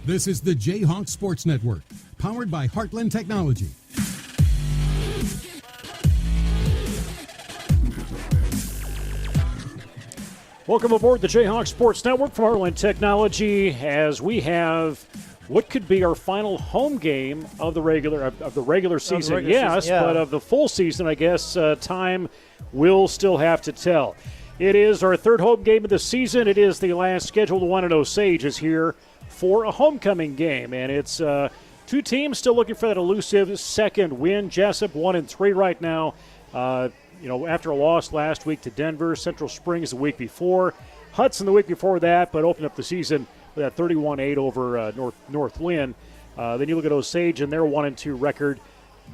This is the Jayhawk Sports Network, powered by Heartland Technology. Welcome aboard the Jayhawk Sports Network from Heartland Technology as we have what could be our final home game of the regular season. But of the full season, I guess time will still have to tell. It is our third home game of the season. It is the last scheduled one, and Osage is here for a homecoming game, and it's two teams still looking for that elusive second win. Jesup 1-3 right now. After a loss last week to Denver, Central Springs the week before, Hudson the week before that, but opened up the season with that 31-8 over North Lynn. Then you look at Osage and their 1-2 record,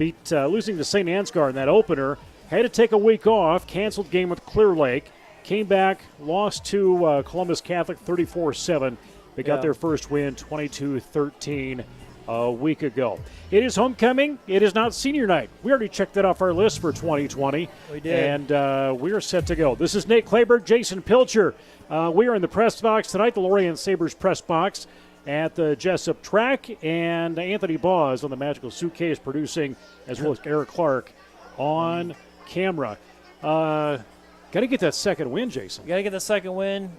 losing to St. Ansgar in that opener. Had to take a week off, canceled game with Clear Lake, came back, lost to Columbus Catholic 34-7. They got their first win 22-13 a week ago. It is homecoming. It is not senior night. We already checked that off our list for 2020. We did. And we are set to go. This is Nate Clayberg, Jason Pilcher. We are in the press box tonight, the Lorient Sabres press box at the Jesup track. And Anthony Baugh is on the Magical Suitcase producing, as well as Eric Clark on camera. Got to get that second win, Jason. Got to get the second win.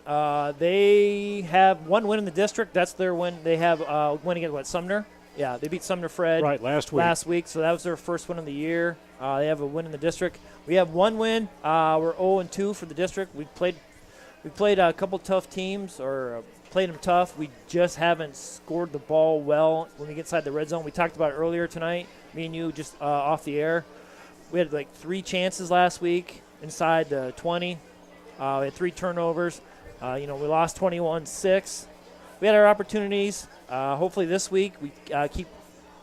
They have one win in the district. That's their win. They have win against Sumner. Yeah, they beat Sumner Fred. Right, last week. So that was their first win of the year. They have a win in the district. We have one win. We're 0-2 for the district. We played a couple tough teams, or played them tough. We just haven't scored the ball well when we get inside the red zone. We talked about it earlier tonight, me and you, just off the air. We had like 3 chances last week inside the 20. We had 3 turnovers. We lost 21-6. We had our opportunities. Hopefully this week we keep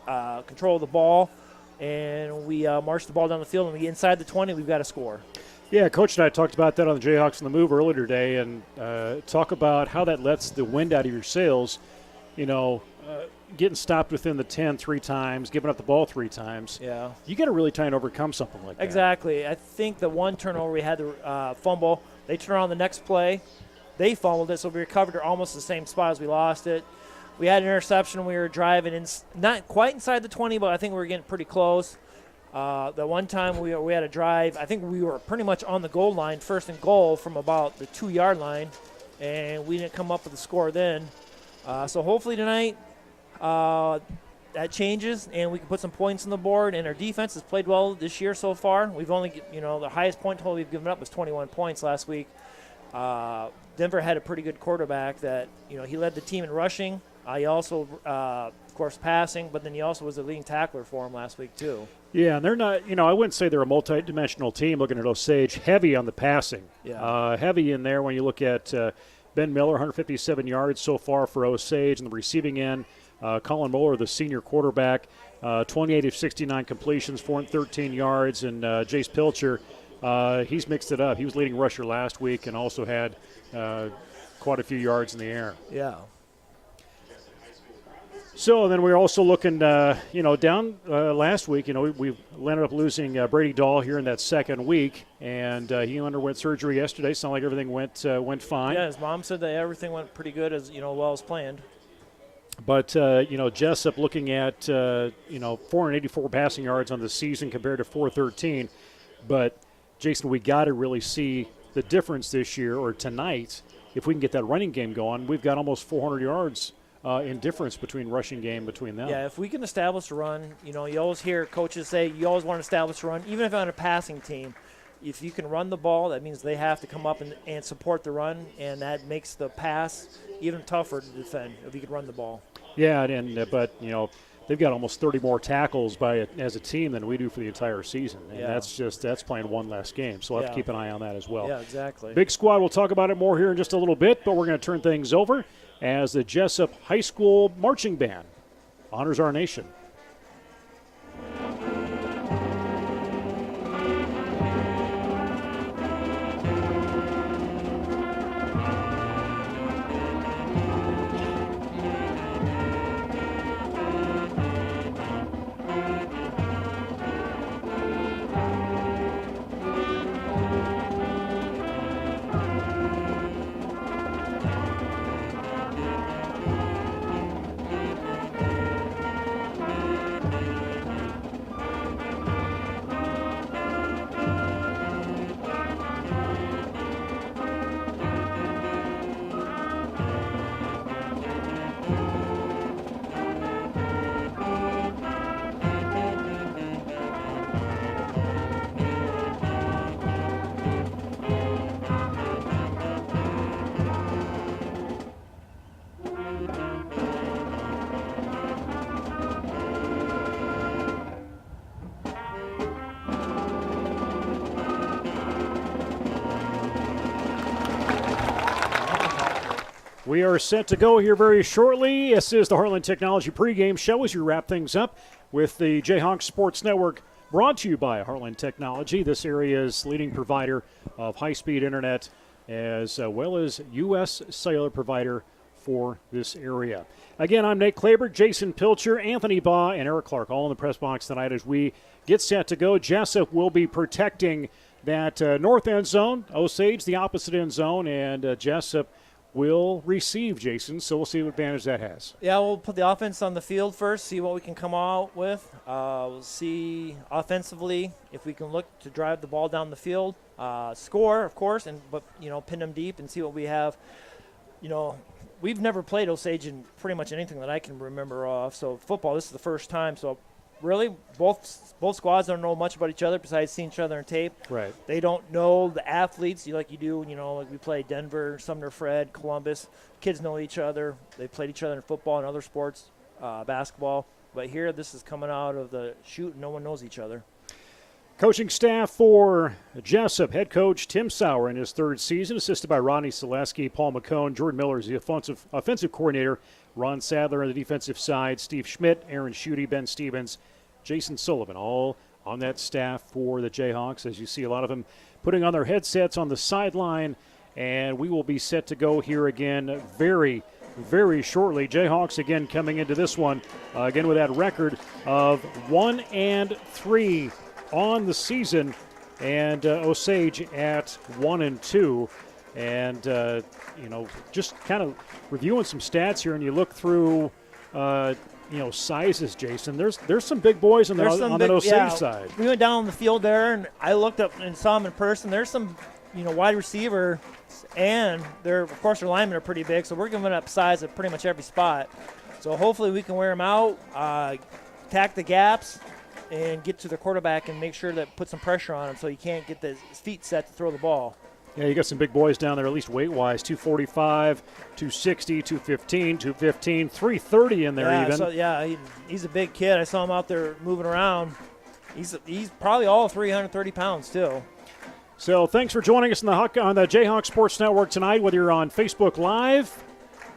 control of the ball, and we march the ball down the field, and we get inside the 20, we've got to score. Yeah, Coach and I talked about that on the Jayhawks on the Move earlier today, and talk about how that lets the wind out of your sails. Getting stopped within the 10 3 times, giving up the ball 3 times. Yeah. You got to really try and overcome something like that. Exactly. I think the one turnover we had the fumble, they turned around the next play. They fumbled it, so we recovered it almost the same spot as we lost it. We had an interception. We were driving not quite inside the 20, but I think we were getting pretty close. The one time we had a drive, I think we were pretty much on the goal line, first and goal from about the 2-yard line, and we didn't come up with a score then. So hopefully tonight that changes, and we can put some points on the board. And our defense has played well this year so far. We've only, the highest point total we've given up was 21 points last week. Denver had a pretty good quarterback that, he led the team in rushing. He also, of course, passing, but then he also was a leading tackler for him last week too. Yeah, and they're not, I wouldn't say they're a multi-dimensional team looking at Osage. Heavy on the passing. Yeah. Heavy in there when you look at Ben Miller, 157 yards so far for Osage. And the receiving end, Colin Moeller, the senior quarterback, 28 of 69 completions, 413 yards. And Jace Pilcher, he's mixed it up. He was leading rusher last week and also had quite a few yards in the air. Yeah. So then we're also looking, down last week. We ended up losing Brady Dahl here in that second week, and he underwent surgery yesterday. Sounded like everything went fine. Yeah, his mom said that everything went pretty good, as well as planned. But Jesup looking at 484 passing yards on the season compared to 413. But Jason, we got to really see the difference this year or tonight. If we can get that running game going, we've got almost 400 yards. In difference between rushing game between them. Yeah, if we can establish a run, you always hear coaches say you always want to establish a run, even if on a passing team. If you can run the ball, that means they have to come up and support the run, and that makes the pass even tougher to defend if you can run the ball. Yeah, but they've got almost 30 more tackles as a team than we do for the entire season, and that's playing one less game. So we'll have to keep an eye on that as well. Yeah, exactly. Big squad. We'll talk about it more here in just a little bit, but we're going to turn things over as the Jesup High School Marching Band honors our nation. We are set to go here very shortly. This is the Heartland Technology pregame show as we wrap things up with the Jayhawk Sports Network, brought to you by Heartland Technology, this area's leading provider of high-speed internet as well as U.S. cellular provider for this area. Again, I'm Nate Klaber, Jason Pilcher, Anthony Baugh, and Eric Clark all in the press box tonight as we get set to go. Jesup will be protecting that north end zone, Osage the opposite end zone, and Jesup will receive, Jason, so we'll see what advantage that has. Yeah, we'll put the offense on the field first, see what we can come out with. We'll see offensively if we can look to drive the ball down the field, score, of course, but pin them deep and see what we have. We've never played Osage in pretty much anything that I can remember off. So football, this is the first time. So really, both squads don't know much about each other besides seeing each other on tape. Right. They don't know the athletes like you do. Like we play Denver, Sumner, Fred, Columbus. Kids know each other. They played each other in football and other sports, basketball. But here, this is coming out of the chute, and no one knows each other. Coaching staff for Jesup, head coach Tim Sauer in his third season, assisted by Rodney Selesky, Paul McCone, Jordan Miller is the offensive coordinator, Ron Sadler on the defensive side, Steve Schmidt, Aaron Schutte, Ben Stevens, Jason Sullivan, all on that staff for the Jayhawks. As you see, a lot of them putting on their headsets on the sideline, and we will be set to go here again very, very shortly. Jayhawks again coming into this one, again with that record of 1-3 on the season, and Osage at 1-2. And just kind of reviewing some stats here, and you look through sizes, Jason. There's some big boys on that Osage side. We went down on the field there, and I looked up and saw them in person. There's some wide receiver, and their linemen are pretty big, so we're giving up size at pretty much every spot. So hopefully we can wear them out, attack the gaps, and get to the quarterback and make sure that put some pressure on him so he can't get his feet set to throw the ball. Yeah, you got some big boys down there, at least weight-wise, 245, 260, 215, 215, 330 in there even. So, he's a big kid. I saw him out there moving around. He's probably all 330 pounds, too. So thanks for joining us on the Jayhawk Sports Network tonight, whether you're on Facebook Live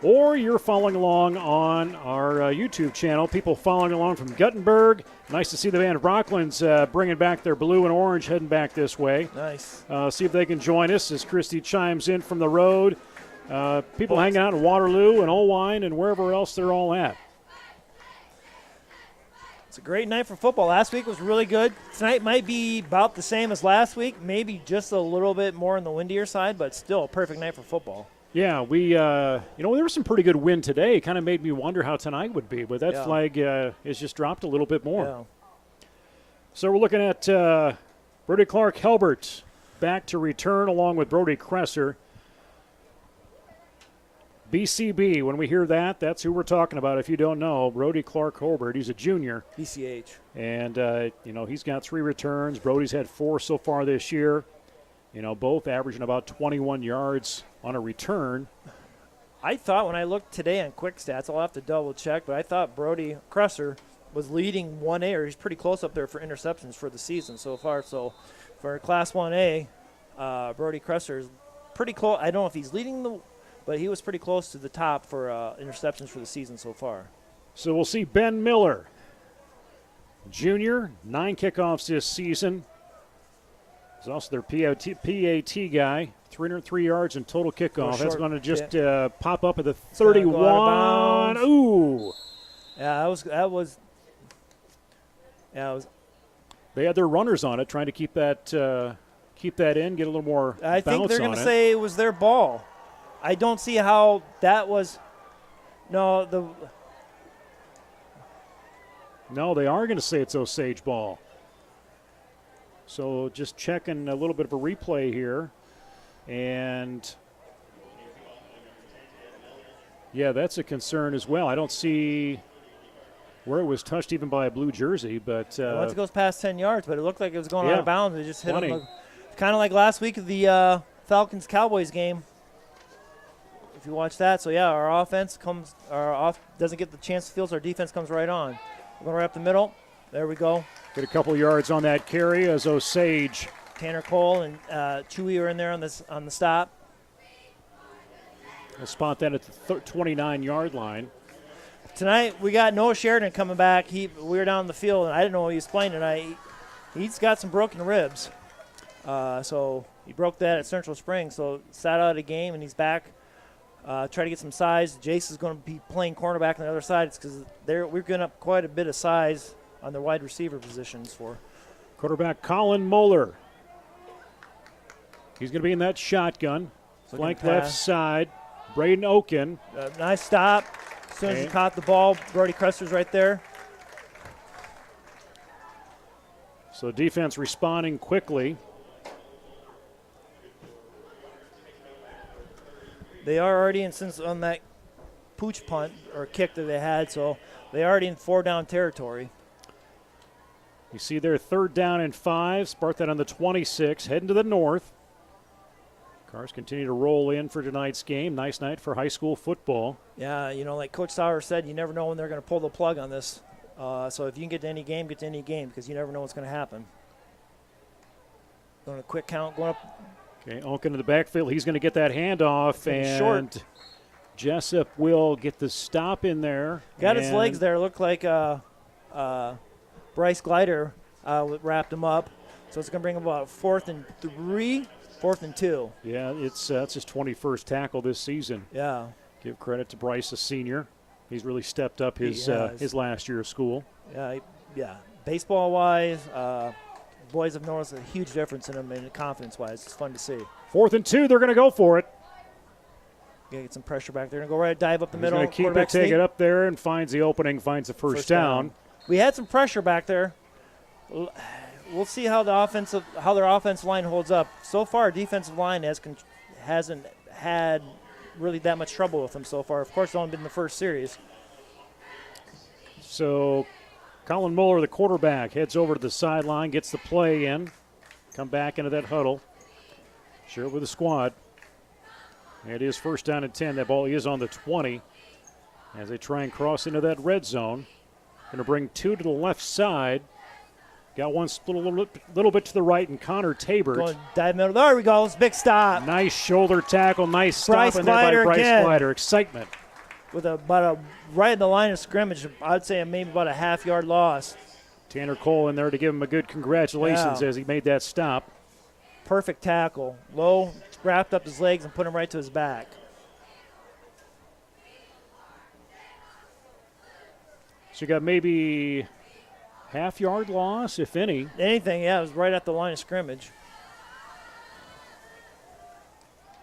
or you're following along on our YouTube channel. People following along from Guttenberg. Nice to see the band of Rocklands bringing back their blue and orange, heading back this way. Nice. See if they can join us as Christy chimes in from the road. People hanging out in Waterloo and Olwine and wherever else they're all at. It's a great night for football. Last week was really good. Tonight might be about the same as last week, maybe just a little bit more on the windier side, but still a perfect night for football. Yeah, we, there was some pretty good wind today. Kind of made me wonder how tonight would be, but that flag has just dropped a little bit more. Yeah. So we're looking at Brody Clark-Helbert back to return along with Brody Kresser. BCB, when we hear that, that's who we're talking about. If you don't know, Brody Clark-Helbert, he's a junior. BCH. And, he's got 3 returns. Brody's had 4 so far this year. Both averaging about 21 yards on a return. I thought when I looked today on quick stats, I'll have to double check, but I thought Brody Kresser was leading 1A, or he's pretty close up there for interceptions for the season so far. So for Class 1A, Brody Kresser is pretty close. I don't know if he's leading but he was pretty close to the top for interceptions for the season so far. So we'll see Ben Miller, junior, 9 kickoffs this season. He's also their PAT guy, 303 yards in total kickoff. That's going to just pop up at the 31. Ooh. Yeah, that was. They had their runners on it, trying to keep that in, get a little more bounce on it. I think they're going to say it was their ball. I don't see how that was. No, they are going to say it's Osage ball. So just checking a little bit of a replay here. And, yeah, that's a concern as well. I don't see where it was touched even by a blue jersey. But once it goes past 10 yards, but it looked like it was going out of bounds. It just hit him. Kind of like last week of the Falcons-Cowboys game. If you watch that. So, yeah, our offense doesn't get the chance to field, so our defense comes right on. We're going to wrap the middle. There we go. Get a couple yards on that carry as Osage. Tanner Cole and Chewy are in there on the stop. We'll spot that at the 29-yard line. Tonight we got Noah Sheridan coming back. We were down the field, and I didn't know what he was playing tonight. He's got some broken ribs. So he broke that at Central Springs, so sat out of the game, and he's back. Try to get some size. Jace is going to be playing cornerback on the other side because we're getting up quite a bit of size on the wide receiver positions for. Quarterback Colin Moeller. He's going to be in that shotgun. Flank left side. Braden Oken. Nice stop. As soon as he caught the ball, Brody Cresser's right there. So defense responding quickly. They are already in since on that pooch punt or kick that they had, so they are already in 4-down territory. You see their 3rd down and 5. Spark that on the 26, heading to the north. Cars continue to roll in for tonight's game. Nice night for high school football. Yeah, like Coach Sauer said, you never know when they're going to pull the plug on this. So if you can get to any game, get to any game because you never know what's going to happen. Going a quick count, going up. Okay, Oken in the backfield. He's going to get that handoff, and short. Jesup will get the stop in there. Got his legs there. Looked like Bryce Glider wrapped him up. So it's going to bring him about 4th and 3. 4th and 2. Yeah, it's his 21st tackle this season. Yeah. Give credit to Bryce, a senior. He's really stepped up his last year of school. Yeah. Baseball-wise, boys have noticed a huge difference in him and confidence-wise. It's fun to see. 4th and 2, they're going to go for it. Going to get some pressure back there. Going to go right, dive up the middle. He's going to keep it, take it up there, and finds the opening, finds the first down. We had some pressure back there. We'll see how their offensive line holds up. So far, defensive line hasn't had really that much trouble with them so far. Of course, it's only been the first series. So Colin Muller, the quarterback, heads over to the sideline, gets the play in, come back into that huddle, share it with the squad. It is 1st down and 10. That ball is on the 20 as they try and cross into that red zone. Going to bring 2 to the left side. Got one little bit to the right, and Connor Tabert. Going dive middle. There we go. It's a big stop. Nice shoulder tackle. Nice stop in there by Bryce Glider. Excitement. With right in the line of scrimmage, I'd say maybe about a half-yard loss. Tanner Cole in there to give him a good congratulations as he made that stop. Perfect tackle. Low, wrapped up his legs and put him right to his back. So you got maybe half-yard loss, if any. Anything, yeah. It was right at the line of scrimmage.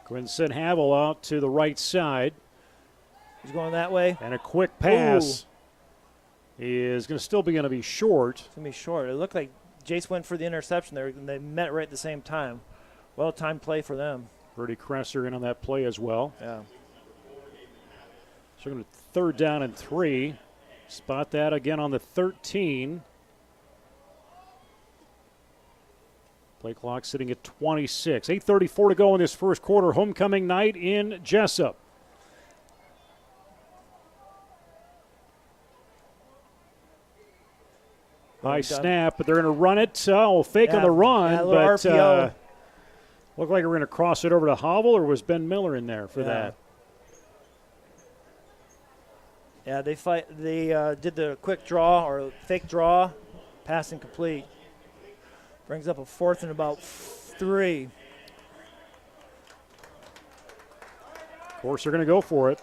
Quinn sent Havel out to the right side. He's going that way. And a quick pass is going to be short. It's going to be short. It looked like Jace went for the interception there, and they met right at the same time. Well-timed play for them. Brody Cresser in on that play as well. Yeah. So we're going to 3rd down and 3. Spot that again on the 13. Play clock sitting at 26. 8:34 to go in this first quarter. Homecoming night in Jesup. High snap, but they're going to run it. Fake on the run, but looked like we're going to cross it over to Havel, or was Ben Miller in there for that? Yeah, they did the quick draw or fake draw, pass incomplete. Brings up a 4th and about 3. Of course, they're going to go for it.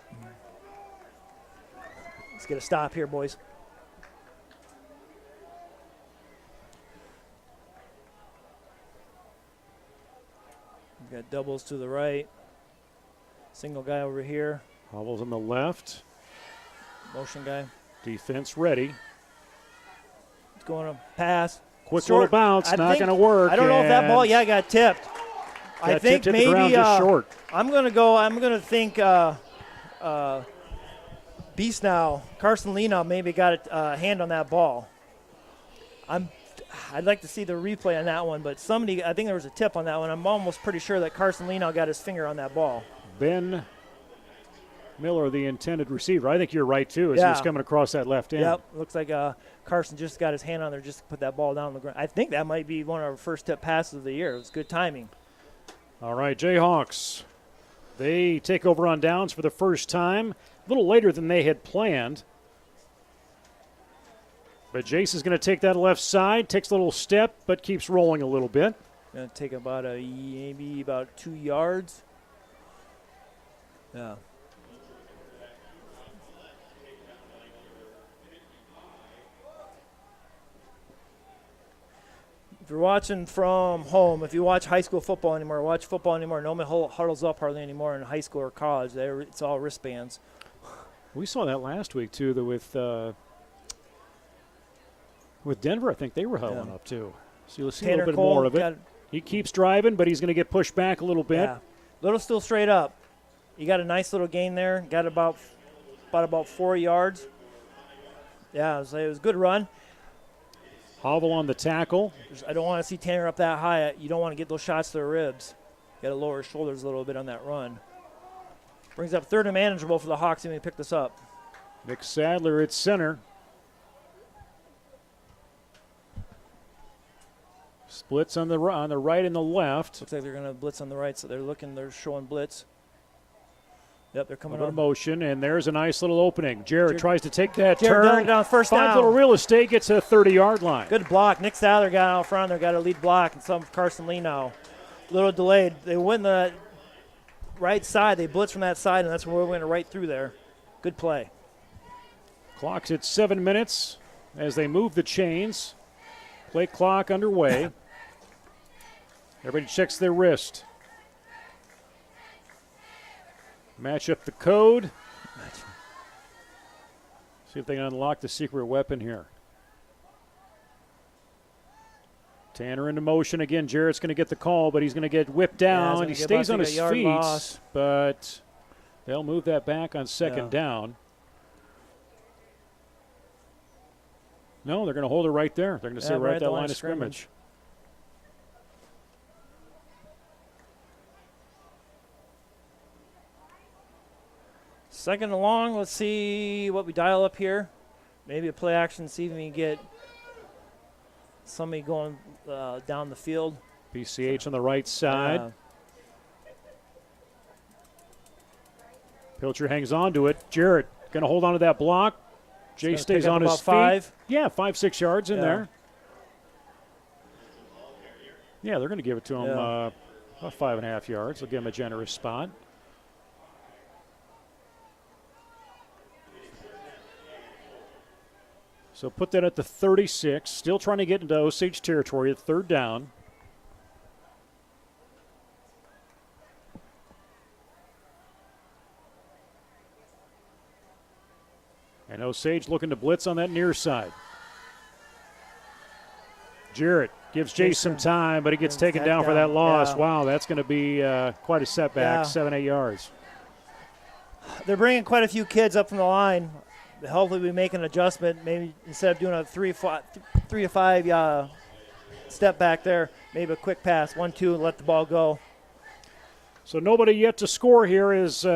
Let's get a stop here, boys. We've got doubles to the right. Single guy over here. Havel's on the left. Motion guy. Defense ready. It's going to pass. Quick little bounce, not going to work. I don't know if that ball, got tipped. I think maybe the ground just short. I'm going to think Beast now, Carson Lena maybe got a hand on that ball. I'd like to see the replay on that one, but I think there was a tip on that one. I'm almost pretty sure that Carson Lena got his finger on that ball. Ben Miller, the intended receiver. I think you're right, too, as he was coming across that left end. Yep, looks like Carson just got his hand on there just to put that ball down on the ground. I think that might be one of our first tip passes of the year. It was good timing. All right, Jayhawks. They take over on downs for the first time, a little later than they had planned. But Jace is going to take that left side, takes a little step, but keeps rolling a little bit. Going to take about maybe about 2 yards. Yeah. If you're watching from home, if you watch high school football anymore, nobody huddles up hardly anymore in high school or college. It's all wristbands. We saw that last week, too, with Denver. I think they were huddling up, too. So you'll see Tanner a little bit Cole more of it. He keeps driving, but he's going to get pushed back a little bit. Yeah. Little still straight up. You got a nice little gain there. Got about 4 yards. Yeah, it was a good run. Hovel on the tackle. I don't want to see Tanner up that high. You don't want to get those shots to the ribs. Got to lower his shoulders a little bit on that run. Brings up third and manageable for the Hawks when we pick this up. Nick Sadler at center. Splits on the right and the left. Looks like they're going to blitz on the right, so they're showing blitz. Yep, they're coming on motion, and there's a nice little opening. Jared tries to take that turn. Down down first down. Finds a little real estate, gets to the 30-yard line. Good block. Nick Sadler got out front. They got a lead block, and some Carson Lee now. A little delayed. They went the right side. They blitz from that side, and that's where we went right through there. Good play. Clock's at 7 minutes as they move the chains. Play clock underway. Everybody checks their wrist. Match up the code. See if they can unlock the secret weapon here. Tanner into motion again. Jarrett's going to get the call, but he's going to get whipped down. He stays on his feet, but they'll move that back on second down. No, they're going to hold it right there. They're going to stay right at that line of scrimmage. Second and long, let's see what we dial up here. Maybe a play action, see if we can get somebody going down the field. PCH on the right side. Pilcher hangs on to it. Jarrett going to hold on to that block. Jay stays on his feet. Yeah, 5-6 yards in there. Yeah, they're going to give it to him about 5.5 yards. They'll give him a generous spot. So put that at the 36. Still trying to get into Osage territory at third down. And Osage looking to blitz on that near side. Jarrett gives Jace some time, but he gets taken down for that loss. Yeah. Wow, that's going to be quite a setback, 7-8 yards. They're bringing quite a few kids up from the line. Hopefully we make an adjustment. Maybe instead of doing a 3 to 5 step back there, maybe a quick pass, 1-2, and let the ball go. So nobody yet to score here is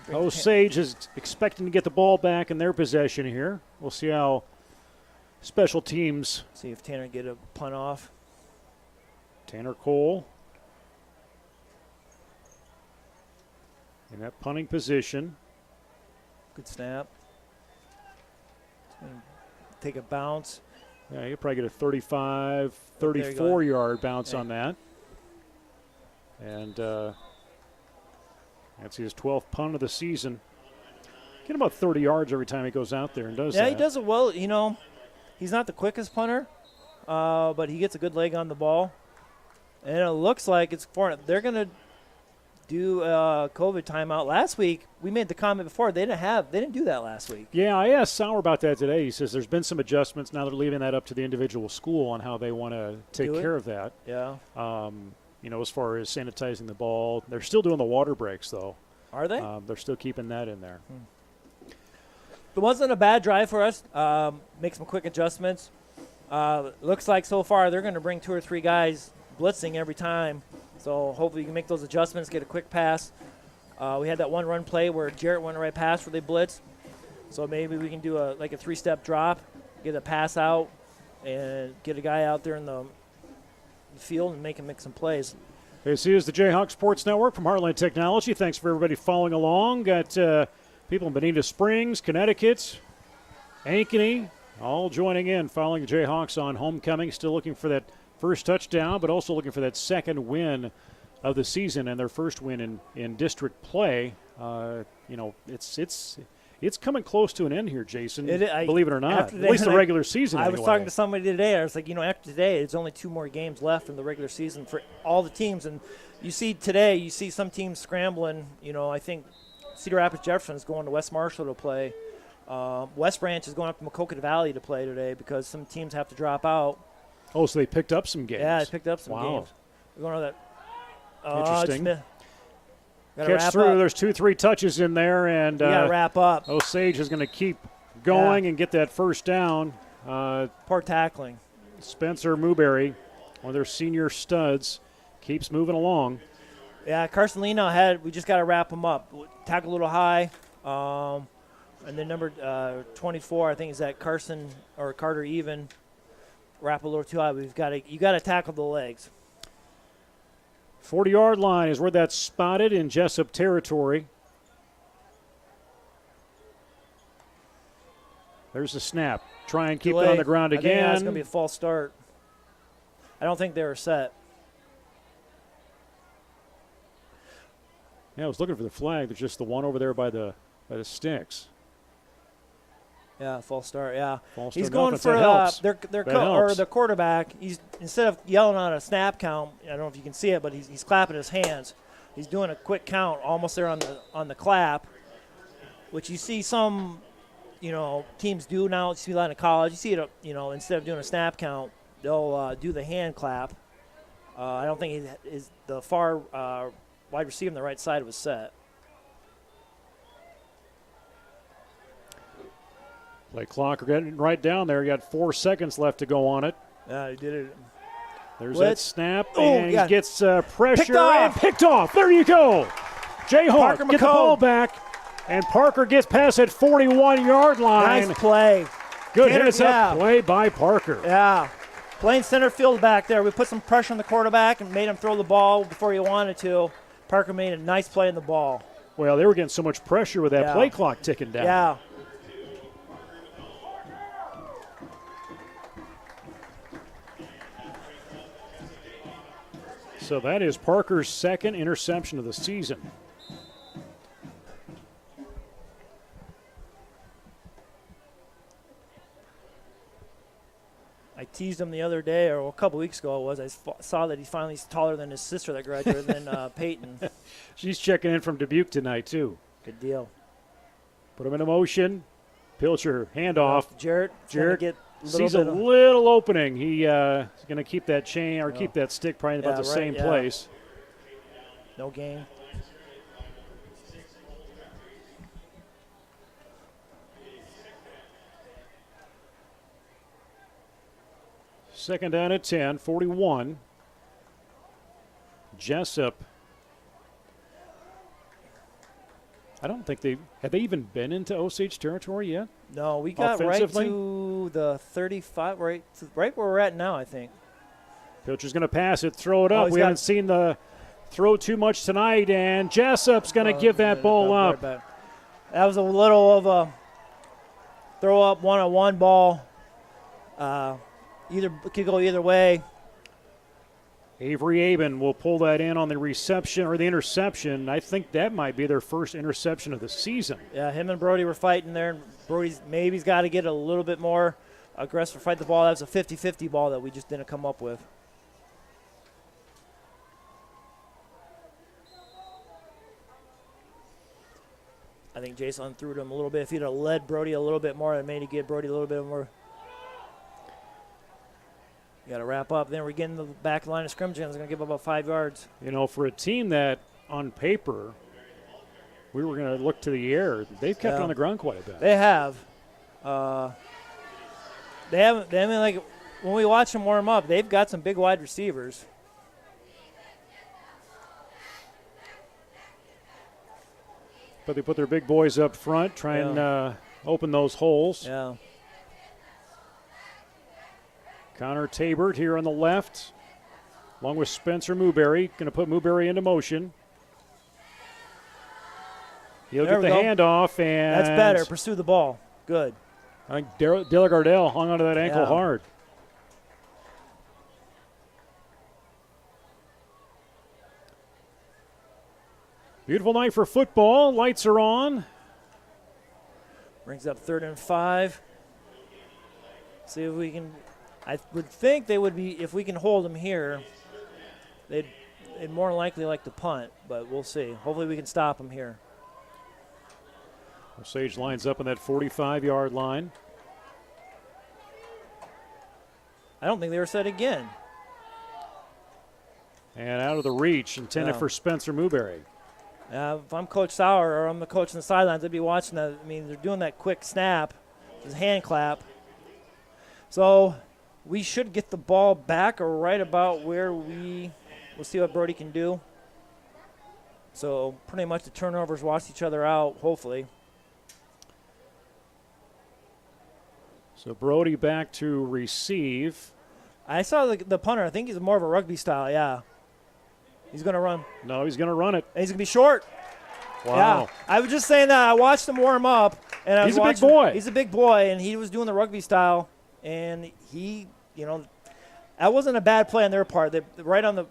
Osage is expecting to get the ball back in their possession here. We'll see how special teams. See if Tanner get a punt off. Tanner Cole in that punting position. Good snap. Take a bounce. Yeah, he'll probably get a 35, 34-yard bounce on that. And that's his 12th punt of the season. Get about 30 yards every time he goes out there and does that. Yeah, he does it well. You know, he's not the quickest punter, but he gets a good leg on the ball. And it looks like it's for they're going to do a COVID timeout. Last week, we made the comment before, they didn't do that last week. Yeah, I asked Sauer about that today. He says there's been some adjustments. Now they're leaving that up to the individual school on how they want to take care of that. Yeah. You know, as far as sanitizing the ball. They're still doing the water breaks, though. Are they? They're still keeping that in there. It wasn't a bad drive for us. Make some quick adjustments. Looks like so far they're going to bring 2 or 3 guys blitzing every time. So hopefully you can make those adjustments, get a quick pass. We had that one run play where Jarrett went the right pass where they blitzed. So maybe we can do a 3-step drop, get a pass out, and get a guy out there in the field and make him make some plays. This is the Jayhawk Sports Network from Heartland Technology. Thanks for everybody following along. Got people in Bonita Springs, Connecticut, Ankeny, all joining in, following the Jayhawks on homecoming. Still looking for that first touchdown, but also looking for that second win of the season and their first win in district play. It's coming close to an end here, Jason. Believe it or not. At least the regular season. I was talking to somebody today. I was like, after today, there's only 2 more games left in the regular season for all the teams. And you see today, you see some teams scrambling. I think Cedar Rapids Jefferson is going to West Marshall to play. West Branch is going up to Maquoketa Valley to play today because some teams have to drop out. Oh, so they picked up some games. Yeah, they picked up some wow. games. We're going to that. Interesting. Catch through. Up. There's 2-3 touches in there, and we got to wrap up. Osage is going to keep going and get that first down. Poor tackling. Spencer Mooberry, one of their senior studs, keeps moving along. Yeah, Carson Leno had. We just got to wrap him up. Tackle a little high, and then number 24, I think, is that Carson or Carter Even. Wrap a little too high. You got to tackle the legs. 40-yard line is where that's spotted in Jesup territory. There's the snap. Try and keep it on the ground again. I think that's going to be a false start. I don't think they were set. Yeah, I was looking for the flag. There's just the one over there by the sticks. Yeah, false start. Yeah, false he's start. going for the quarterback. He's instead of yelling on a snap count. I don't know if you can see it, but he's clapping his hands. He's doing a quick count, almost there on the clap, which you see some, teams do now. You see a lot in college. You see it, instead of doing a snap count, they'll do the hand clap. I don't think the far wide receiver on the right side was set. Play clock, we're getting right down there. You got 4 seconds left to go on it. Yeah, he did it. There's that snap, and he gets pressure and picked off. There you go. Jayhawk get the ball back, and Parker gets past that 41-yard line. Nice play. Good heads-up play by Parker. Yeah. Playing center field back there. We put some pressure on the quarterback and made him throw the ball before he wanted to. Parker made a nice play in the ball. Well, they were getting so much pressure with that play clock ticking down. Yeah. So that is Parker's second interception of the season. I teased him the other day, or a couple weeks ago it was. I saw that he's taller than his sister that graduated, than Peyton. She's checking in from Dubuque tonight, too. Good deal. Put him in motion. Pilcher, handoff. Jarrett sees a little opening. He's going to keep that chain or keep that stick probably about the same place. No gain. Second down at 10, 41. Jesup. I don't think have they even been into Osage territory yet? No, we got right to the 35, right where we're at now, I think. Pilcher's going to pass it, throw it up. We haven't seen the throw too much tonight, and Jesup's going to give that ball up. That was a little of a throw up one-on-one ball. Could go either way. Avery Aben will pull that in on the reception or the interception. I think that might be their first interception of the season. Yeah, him and Brody were fighting there. Brody's maybe's got to get a little bit more aggressive, fight the ball. That was a 50-50 ball that we just didn't come up with. I think Jason threw to him a little bit. If he'd have led Brody a little bit more, it made it give Brody a little bit more. You got to wrap up. Then we're getting the back line of scrimmage, and it's going to give up about 5 yards. For a team that, on paper, we were going to look to the air, they've kept it on the ground quite a bit. They have. They haven't. When we watch them warm up, they've got some big wide receivers. But they put their big boys up front, try and open those holes. Yeah. Connor Tabert here on the left. along with Spencer Newberry. Going to put Newberry into motion. He'll get the handoff, and that's better. Pursue the ball. Good. I think Dale Gardell hung onto that ankle hard. Beautiful night for football. Lights are on. Brings up 3rd and 5. See if we can. I would think they would be, if we can hold them here, they'd more likely like to punt, but we'll see. Hopefully we can stop them here. Osage lines up on that 45-yard line. I don't think they were set again. And out of the reach, intended for Spencer Newberry. If I'm Coach Sauer or I'm the coach on the sidelines, I'd be watching that. I mean, they're doing that quick snap, his hand clap. So we should get the ball back or right about where we'll see what Brody can do. So pretty much the turnovers wash each other out, hopefully. So Brody back to receive. I saw the punter. I think he's more of a rugby style, yeah. He's going to run. No, he's going to run it. And he's going to be short. Wow. Yeah. I was just saying that. I watched him warm up. And he's a big boy. He's a big boy, and he was doing the rugby style. And he, that wasn't a bad play on their part. They're right on the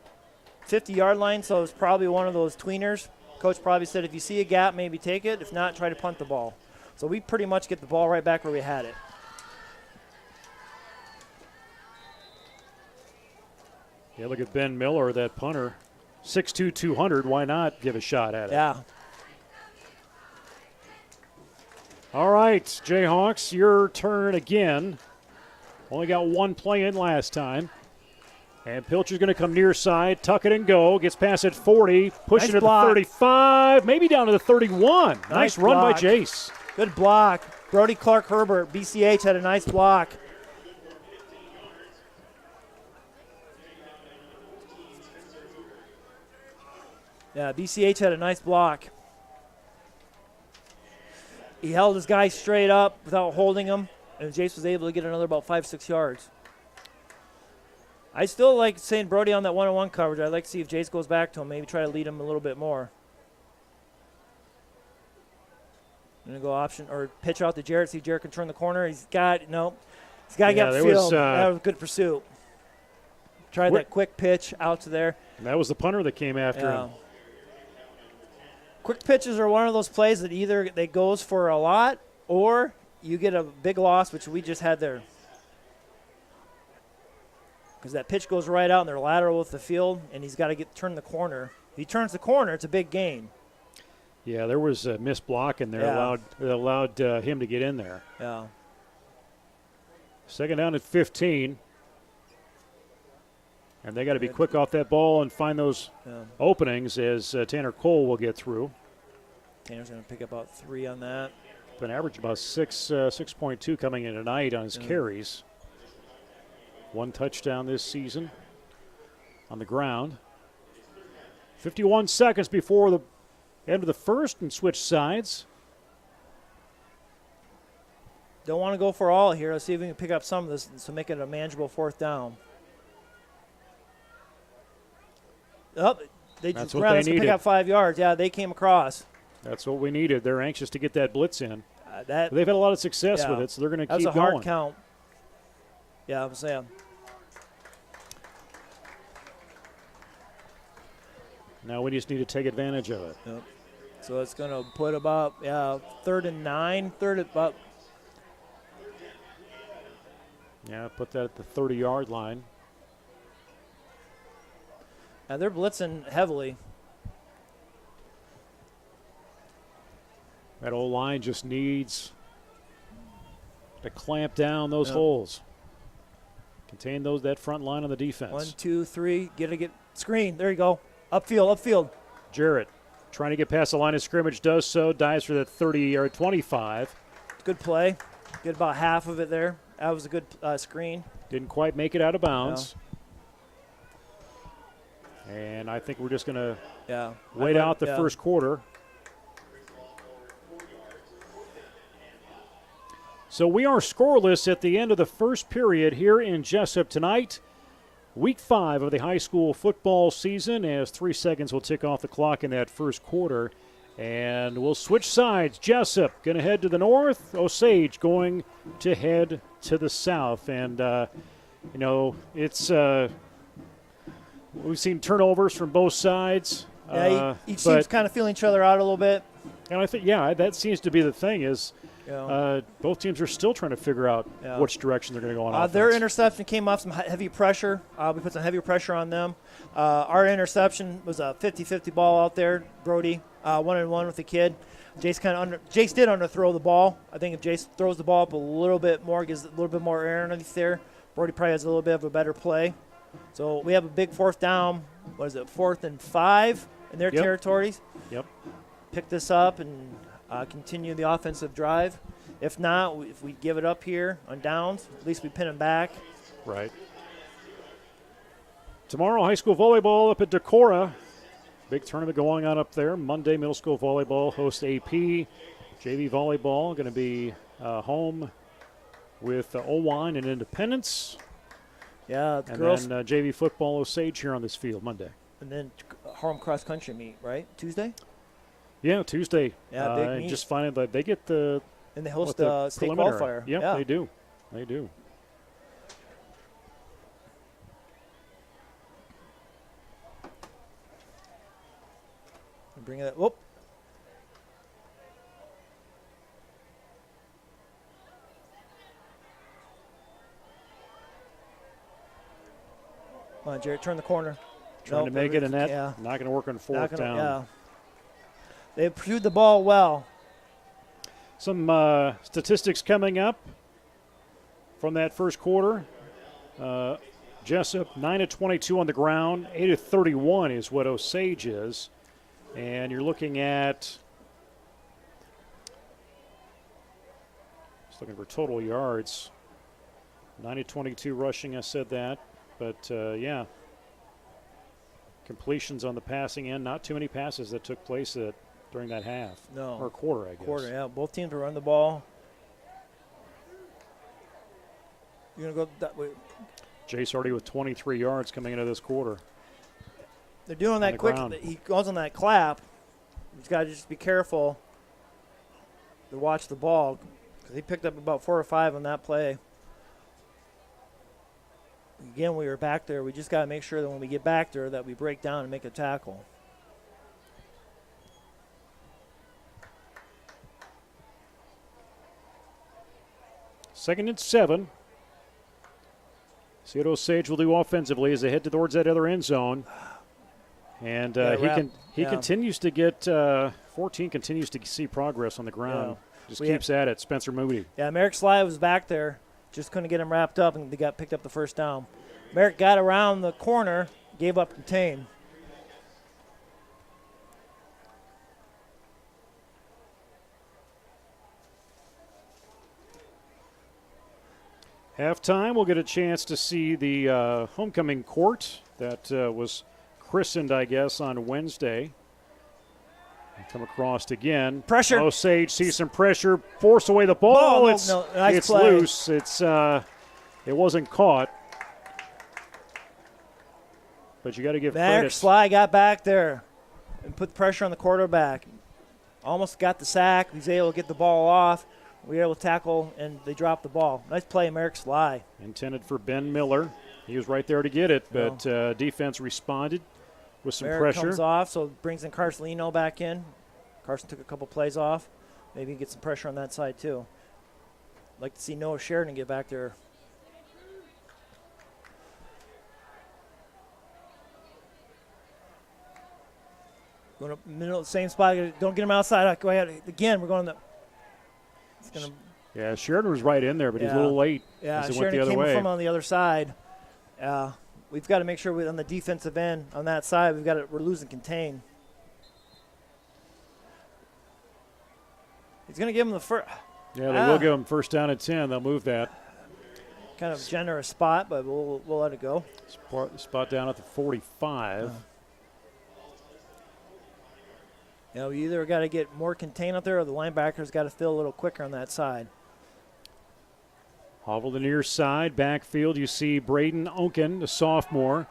50-yard line, so it was probably one of those tweeners. Coach probably said, if you see a gap, maybe take it. If not, try to punt the ball. So we pretty much get the ball right back where we had it. Yeah, look at Ben Miller, that punter. 6'2", 200. Why not give a shot at it? Yeah. All right, Jayhawks, your turn again. Only got one play in last time. And Pilcher's going to come near side, tuck it and go. Gets past at 40, pushing to the 35, maybe down to the 31. Nice run by Jace. Good block. Brody Clark Herbert, BCH, had a nice block. Yeah, BCH had a nice block. He held his guy straight up without holding him, and Jace was able to get another about 5-6 yards. I still like saying Brody on that one-on-one coverage. I'd like to see if Jace goes back to him, maybe try to lead him a little bit more. I'm going to go option or pitch out to Jarrett, see if Jarrett can turn the corner. He's got to get upfield. That was a good pursuit. Tried that quick pitch out to there. And that was the punter that came after him. Quick pitches are one of those plays that either they goes for a lot or you get a big loss, which we just had there. Because that pitch goes right out and they're lateral with the field, and he's got to turn the corner. If he turns the corner, it's a big gain. Yeah, there was a missed block in there that allowed him to get in there. Yeah. Second down at 15. And they got to be quick off that ball and find those openings as Tanner Cole will get through. Tanner's going to pick up about 3 on that. Been average about 6.2 coming in tonight on his carries. 1 touchdown this season on the ground. 51 seconds before the end of the first and switch sides. Don't want to go for all here. Let's see if we can pick up some of this to make it a manageable 4th down. They just ran us to pick up 5 yards. Yeah, they came across. That's what we needed. They're anxious to get that blitz in. They've had a lot of success with it, so they're going to keep going. That's a hard count. Yeah, I'm saying. Now we just need to take advantage of it. Yep. So it's going to put about 3rd and 9, about. Yeah, put that at the 30-yard line. Now they're blitzing heavily. That old line just needs to clamp down those holes. Contain that front line on the defense. 1, 2, 3. Get screen. There you go. Upfield. Jarrett trying to get past the line of scrimmage, does so, dives for that 30 or 25. Good play. Get about half of it there. That was a good screen. Didn't quite make it out of bounds. No. And I think we're just going to wait out the first quarter. So we are scoreless at the end of the first period here in Jesup tonight. Week 5 of the high school football season, as 3 seconds will tick off the clock in that first quarter. And we'll switch sides. Jesup going to head to the north. Osage going to head to the south. And, it's we've seen turnovers from both sides. Yeah, each team's kind of feeling each other out a little bit. And I think, that seems to be the thing is both teams are still trying to figure out which direction they're going to go on offense. Their interception came off some heavy pressure. We put some heavy pressure on them. Our interception was a 50-50 ball out there. Brody, 1-on-1 with the kid. Jace did underthrow the ball. I think if Jace throws the ball up a little bit more, gives a little bit more air underneath there, Brody probably has a little bit of a better play. So we have a big 4th down. What is it, 4th and 5 in their territories? Yep. Pick this up and continue the offensive drive. If not, if we give it up here on downs, at least we pin them back. Right. Tomorrow, high school volleyball up at Decorah. Big tournament going on up there. Monday, middle school volleyball hosts AP. JV volleyball going to be home with Owine and Independence. Yeah, the and girls. then JV football Osage here on this field Monday. And then home cross country meet, right? Tuesday? Yeah, Tuesday. Yeah, big meet. Just finding that they get the and they host the state qualifier. Yep, yeah, they do. They do. Bring it. Whoop. Come on, Jared, turn the corner. Trying to make it a net. Yeah. Not going to work on 4th down. Yeah. They pursued the ball well. Some statistics coming up from that first quarter. Jesup, 9 of 22 on the ground. 8 of 31 is what Osage is. And you're looking at, just looking for total yards. 9 of 22 rushing, I said that. But, completions on the passing end. Not too many passes that took place during that half. No. Or quarter, I guess. Quarter, yeah. Both teams will run the ball. You're going to go that way. Jace already with 23 yards coming into this quarter. They're doing that quick. He goes on that clap. He's got to just be careful to watch the ball because he picked up about 4 or 5 on that play. Again, we were back there. We just got to make sure that when we get back there that we break down and make a tackle. Second and 7. See what Osage will do offensively as they head towards that other end zone. And he continues to get 14 continues to see progress on the ground. Yeah. Just keeps at it. Spencer Moody. Yeah, Merrick Sly was back there. Just couldn't get him wrapped up, and they picked up the first down. Merrick got around the corner, gave up contain. Halftime, we'll get a chance to see the homecoming court that was christened, I guess, on Wednesday. Come across again. Pressure. Osage sees some pressure, force away the ball. It's play. Loose. It wasn't caught. But you got to give credit. Sly got back there and put pressure on the quarterback. Almost got the sack. He was able to get the ball off. We were able to tackle, and they dropped the ball. Nice play, Merrick Sly. Intended for Ben Miller. He was right there to get it, but defense responded with some Merrick pressure. Comes off, so brings in Carcelino back in. Carson took a couple plays off. Maybe get some pressure on that side, too. I'd like to see Noah Sheridan get back there. Going up middle, same spot. Don't get him outside. Go ahead. Again, we're going to Yeah, Sheridan was right in there, but he's a little late. Yeah, as it Sheridan went the other way. From on the other side. We've got to make sure on the defensive end, on that side, we're losing contain. He's going to give him the first. Yeah, they will give him first down at 10. They'll move that. Kind of generous spot, but we'll let it go. Spot down at the 45. We either got to get more contain out there or the linebackers got to feel a little quicker on that side. Off the near side, backfield, you see Braden Onken, the sophomore.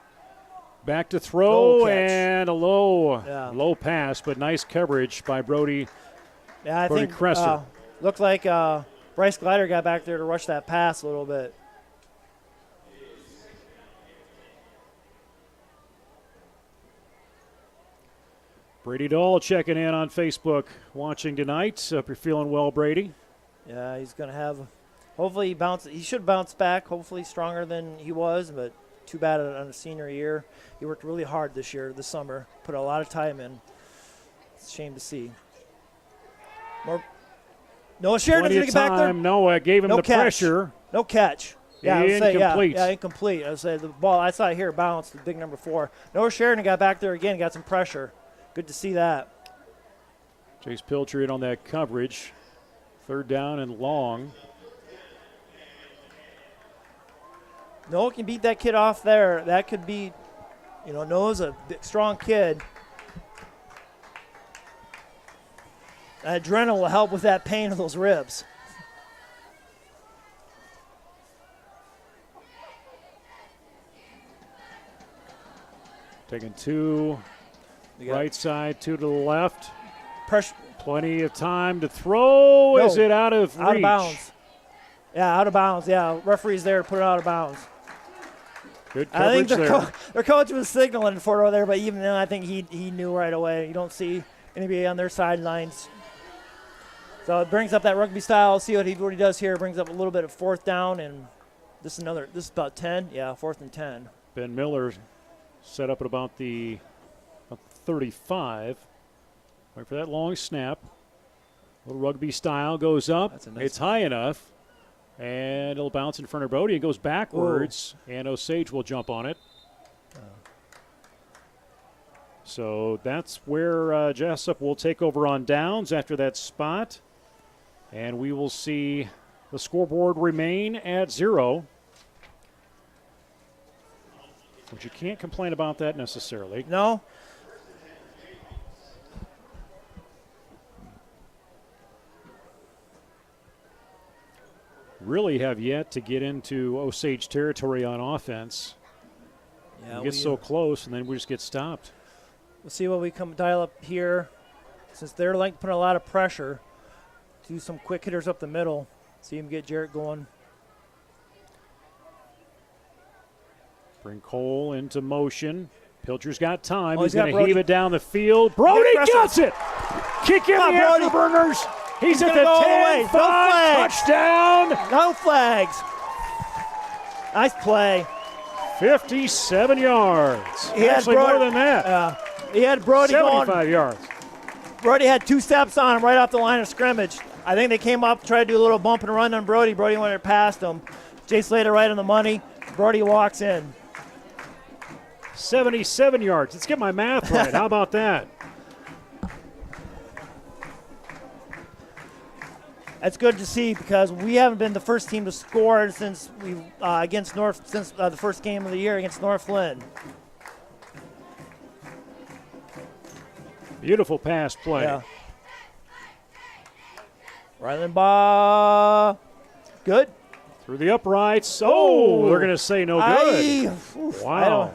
Back to throw, and a low pass, but nice coverage by Brody. Yeah, I think Cresser. Looked like Bryce Glider got back there to rush that pass a little bit. Brady Dahl checking in on Facebook, watching tonight. Hope you're feeling well, Brady. Yeah, he's going to have – hopefully he should bounce back, hopefully stronger than he was, but too bad on a senior year. He worked really hard this summer, put a lot of time in. It's a shame to see. Noah Sheridan's going to get back there. Noah gave him the pressure. No catch. Yeah, incomplete. Incomplete. I would say the ball, I saw it here, bounced, the big number 4. Noah Sheridan got back there again, got some pressure. Good to see that. Chase Pilcher in on that coverage. 3rd down and long. Noah can beat that kid off there. That could be, Noah's a big, strong kid. Adrenaline will help with that pain of those ribs. Taking 2 right side, 2 to the left. Pressure. Plenty of time to throw. No. Is it out of reach? Out of bounds. Yeah, out of bounds. Yeah, referee's there to put it out of bounds. Good coverage their coach was signaling for it there, but even then I think he knew right away. You don't see anybody on their sidelines. So it brings up that rugby style. See what he does here. Brings up a little bit of 4th down, and this is about 10. Yeah, 4th and 10. Ben Miller set up at about the 35. Wait for that long snap. Little rugby style goes up. It's high enough. And it'll bounce in front of Brody. It goes backwards, and Osage will jump on it. So that's where Jesup will take over on downs after that spot. And we will see the scoreboard remain at 0. But you can't complain about that necessarily. No. Really have yet to get into Osage territory on offense. Yeah, we get so close, and then we just get stopped. We'll see what we come dial up here. Since they're putting a lot of pressure, do some quick hitters up the middle. See him get Jarrett going. Bring Cole into motion. Pilcher's got time. Oh, he's going to heave it down the field. Brody gets it! Kick in the afterburners. He's at the 10-5, touchdown. No flags. Nice play. 57 yards. He Actually, more than that. He had Brody 75 yards. Brody had 2 steps on him right off the line of scrimmage. I think they came up, tried to do a little bump and run on Brody. Brody went past him. Jay Slater right on the money. Brody walks in. 77 yards. Let's get my math right. How about that? That's good to see because we haven't been the first team to score since against the first game of the year against Northland. Beautiful pass play. Yeah. Ryland good. Through the uprights. Oh, they're going to say no good. Wow.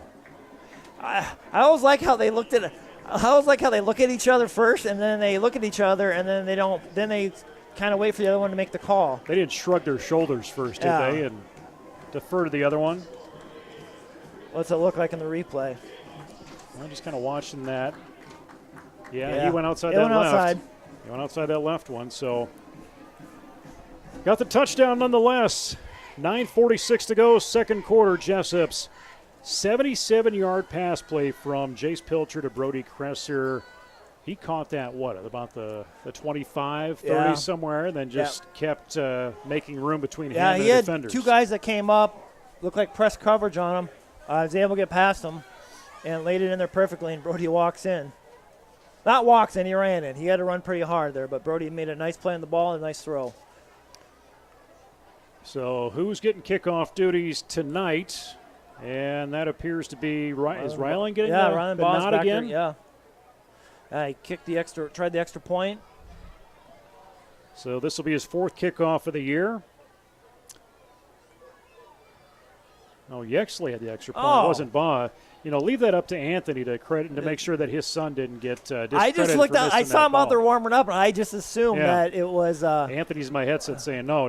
I always like how they looked at it. I always like how they look at each other first, and then they look at each other, and then they don't. Then they kind of wait for the other one to make the call. They didn't shrug their shoulders first, did they, and defer to the other one? What's it look like in the replay? I'm just kind of watching that. Yeah, he went outside He went outside that left one, so got the touchdown nonetheless. 9:46 to go, second quarter. Jesup's 77-yard pass play from Jace Pilcher to Brody Cresser. He caught that, about the 25, 30 somewhere, and then just kept making room between him and the defenders. He had 2 guys that came up, looked like press coverage on him. Was able to get past him and laid it in there perfectly, and Brody walks in. Not walks in, he ran in. He had to run pretty hard there, but Brody made a nice play on the ball and a nice throw. So who's getting kickoff duties tonight? And that appears to be is Ryland getting Ryland the Ball's nod back again? There, he tried the extra point. So this will be his 4th kickoff of the year. Oh, Yexley had the extra point. Oh. It wasn't Baugh. Leave that up to Anthony to credit and to make sure that his son didn't get discredited. I just looked out. I saw him out there warming up, and I just assumed that it was. Anthony's in my headset saying, no.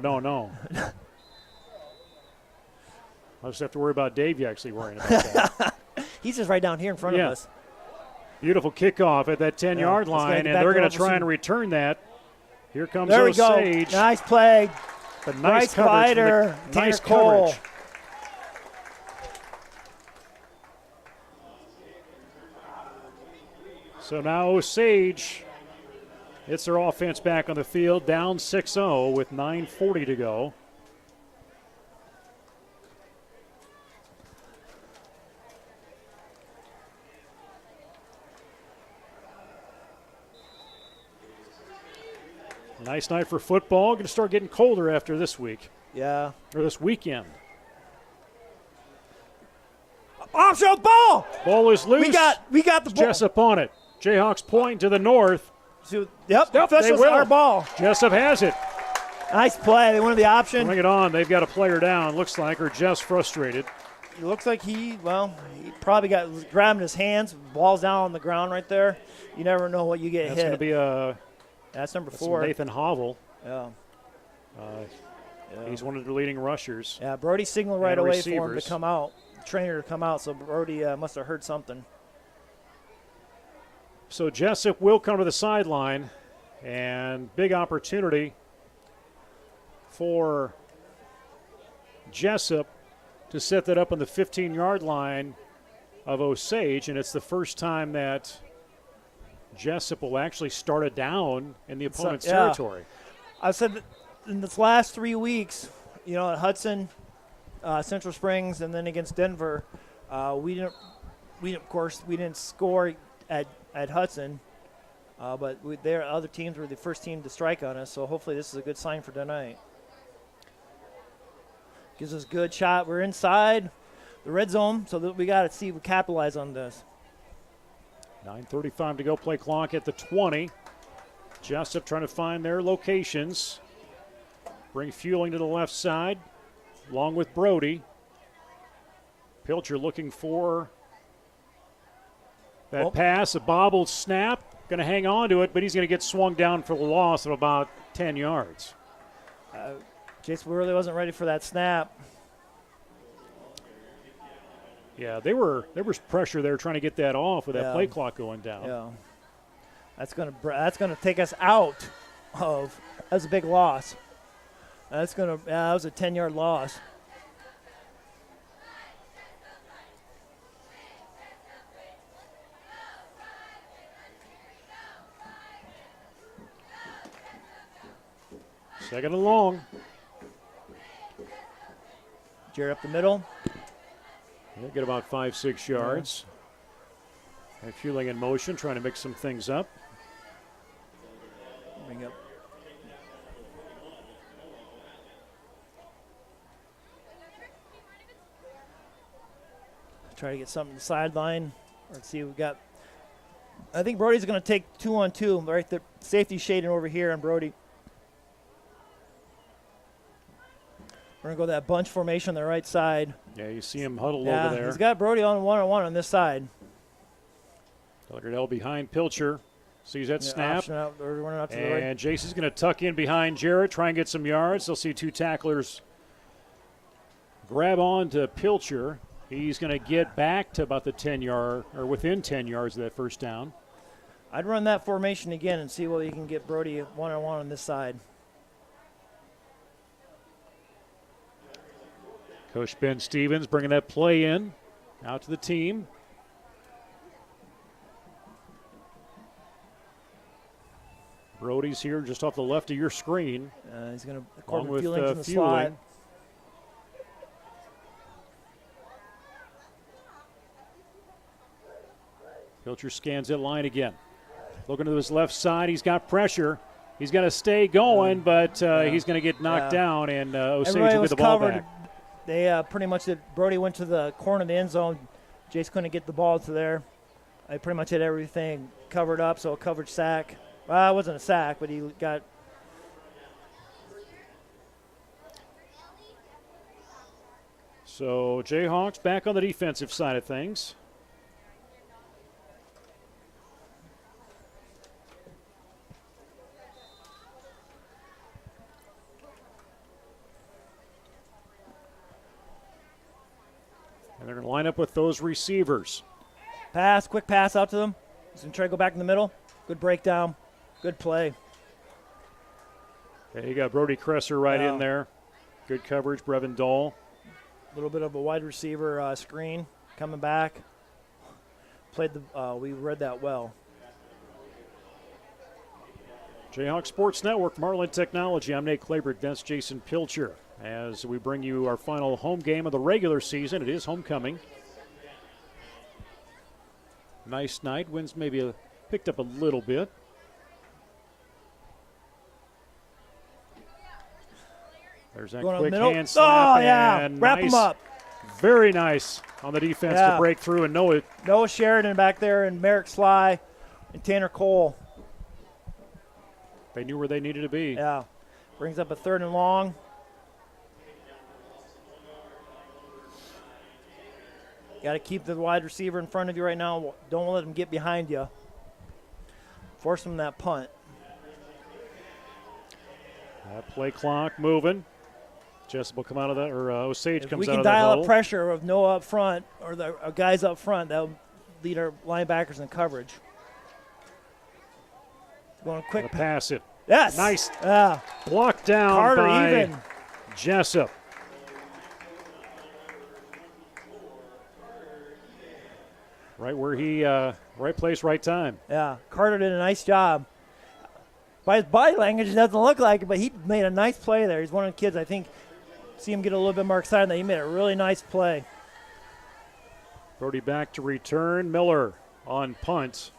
I'll just have to worry about Dave Yexley worrying about that. He's just right down here in front of us. Beautiful kickoff at that 10-yard line, and they're going to try and return that. Here comes Osage. Go. Nice play. The nice coverage. Glider. Nice Cole. coverage. So now Osage gets their offense back on the field, down 6-0 with 9:40 to go. Nice night for football. Going to start getting colder after this week. Yeah. Or this weekend. Offshore ball. Ball is loose. We got the ball. Jesup on it. Jayhawks point to the north. Yep. They will. Our ball. Jesup has it. Nice play. They wanted the option. Bring it on. They've got a player down, looks like, or just frustrated. It looks like he probably got grabbing his hands. Ball's down on the ground right there. You never know what you get hit. That's going to be a. That's number 4. Nathan Hovel. Yeah. He's one of the leading rushers. Yeah, Brody signaled right away receivers. for him to come out, trainer to come out, so Brody must have heard something. So Jesup will come to the sideline, and big opportunity for Jesup to set that up on the 15-yard line of Osage, and it's the first time that Jesup will actually start a down in the opponent's territory. I said in this last 3 weeks, at Hudson, Central Springs, and then against Denver, we didn't score at Hudson, but other teams were the first team to strike on us. So hopefully this is a good sign for tonight. Gives us a good shot. We're inside the red zone, so that we got to see if we capitalize on this. 9:35 to go, play clock at the 20. Jesup trying to find their locations. Bring Fueling to the left side, along with Brody. Pilcher looking for that pass, a bobbled snap. Going to hang on to it, but he's going to get swung down for the loss of about 10 yards. Jason really wasn't ready for that snap. Yeah, there was pressure there trying to get that off with that play clock going down. Yeah, that's gonna take us out of. That's a big loss. That was a 10-yard loss. Second and long. Jared up the middle. He'll get about 5-6 yards. And Fueling in motion, trying to mix some things up. Bring up. Try to get something to the sideline. Let's see, we got. I think Brody's going to take 2-on-2. Right, the safety shading over here on Brody. We're going to go that bunch formation on the right side. Yeah, you see him huddled over there. He's got Brody on one-on-one on this side. Delegardell behind Pilcher. Sees that snap. And Jason's going to tuck in behind Jarrett, try and get some yards. They'll see two tacklers grab on to Pilcher. He's going to get back to about the 10-yard, or within 10 yards of that first down. I'd run that formation again and see whether you can get Brody one-on-one on this side. Coach Ben Stevens bringing that play in out to the team. Brody's here just off the left of your screen. He's going to along with Fueling from the Fueling. slot. Pilcher scans that line again. Looking to his left side. He's got pressure. He's got to stay going, but he's going to get knocked down, and Osage will get the ball back. They pretty much did. Brody went to the corner of the end zone. Jace couldn't get the ball to there. I pretty much had everything covered up, so a coverage sack. Well, it wasn't a sack, but he got. So Jayhawks back on the defensive side of things. And they're going to line up with those receivers. Pass, quick pass out to them. He's going to try to go back in the middle. Good breakdown. Good play. Okay, you got Brody Kresser right in there. Good coverage, Brevin Dahl. A little bit of a wide receiver screen coming back. We read that well. Jayhawk Sports Network, Marlin Technology. I'm Nate Claybert. That's Jason Pilcher. As we bring you our final home game of the regular season, it is homecoming. Nice night. Winds maybe picked up a little bit. There's that quick hand slap. Oh, yeah. And Wrap nice, him up. Very nice on the defense to break through and know it. Noah Sheridan back there and Merrick Sly and Tanner Cole. They knew where they needed to be. Yeah. Brings up a 3rd and long. Got to keep the wide receiver in front of you right now. Don't let him get behind you. Force him that punt. That play clock moving. Jesup will come out of that, or Osage comes out of that. We can dial up pressure of Noah up front or the guys up front. That'll lead our linebackers in coverage. Going quick. Pass it. Yes. Nice. Yeah. Blocked down Carter by even. Jesup. Right where he, right place, right time. Yeah. Carter did a nice job. By his body language, it doesn't look like it, but he made a nice play there. He's one of the kids, I think, see him get a little bit more excited that he made a really nice play. Brody back to return. Miller on punt.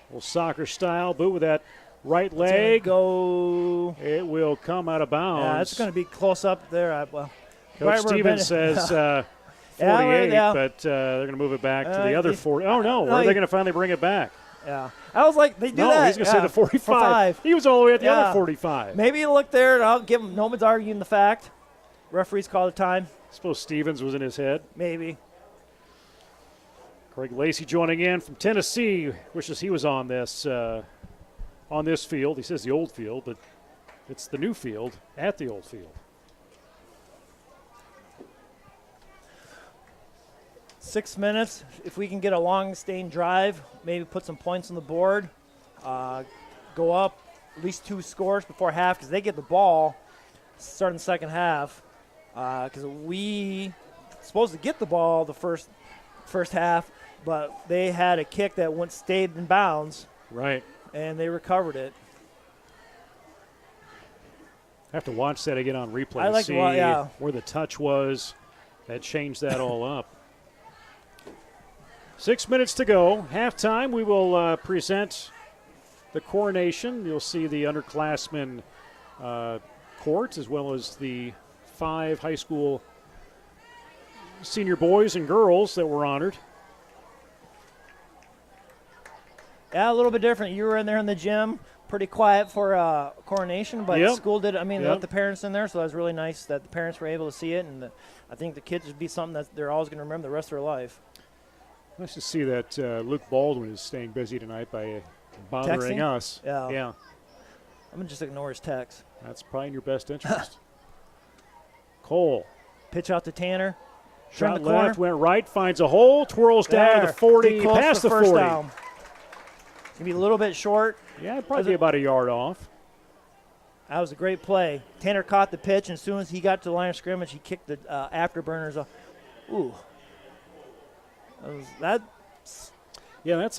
Little soccer style, boot with that right leg. It will come out of bounds. Yeah, it's going to be close up there. Coach Stevens says 48, but they're going to move it back to the other 40. Oh, no. Are they going to finally bring it back? Yeah. I was like, they do that. No, he's going to say the 45. He was all the way at the other 45. Maybe you look there, and I'll give him. No one's arguing the fact. Referees call the time. I suppose Stevens was in his head. Maybe. Craig Lacey joining in from Tennessee. Wishes he was on this field. He says the old field, but it's the new field at the old field. 6 minutes. If we can get a long, sustained drive, maybe put some points on the board, go up at least 2 scores before half because they get the ball starting the second half. Because we supposed to get the ball the first half, but they had a kick that stayed in bounds. Right. And they recovered it. I have to watch that again on replay I like to see where the touch was. That changed that all up. 6 minutes to go. Halftime, we will present the coronation. You'll see the underclassmen court as well as the 5 high school senior boys and girls that were honored. Yeah, a little bit different. You were in there in the gym, pretty quiet for coronation, but school did. They let the parents in there, so that was really nice that the parents were able to see it, and I think the kids would be something that they're always going to remember the rest of their life. Nice to see that Luke Baldwin is staying busy tonight by bothering us. Yeah. Yeah. I'm going to just ignore his text. That's probably in your best interest. Cole. Pitch out to Tanner. Shot left, went right, finds a hole, twirls down to the 40, past the 40. Down. It's going to be a little bit short. Yeah, probably about a yard off. That was a great play. Tanner caught the pitch, and as soon as he got to the line of scrimmage, he kicked the afterburners off. Ooh. That's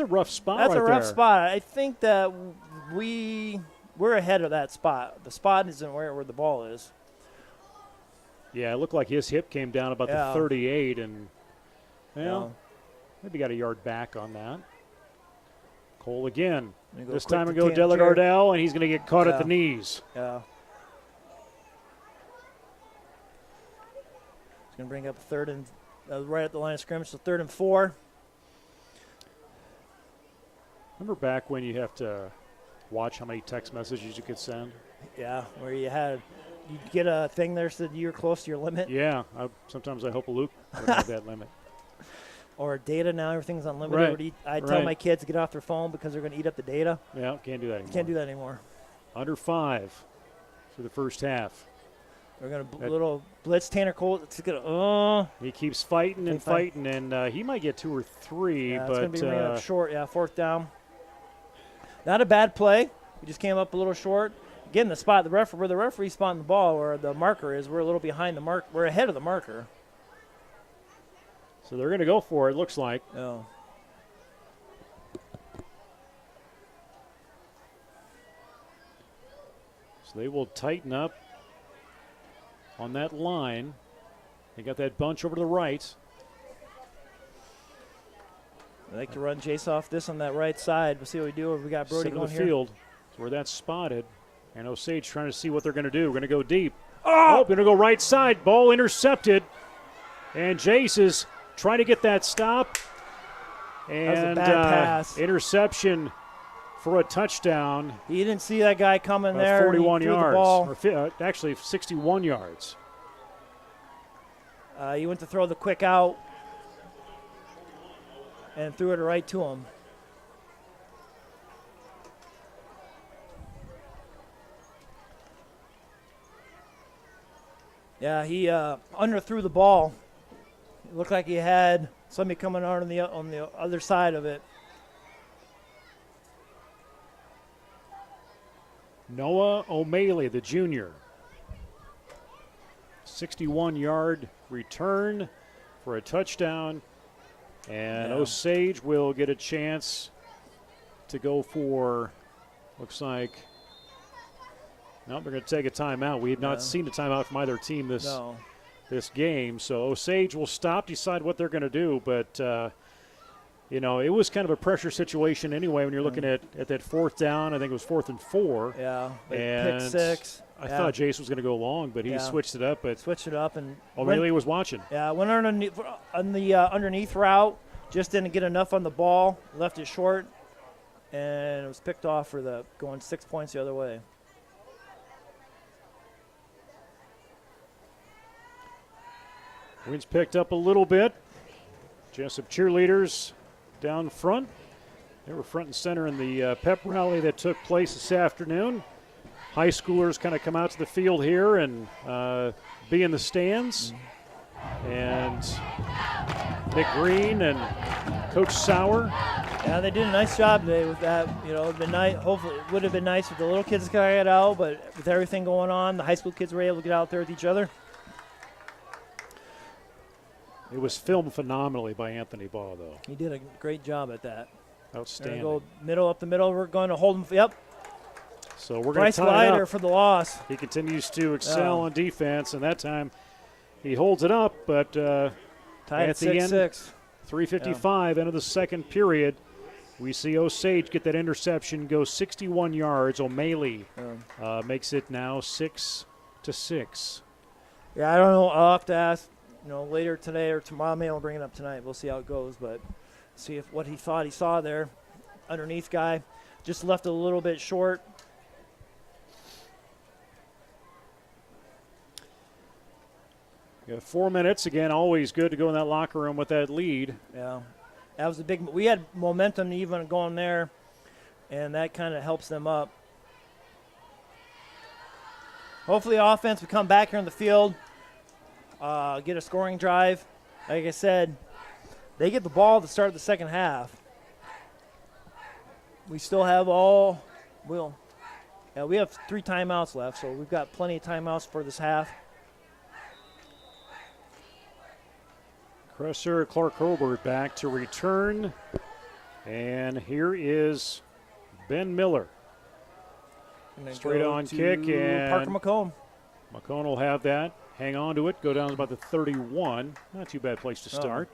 a rough spot. That's a rough spot. I think that we're ahead of that spot. The spot isn't where the ball is. Yeah, it looked like his hip came down about the 38, and maybe got a yard back on that. Cole again. This time ago, Delagardelle, and he's going to get caught at the knees. Yeah. He's going to bring up a third and right at the line of scrimmage, so 3rd and 4. Remember back when you have to watch how many text messages you could send? Yeah, where you had you get a thing there so that you're close to your limit? Yeah. Sometimes I hope Luke would have that limit. Or data now, everything's unlimited. Right. I tell my kids to get off their phone because they're going to eat up the data. Yeah, can't do that anymore. Can't do that anymore. Under 5 for the first half. We're going to little blitz Tanner Cole. It's gonna, he keeps fighting and fighting, and he might get 2 or 3. Yeah, but it's going to be ringing up short. Yeah, 4th down. Not a bad play. We just came up a little short. Again, the spot where the referee spotting the ball, where the marker is, we're a little behind the mark. We're ahead of the marker. So they're going to go for it, looks like. Oh. So they will tighten up on that line. They got that bunch over to the right. I like to run Jesup this on that right side. We'll see what we do. We got Brody Center going of the here. field. That's where that's spotted. And Osage trying to see what they're going to do. We're going to go deep. Oh, going to go right side. Ball intercepted. And Jace is trying to get that stop. And that was a bad pass. Interception for a touchdown. He didn't see that guy coming there. 41 yards. The ball. Or actually 61 yards. He went to throw the quick out and threw it right to him. Yeah, he underthrew the ball. It looked like he had somebody coming out on the other side of it. Noah O'Malley, the junior. 61-yard return for a touchdown. And Osage will get a chance to go for, looks like, no, they're going to take a timeout. We have not seen a timeout from either team this game. So Osage will stop, decide what they're going to do. But, it was kind of a pressure situation anyway when you're looking at that 4th down. I think it was 4th and 4. Yeah, and pick 6. I thought Jace was going to go long, but he switched it up. And O'Malley was watching. Yeah, went underneath on the underneath route. Just didn't get enough on the ball. Left it short, and it was picked off for going 6 points the other way. Winds picked up a little bit. Jesup cheerleaders down front. They were front and center in the pep rally that took place this afternoon. High schoolers kind of come out to the field here and be in the stands. And Nick Green and Coach Sauer. Yeah, they did a nice job today with that. It'd been nice. Hopefully, it would have been nice if the little kids could get out, but with everything going on, the high school kids were able to get out there with each other. It was filmed phenomenally by Anthony Ball, though. He did a great job at that. Outstanding. Go middle up the middle. We're going to hold him. Yep. So we're going to tie Bryce it Leiter up. For the loss. He continues to excel on defense, and that time he holds it up. But tied at the end, 6-6. 3:55 end of the second period, we see Osage get that interception, go 61 yards. O'Malley makes it now 6-6. Yeah, I don't know. I'll have to ask. Later today or tomorrow. Maybe I'll bring it up tonight. We'll see how it goes, but see if what he thought he saw there. Underneath guy just left it a little bit short. Yeah, 4 minutes again. Always good to go in that locker room with that lead. Yeah, that was a big. We had momentum even going there, and that kind of helps them up. Hopefully, offense we come back here in the field. Get a scoring drive. Like I said, they get the ball to start the second half. We still have we have 3 timeouts left, so we've got plenty of timeouts for this half. Crusher, Clark Hobart back to return. And here is Ben Miller. Straight on kick, and Parker McComb. McCone will have that. Hang on to it. Go down to about the 31. Not too bad place to start.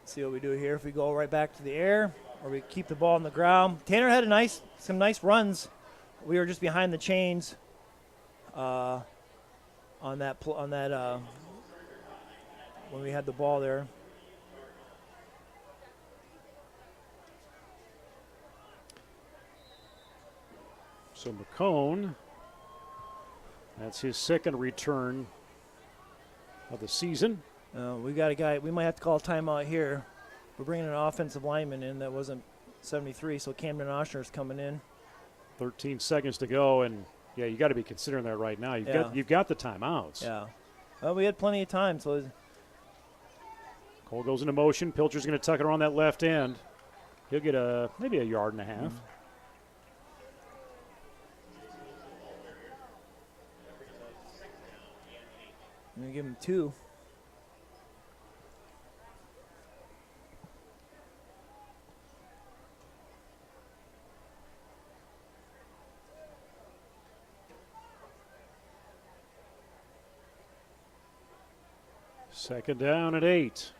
See what we do here. If we go right back to the air, or we keep the ball on the ground. Tanner had some nice runs. We were just behind the chains on that when we had the ball there. So McCone That's his second return of the season. We got a guy. We might have to call a timeout here. We're bringing an offensive lineman in that wasn't 73, so Camden Oshner's coming in. 13 seconds to go, and yeah, you got to be considering that right now. You've got the timeouts. Yeah. Well, we had plenty of time, so Cole goes into motion. Pilcher's going to tuck it around that left end. He'll get maybe a yard and a half. I'm going to give him 2. Second down at 8.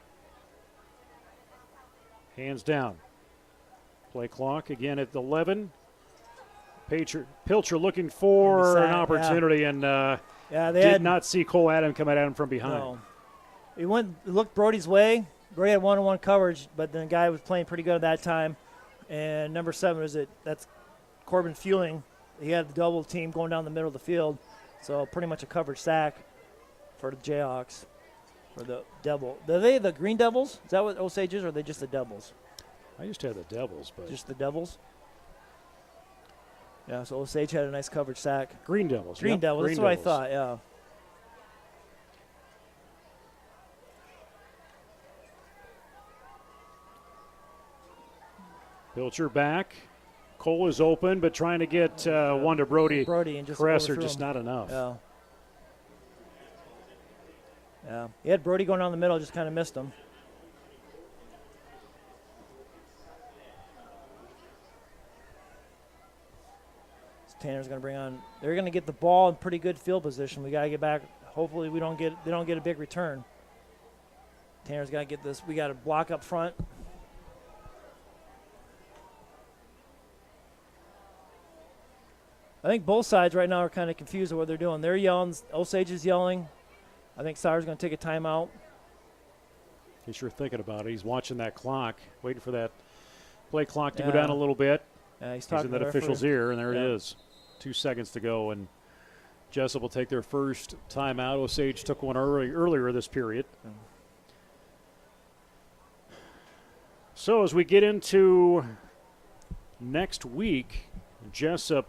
Hands down. Play clock again at 11. Pilcher looking for an opportunity, and they did not see Cole Adam coming at him from behind. No. He looked Brody's way. Brody had one-on-one coverage, but the guy was playing pretty good at that time. And number 7 that's Corbin Fueling. He had the double team going down the middle of the field, so pretty much a coverage sack for the Jayhawks. Or the Devil. Are they the Green Devils? Is that what Osage is, or are they just the Devils? I used to have the Devils, but just the Devils? Yeah, so Osage had a nice coverage sack. Green Devils. Green Devils, that's what I thought, yeah. Pilcher back. Cole is open, but trying to get one to Brody. Brody and just Cresser, just not enough. Yeah. Yeah, he had Brody going down the middle, just kind of missed him. So Tanner's going to bring on. They're going to get the ball in pretty good field position. We got to get back. Hopefully, they don't get a big return. Tanner's got to get this. We got to block up front. I think both sides right now are kind of confused with what they're doing. They're yelling. Osage is yelling. I think Sauer's going to take a timeout. He's sure thinking about it. He's watching that clock, waiting for that play clock to go down a little bit. Yeah, he's talking in that official's ear, and there it is. 2 seconds to go, and Jesup will take their first timeout. Osage took one earlier this period. So as we get into next week, Jesup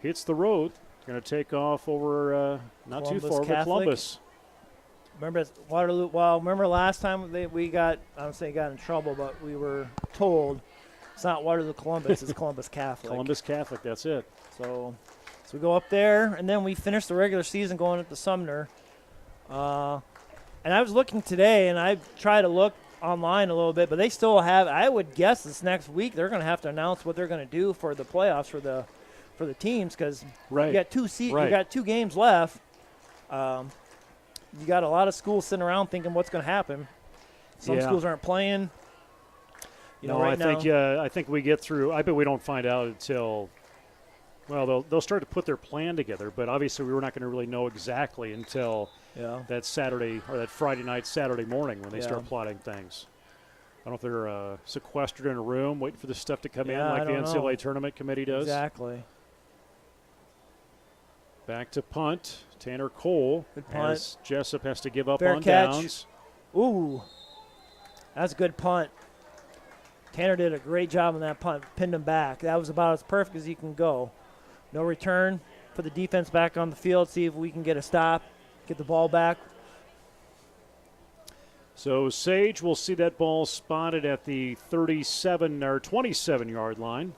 hits the road. Going to take off over not too far, but Columbus. Remember Waterloo? Well, remember last time we got, I don't say got in trouble, but we were told it's not Waterloo Columbus, it's Columbus Catholic. Columbus Catholic, that's it. So we go up there, and then we finish the regular season going up to Sumner. And I was looking today, and I tried to look online a little bit, but they still have, I would guess this next week they're going to have to announce what they're going to do for the playoffs for the teams, because you got you got 2 games left. You got a lot of schools sitting around thinking what's going to happen. Some schools aren't playing. I think we get through. I bet we don't find out until, well, they'll start to put their plan together. But obviously, we're not going to really know exactly until that Saturday or that Friday night, Saturday morning when they start plotting things. I don't know if they're sequestered in a room waiting for this stuff to come in like the NCAA tournament committee does. Exactly. Back to punt. Tanner Cole. Good punt. As Jesup has to give up Fair on catch. downs. Ooh. That's a good punt. Tanner did a great job on that punt. Pinned him back. That was about as perfect as he can go. No return. Put the defense back on the field. See if we can get a stop. Get the ball back. So Sage will see that ball spotted at the 37 or 27-yard line.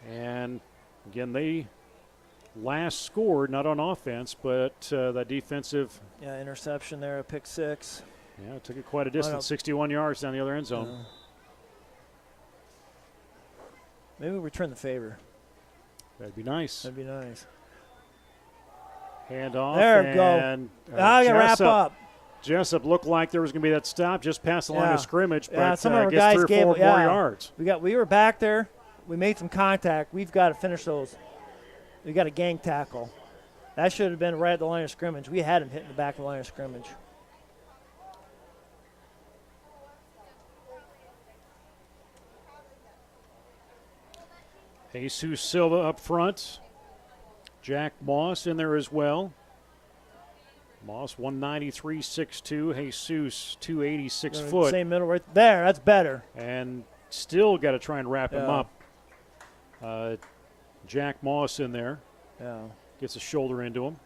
And again, they last scored, not on offense, but that defensive. Yeah, interception there, a pick 6. Yeah, it took it quite a distance, 61 yards down the other end zone. Maybe we return the favor. That'd be nice. That'd be nice. Hand off. There we go. I got to wrap up. Jesup looked like there was going to be that stop just past the line of scrimmage, but some of our gets guys 3 or 4 more yards. We were back there. We made some contact. We've got to finish those. We got a gang tackle. That should have been right at the line of scrimmage. We had him hitting the back of the line of scrimmage. Jesus Silva up front. Jack Moss in there as well. Moss 193, 6'2". Jesus 286 foot. Same middle right there. That's better. And still got to try and wrap him up. Jack Moss in there. Yeah. Gets a shoulder into him.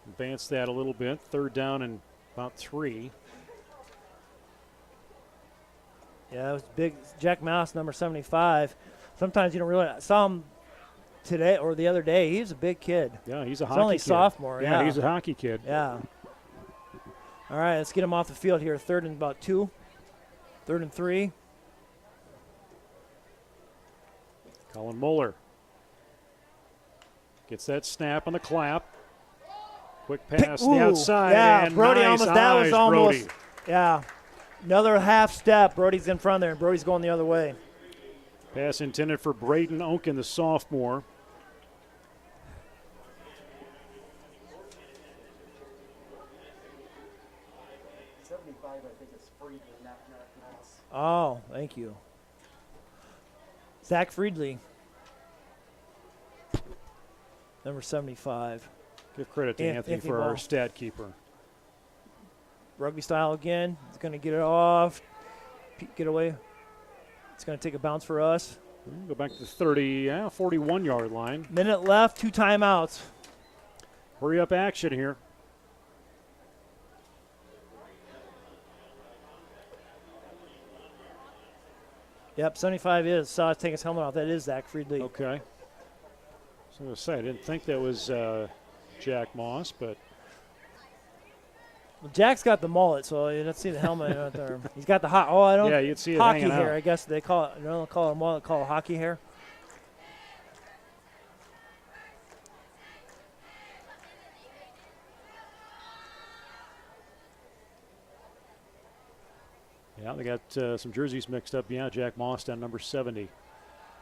Advance that a little bit. 3rd down and about 3. Yeah, it was big. Jack Moss, number 75. Sometimes you don't realize. I saw him today or the other day. He's a big kid. Yeah, he's a He's hockey only kid. sophomore. Yeah, he's a hockey kid. Yeah. All right, let's get him off the field here. 3rd and about 2. 3rd and 3. Colin Muller gets that snap on the clap. Quick pass to the outside. Yeah, and Brody nice almost. That was eyes, almost. Brody. Yeah. Another half step. Brody's in front there, and Brody's going the other way. Pass intended for Braden Oaken, the sophomore. Oh, thank you. Zach Friedley, number 75. Give credit to Anthony for our stat keeper. Rugby style again. He's going to get it off. Get away. It's going to take a bounce for us. Go back to the 41-yard line. Minute left, 2 timeouts. Hurry up action here. Yep, 75 is. Saw us take his helmet off. That is Zach Friedley. Okay. So I was going to say, I didn't think that was Jack Moss, but. Well, Jack's got the mullet, so you don't see the helmet right there. He's got the hot. Oh, I don't. Yeah, you'd see it hockey hanging hair. out. I guess they call it. They don't call it mullet. Call it hockey hair. Yeah, they got some jerseys mixed up. Yeah, Jack Moss down number 70.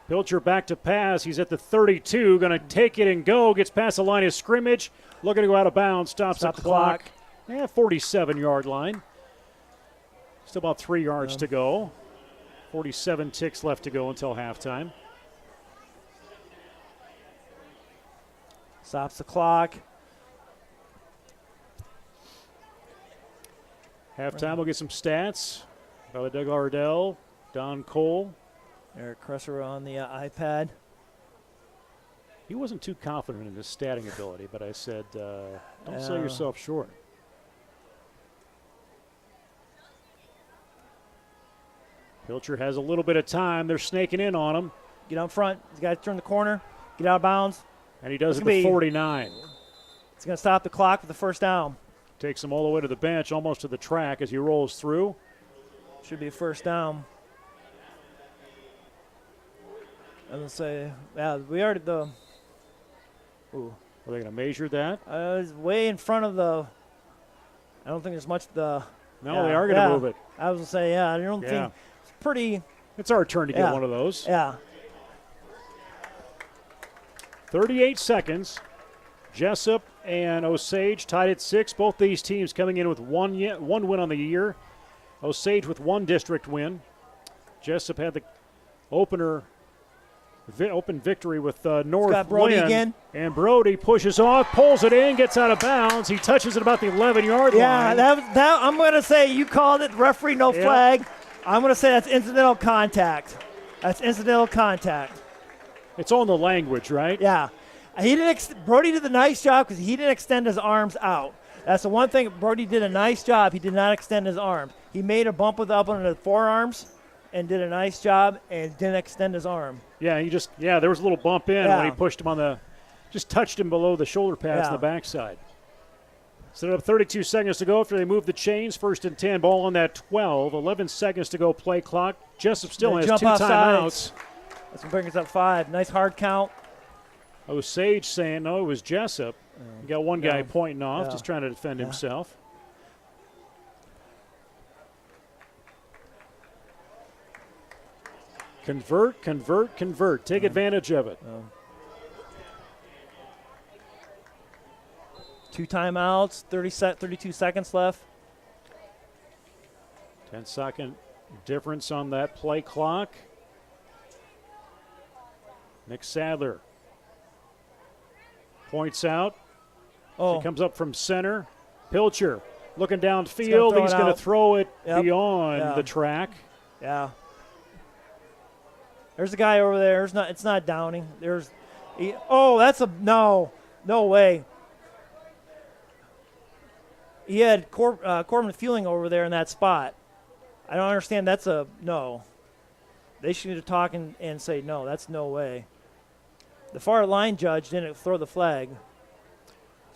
Pilcher back to pass. He's at the 32. Going to take it and go. Gets past the line of scrimmage. Looking to go out of bounds. Stops the clock. 47-yard line. Still about 3 yards to go. 47 ticks left to go until halftime. Stops the clock. Halftime, we'll get some stats. By Doug Ardell, Don Cole. Eric Cresser on the iPad. He wasn't too confident in his statting ability, but I said, don't sell yourself short. Pilcher has a little bit of time. They're snaking in on him. Get out front. He's got to turn the corner. Get out of bounds. And he does it at 49. It's going to stop the clock with the first down. Takes him all the way to the bench, almost to the track as he rolls through. Should be first down. I'm going to say, yeah, we already the. Ooh. Are they going to measure that? It's way in front of the. I don't think there's much the. No, they are going to move it. I was going to say, yeah, I don't think. It's pretty. It's our turn to get one of those. Yeah. 38 seconds. Jesup and Osage tied at 6. Both these teams coming in with one win on the year. Osage with 1 district win. Jesup had the open victory with North got Brody Lynn. again. And Brody pushes off, pulls it in, gets out of bounds. He touches it about the 11-yard line. Yeah, that I'm going to say you called it referee no flag. I'm going to say that's incidental contact. That's incidental contact. It's on the language, right? Yeah. He didn't. Brody did a nice job because he didn't extend his arms out. That's the one thing. Brody did a nice job. He did not extend his arms. He made a bump with up on the forearms and did a nice job and didn't extend his arm. Yeah, there was a little bump in when he pushed him on the, just touched him below the shoulder pads on the backside. Set it up 32 seconds to go after they move the chains. 1st and 10, ball on that 12. 11 seconds to go, play clock. Jesup still has 2 timeouts. That's what brings us up 5. Nice hard count. Osage saying, no, it was Jesup. You got one guy pointing off, just trying to defend himself. Convert. Take advantage of it. 2 timeouts, 32 seconds left. 10-second difference on that play clock. Nick Sadler Points out. Oh. She comes up from center. Pilcher looking downfield. He's going to throw it beyond the track. Yeah. There's a guy over there. It's not Downing. That's no way. He had Corbin Fueling over there in that spot. I don't understand. That's a no. They should talk and say, no, that's no way. The far line judge didn't throw the flag.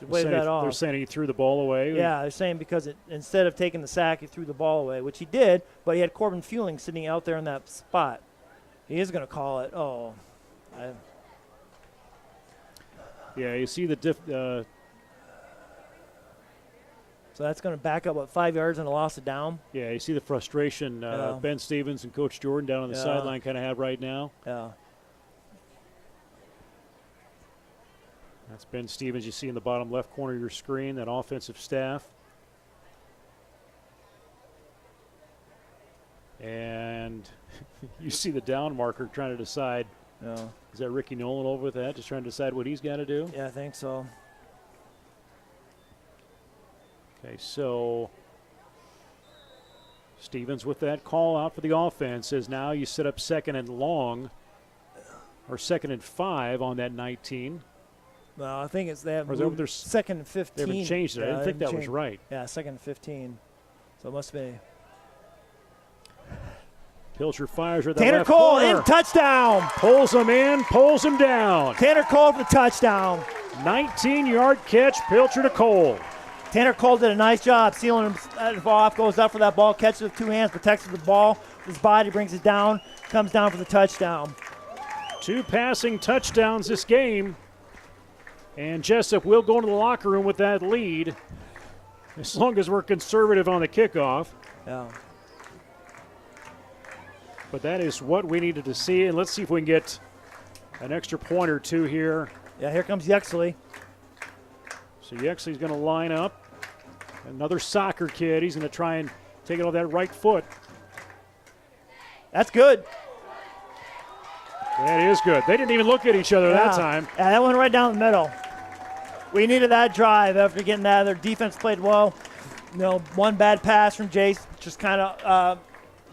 Wave that off. They're saying he threw the ball away? Yeah, they're saying because instead of taking the sack, he threw the ball away, which he did, but he had Corbin Fueling sitting out there in that spot. He is going to call it. Yeah, you see the so that's going to back up, 5 yards and a loss of down? Yeah, you see the frustration Ben Stevens and Coach Jordan down on the sideline kind of have right now. Yeah. That's Ben Stevens you see in the bottom left corner of your screen, that offensive staff. And you see the down marker trying to decide. Yeah. Is that Ricky Nolan over with that, just trying to decide what he's got to do? Yeah, I think so. Okay, so Stevens with that call out for the offense says now you set up second and long, or second and 5 on that 19. No, I think they have moved second and 15. They haven't changed it. I didn't think that was right. Yeah, second and 15. So it must be. Pilcher fires her. Tanner Cole in, touchdown. Pulls him in, pulls him down. Tanner Cole for the touchdown. 19-yard catch, Pilcher to Cole. Tanner Cole did a nice job sealing him off, goes up for that ball, catches it with 2 hands, protects the ball. His body brings it down, comes down for the touchdown. 2 passing touchdowns this game. And Jesup will go into the locker room with that lead as long as we're conservative on the kickoff. Yeah. But that is what we needed to see. And let's see if we can get an extra point or 2 here. Yeah, here comes Yexley. So Yexley's going to line up. Another soccer kid. He's going to try and take it off that right foot. That's good. That is good. They didn't even look at each other that time. Yeah, that went right down the middle. We needed that drive after getting that. Their defense played well. One bad pass from Jace just kind of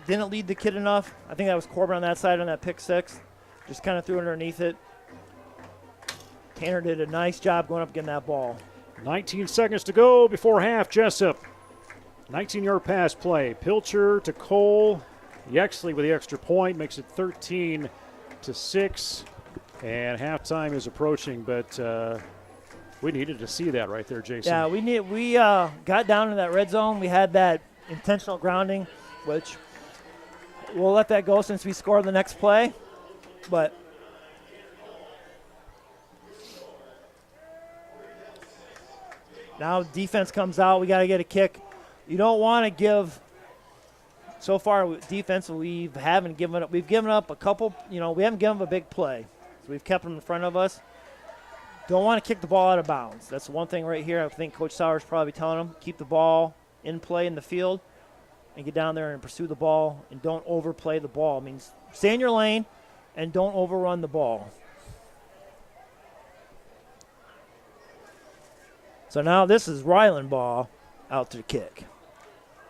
didn't lead the kid enough. I think that was Corbin on that side on that pick 6. Just kind of threw it underneath it. Tanner did a nice job going up getting that ball. 19 seconds to go before half. Jesup, 19-yard pass play. Pilcher to Cole. Yexley with the extra point makes it 13-6. And halftime is approaching, but we needed to see that right there, Jason. Yeah, we got down in that red zone. We had that intentional grounding, which we'll let that go since we scored the next play. But now defense comes out. We got to get a kick. You don't want to give. So far, defensively, we haven't given up. We've given up a couple. We haven't given up a big play. So we've kept them in front of us. Don't want to kick the ball out of bounds. That's one thing right here. I think Coach Sauer's probably telling them, keep the ball in play in the field and get down there and pursue the ball and don't overplay the ball. It means stay in your lane and don't overrun the ball. So now this is Ryland ball out to the kick.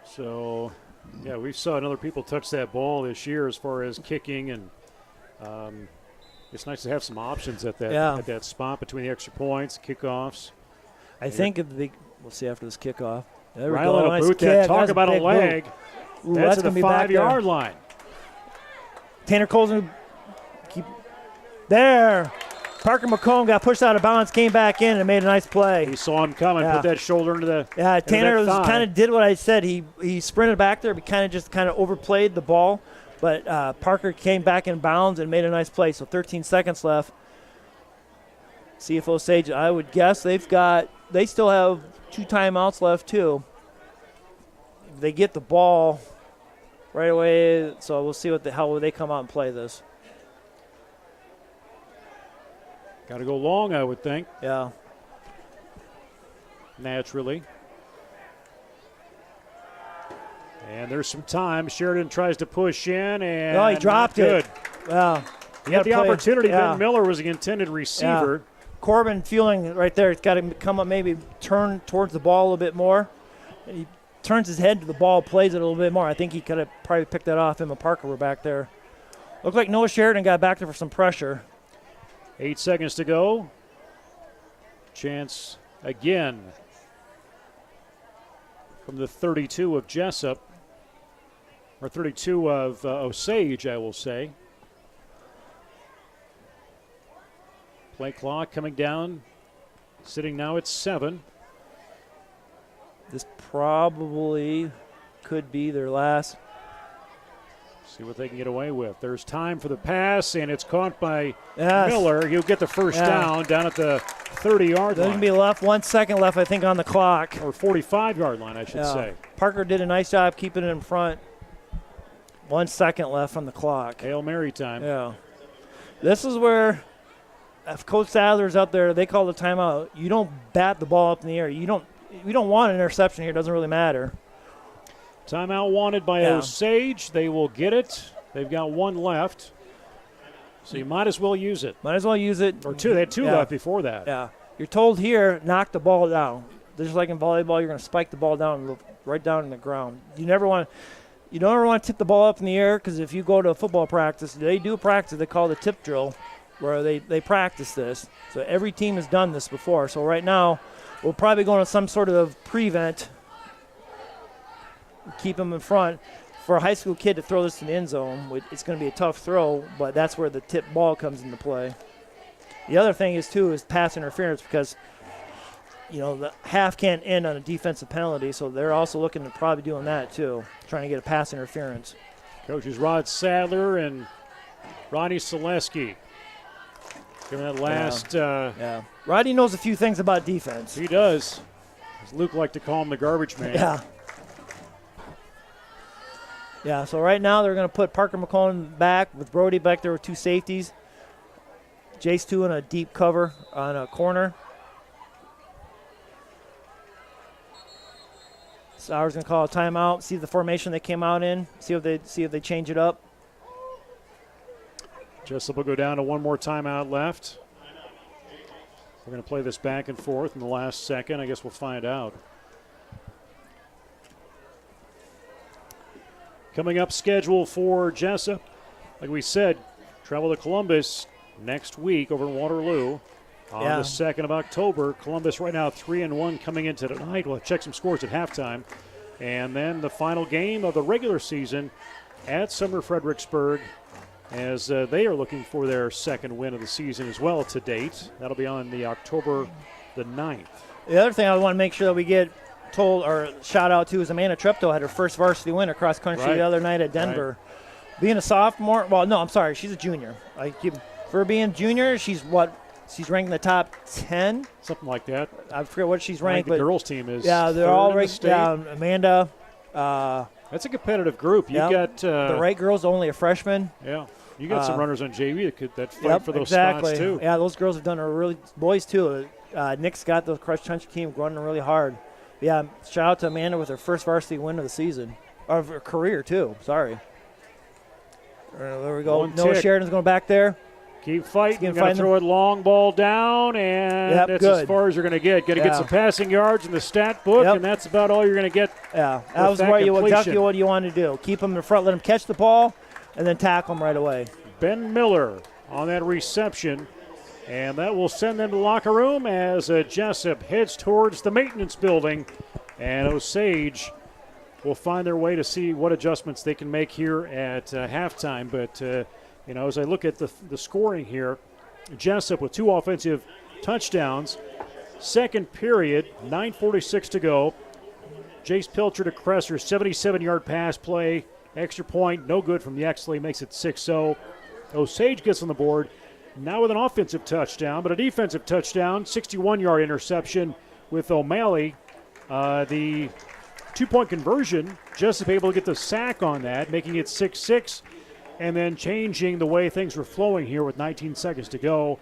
So, yeah, we saw other people touch that ball this year as far as kicking, and it's nice to have some options at that spot between the extra points, kickoffs. I think we'll see after this kickoff. There we Ryland go. Nice Boot kick. that. Talk about a leg. Ooh, that's at the gonna be back 5-yard line. Tanner Cole's going to keep there. Parker McComb got pushed out of bounds, came back in, and made a nice play. He saw him coming, put that shoulder into the Tanner kind of did what I said. He sprinted back there, but kind of overplayed the ball. But Parker came back in bounds and made a nice play. So 13 seconds left. See if Osage, I would guess they still have 2 timeouts left too. If they get the ball right away, so we'll see how they come out and play this. Got to go long, I would think. Yeah. Naturally. And there's some time. Sheridan tries to push in, and he dropped it. Wow. He had the opportunity. Ben Miller was the intended receiver. Yeah. Corbin feeling right there. He's got to come up, maybe turn towards the ball a little bit more. He turns his head to the ball, plays it a little bit more. I think he could have probably picked that off. Him and Parker were back there. Looked like Noah Sheridan got back there for some pressure. 8 seconds to go. Chance again from the 32 of Jesup, or 32 of Osage, I will say. Play clock coming down, sitting now at 7. This probably could be their last. See what they can get away with. There's time for the pass, and it's caught by Miller. He'll get the first down at the 30-yard line. There's going to be left 1 second left, I think, on the clock. Or 45-yard line, I should say. Parker did a nice job keeping it in front. 1 second left on the clock. Hail Mary time. Yeah. This is where, if Coach Sadler's out there, they call the timeout. You don't bat the ball up in the air. We don't want an interception here. It doesn't really matter. Timeout wanted by Osage. They will get it. They've got one left. So you might as well use it. Might as well use it. Or two. They had two left before that. Yeah. You're told here, knock the ball down. Just like in volleyball, you're going to spike the ball down, right down in the ground. You don't ever want to tip the ball up in the air, because if you go to a football practice, they do practice. They call it the tip drill, where they practice this. So every team has done this before. So right now, we'll probably go on some sort of prevent, keep them in front. For a high school kid to throw this in the end zone, it's going to be a tough throw, but that's where the tip ball comes into play. The other thing is pass interference, because the half can't end on a defensive penalty, so they're also looking to probably doing that too, trying to get a pass interference. Coaches Rod Sadler and Ronnie Selesky giving that last. Rodney knows a few things about defense. He does. As Luke liked to call him the garbage man. Yeah. Yeah, so right now they're going to put Parker McClellan back with Brody back there with two safeties. Jace 2 in a deep cover on a corner. Sauer's going to call a timeout, see the formation they came out in, see if they change it up. Jesup will go down to one more timeout left. We're going to play this back and forth in the last second. I guess we'll find out. Coming up, schedule for Jesup. Like we said, travel to Columbus next week over in Waterloo on the 2nd of October. Columbus right now 3-1 coming into tonight. We'll check some scores at halftime. And then the final game of the regular season at Summer Fredericksburg, as they are looking for their second win of the season as well to date. That'll be on the October the 9th. The other thing I want to make sure that we get told or shout out to is Amanda Treptow had her first varsity win across country the other night at Denver. Right. Being a sophomore, she's a junior. For being junior, she's ranked in the top 10. Something like that. I forget what she's ranked. The girls team is they're all ranked down. Amanda. That's a competitive group. You got the right girl's only a freshman. Yeah. You got some runners on JV that fight for those spots too. Yeah, those girls have done boys too. Nick's got the cross country team running really hard. Yeah, shout out to Amanda with her first varsity win of the season, of her career too. Sorry. There we go. Noah Sheridan's going back there. Keep fighting. You're going to throw it long ball down, and that's as far as you're going to get. Got to get some passing yards in the stat book, and that's about all you're going to get. Yeah, that was exactly what you wanted to do. Keep them in front, let them catch the ball, and then tackle them right away. Ben Miller on that reception, and that will send them to the locker room as Jesup heads towards the maintenance building, and Osage will find their way to see what adjustments they can make here at halftime. But, as I look at the scoring here, Jesup with 2 offensive touchdowns. Second period, 9:46 to go. Jace Pilcher to Cresser, 77-yard pass play. Extra point, no good from the Exley, makes it 6-0. Osage gets on the board, now with an offensive touchdown, but a defensive touchdown, 61-yard interception with O'Malley. The 2-point conversion, Jesup able to get the sack on that, making it 6-6, and then changing the way things were flowing here with 19 seconds to go.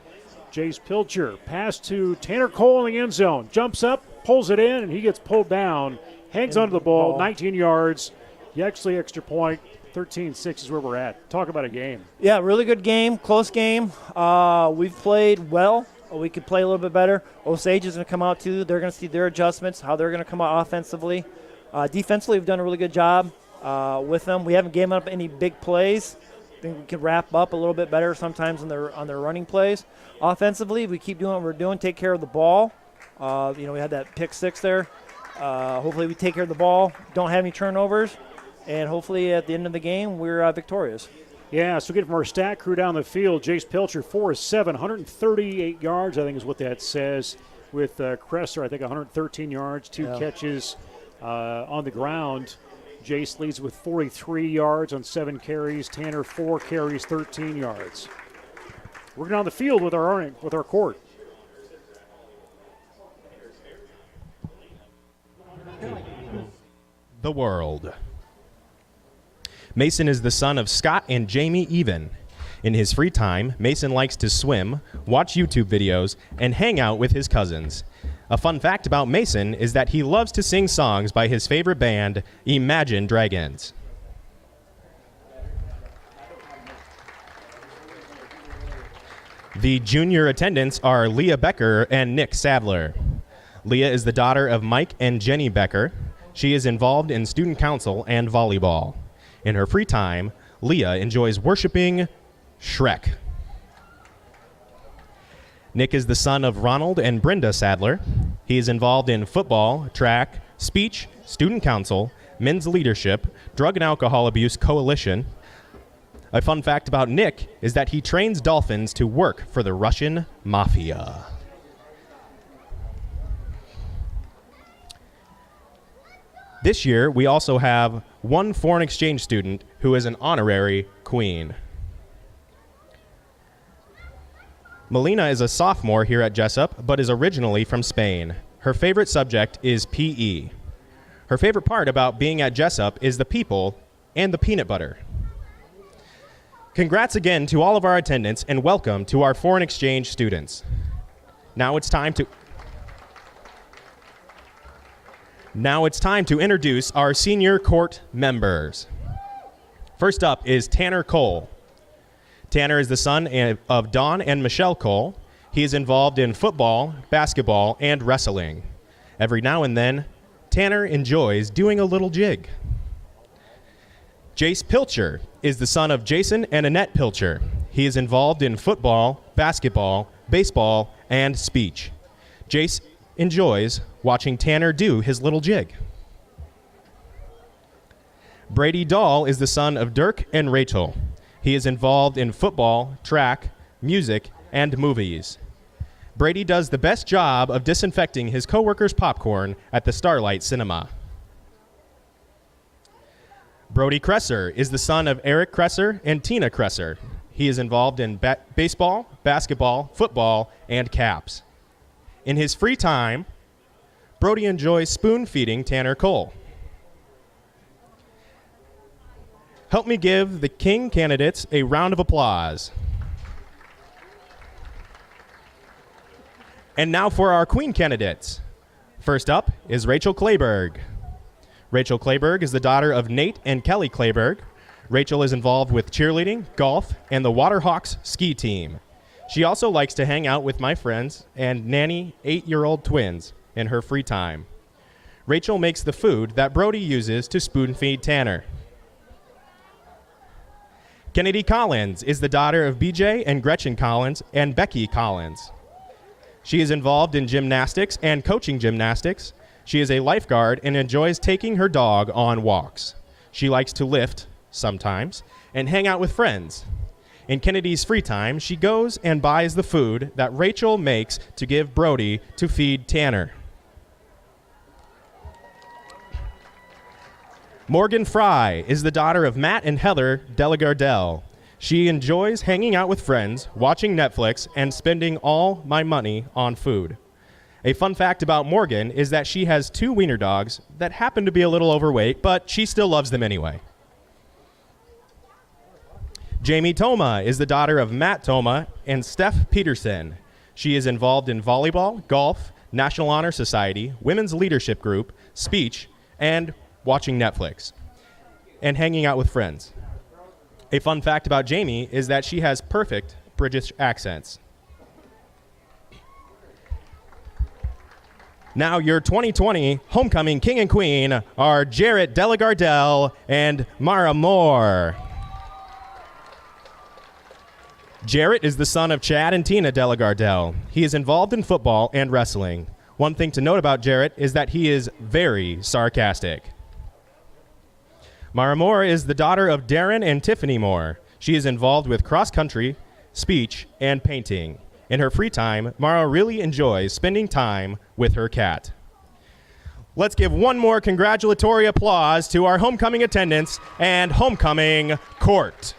Jace Pilcher, pass to Tanner Cole in the end zone, jumps up, pulls it in, and he gets pulled down, hangs onto the ball, 19 yards. Yaxley extra point, 13-6 is where we're at. Talk about a game. Yeah, really good game, close game. We've played well we could play a little bit better. Osage is going to come out too. They're going to see their adjustments, how they're going to come out offensively. Defensively, we've done a really good job with them. We haven't given up any big plays. I think we can wrap up a little bit better sometimes on their running plays. Offensively, we keep doing what we're doing, take care of the ball. We had that pick 6 there. Hopefully we take care of the ball, don't have any turnovers, and hopefully at the end of the game we're victorious. Yeah, so get from our stat crew down the field, Jace Pilcher, 4-7, 138 yards, I think is what that says. With Cresser, I think 113 yards, 2 catches on the ground. Jace leads with 43 yards on 7 carries. Tanner, 4 carries, 13 yards. We're going on the field with our court. The world. Mason is the son of Scott and Jamie Even. In his free time, Mason likes to swim, watch YouTube videos, and hang out with his cousins. A fun fact about Mason is that he loves to sing songs by his favorite band, Imagine Dragons. The junior attendants are Leah Becker and Nick Sadler. Leah is the daughter of Mike and Jenny Becker. She is involved in student council and volleyball. In her free time, Leah enjoys worshiping Shrek. Nick is the son of Ronald and Brenda Sadler. He is involved in football, track, speech, student council, men's leadership, drug and alcohol abuse coalition. A fun fact about Nick is that he trains dolphins to work for the Russian mafia. This year, we also have one foreign exchange student who is an honorary queen. Melina is a sophomore here at Jesup, but is originally from Spain. Her favorite subject is PE. Her favorite part about being at Jesup is the people and the peanut butter. Congrats again to all of our attendants and welcome to our foreign exchange students. Now it's time to introduce our senior court members. First up is Tanner Cole. Tanner is the son of Don and Michelle Cole. He is involved in football, basketball, and wrestling. Every now and then, Tanner enjoys doing a little jig. Jace Pilcher is the son of Jason and Annette Pilcher. He is involved in football, basketball, baseball, and speech. Jace enjoys watching Tanner do his little jig. Brady Dahl is the son of Dirk and Rachel. He is involved in football, track, music, and movies. Brady does the best job of disinfecting his coworkers' popcorn at the Starlight Cinema. Brody Cresser is the son of Eric Cresser and Tina Cresser. He is involved in baseball, basketball, football, and caps. In his free time, Brody enjoys spoon-feeding Tanner Cole. Help me give the King candidates a round of applause. And now for our Queen candidates. First up is Rachel Clayberg. Rachel Clayberg is the daughter of Nate and Kelly Clayberg. Rachel is involved with cheerleading, golf, and the Waterhawks ski team. She also likes to hang out with my friends and nanny 8-year-old twins in her free time. Rachel makes the food that Brody uses to spoon-feed Tanner. Kennedy Collins is the daughter of BJ and Gretchen Collins and Becky Collins. She is involved in gymnastics and coaching gymnastics. She is a lifeguard and enjoys taking her dog on walks. She likes to lift, sometimes, and hang out with friends. In Kennedy's free time, she goes and buys the food that Rachel makes to give Brody to feed Tanner. Morgan Fry is the daughter of Matt and Heather Delagardelle. She enjoys hanging out with friends, watching Netflix, and spending all my money on food. A fun fact about Morgan is that she has 2 wiener dogs that happen to be a little overweight, but she still loves them anyway. Jamie Toma is the daughter of Matt Toma and Steph Peterson. She is involved in volleyball, golf, National Honor Society, Women's Leadership Group, speech, and watching Netflix, and hanging out with friends. A fun fact about Jamie is that she has perfect British accents. Now your 2020 homecoming king and queen are Jarrett Delagardelle and Mara Moore. Jarrett is the son of Chad and Tina Delagardelle. He is involved in football and wrestling. One thing to note about Jarrett is that he is very sarcastic. Mara Moore is the daughter of Darren and Tiffany Moore. She is involved with cross-country, speech, and painting. In her free time, Mara really enjoys spending time with her cat. Let's give one more congratulatory applause to our homecoming attendants and homecoming court.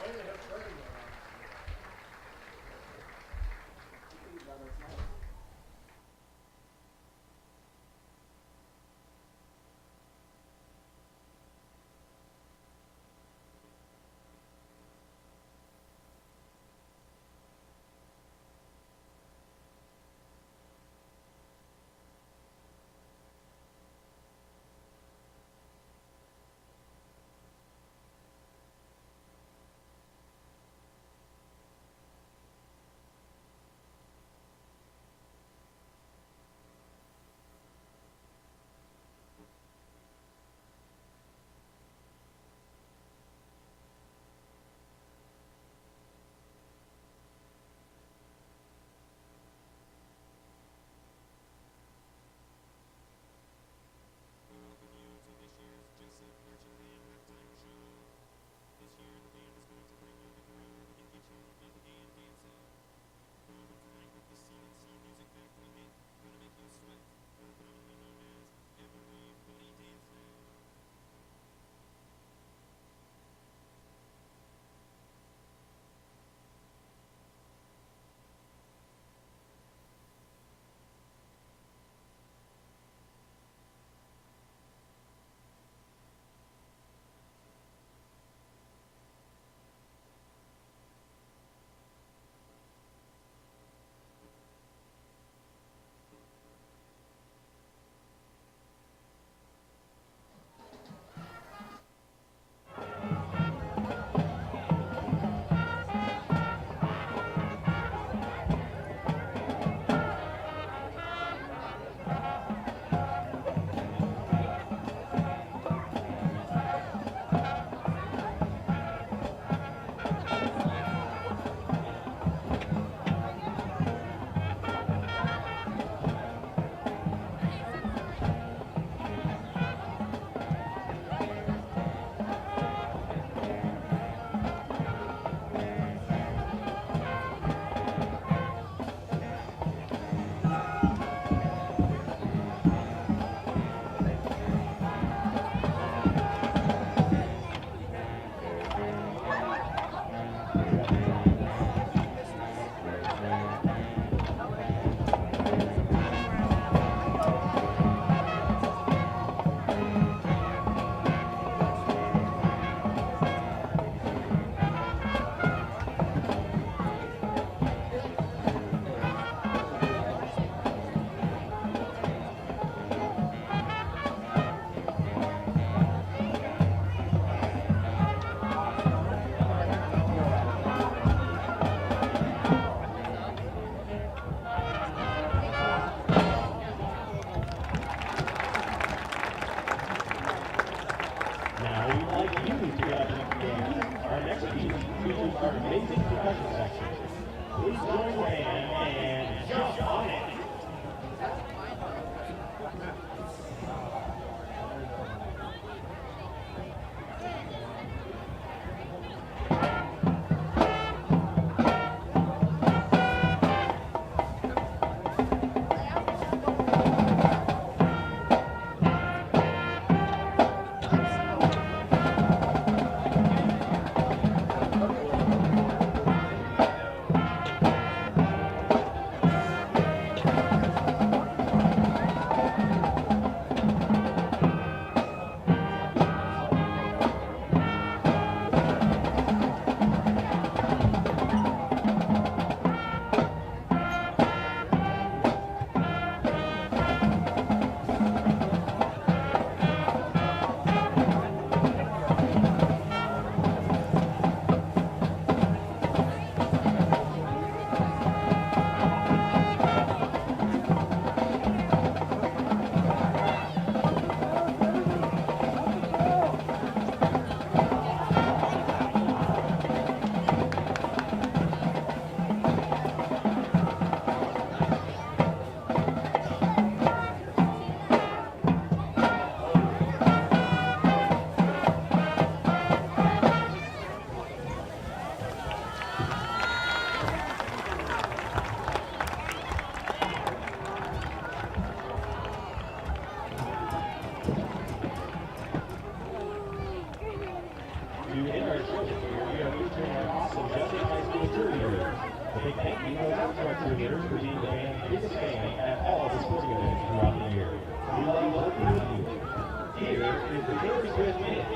family at all the sporting events throughout the year. We love working with you. Here is the very good minute.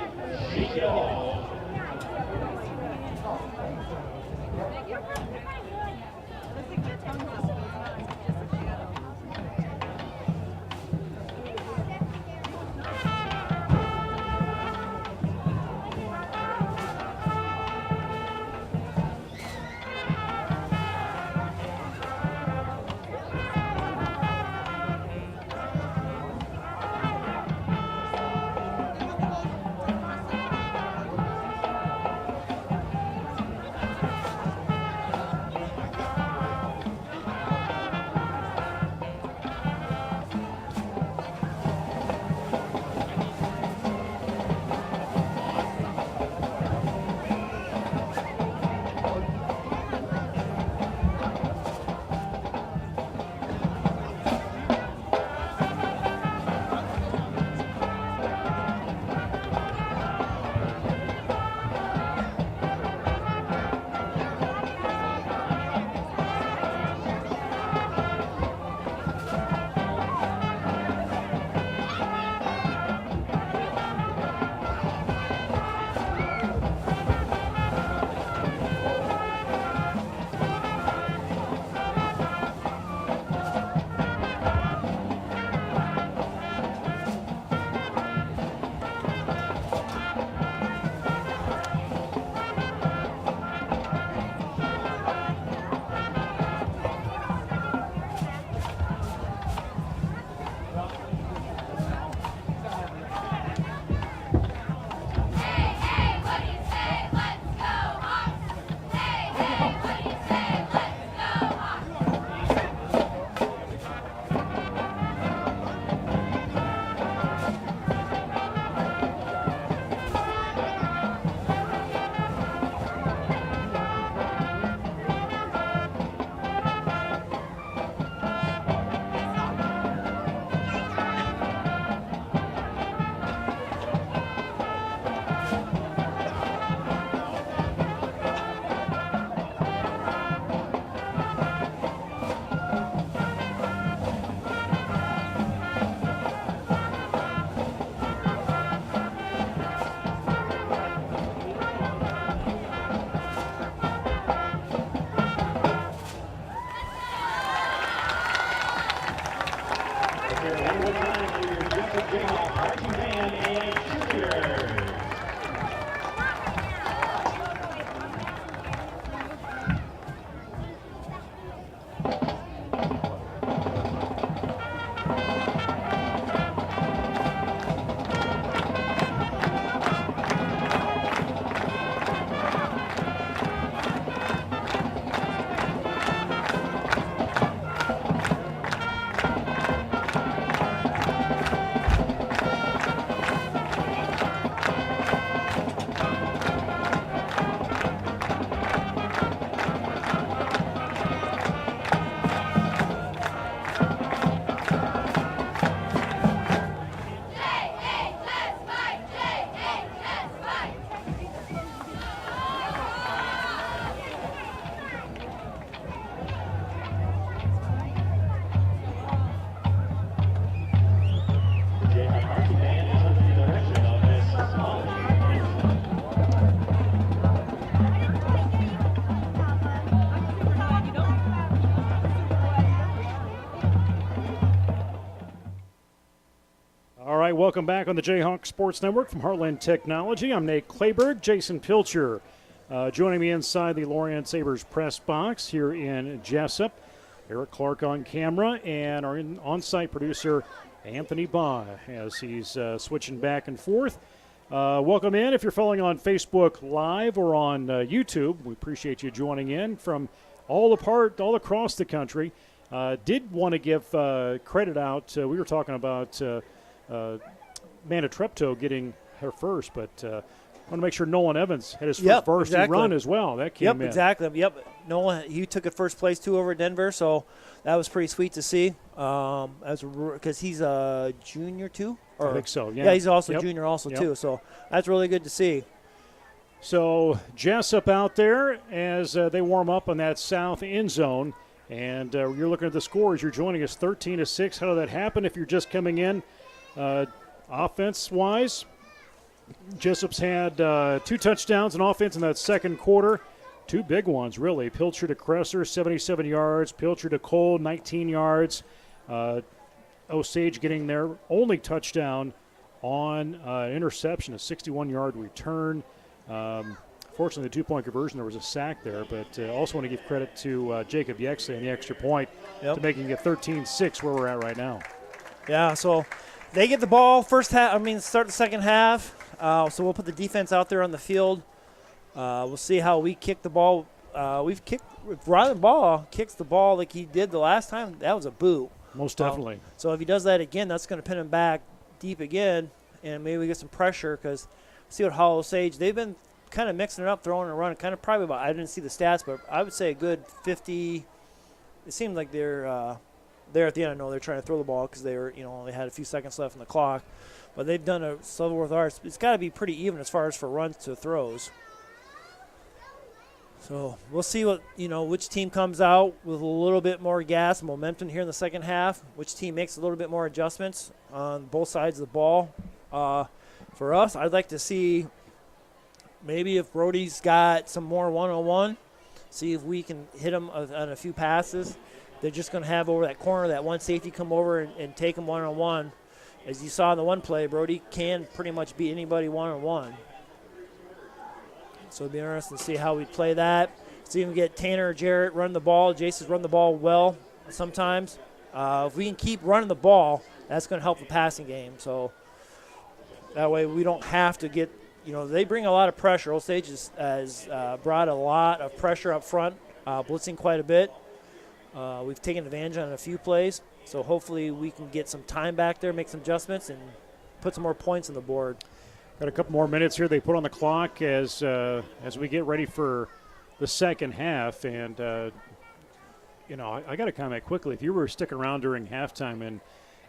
Shake it off. Welcome back on the Jayhawk Sports Network from Heartland Technology. I'm Nate Clayberg. Jason Pilcher joining me inside the Lorient Sabres press box here in Jesup. Eric Clark on camera, and our on-site producer, Anthony Baugh, as he's switching back and forth. Welcome in if you're following on Facebook Live or on YouTube. We appreciate you joining in from all across the country. Did want to give credit out. We were talking about Amanda Treptow getting her first, but I want to make sure Nolan Evans had his first varsity run as well. That came in. Exactly. Nolan, he took a first place too over Denver, so that was pretty sweet to see. Because he's a junior too. I think so. Yeah. Yeah, he's also junior too. So that's really good to see. So Jesup out there as they warm up on that south end zone. And you're looking at the scores. You're joining us 13-6. How did that happen? If you're just coming in, offense-wise, Jesup's had 2 touchdowns in offense in that second quarter. 2 big ones, really. Pilcher to Kresser, 77 yards. Pilcher to Cole, 19 yards. Osage getting their only touchdown on interception, a 61-yard return. Fortunately, the 2-point conversion, there was a sack there, but also want to give credit to Jacob Yexley and the extra point to making it 13-6 where we're at right now. Yeah, so they get the ball start the second half. So we'll put the defense out there on the field. We'll see how we kick the ball. If Rylan Ball kicks the ball like he did the last time, that was a boot. Most definitely. So if he does that again, that's going to pin him back deep again, and maybe we get some pressure because see what Osage, they've been kind of mixing it up, throwing and running, kind of probably about, I didn't see the stats, but I would say a good 50. It seemed like they're there at the end. I know they're trying to throw the ball because they were, only had a few seconds left on the clock, but they've done a level with ours. It's got to be pretty even as far as for runs to throws. So we'll see what which team comes out with a little bit more gas and momentum here in the second half. Which team makes a little bit more adjustments on both sides of the ball. For us, I'd like to see maybe if Brody's got some more one-on-one, see if we can hit him on a few passes. They're just going to have over that corner that one safety come over and take him one-on-one. As you saw in the one play, Brody can pretty much beat anybody one-on-one. So it'll be interesting to see how we play that. See if we get Tanner or Jarrett run the ball. Jason's run the ball well sometimes. If we can keep running the ball, that's going to help the passing game. So that way we don't have to get, they bring a lot of pressure. Osage has brought a lot of pressure up front, blitzing quite a bit. We've taken advantage on a few plays. So hopefully we can get some time back there, make some adjustments, and put some more points on the board. Got a couple more minutes here. They put on the clock as we get ready for the second half. And, I got to comment quickly. If you were sticking around during halftime,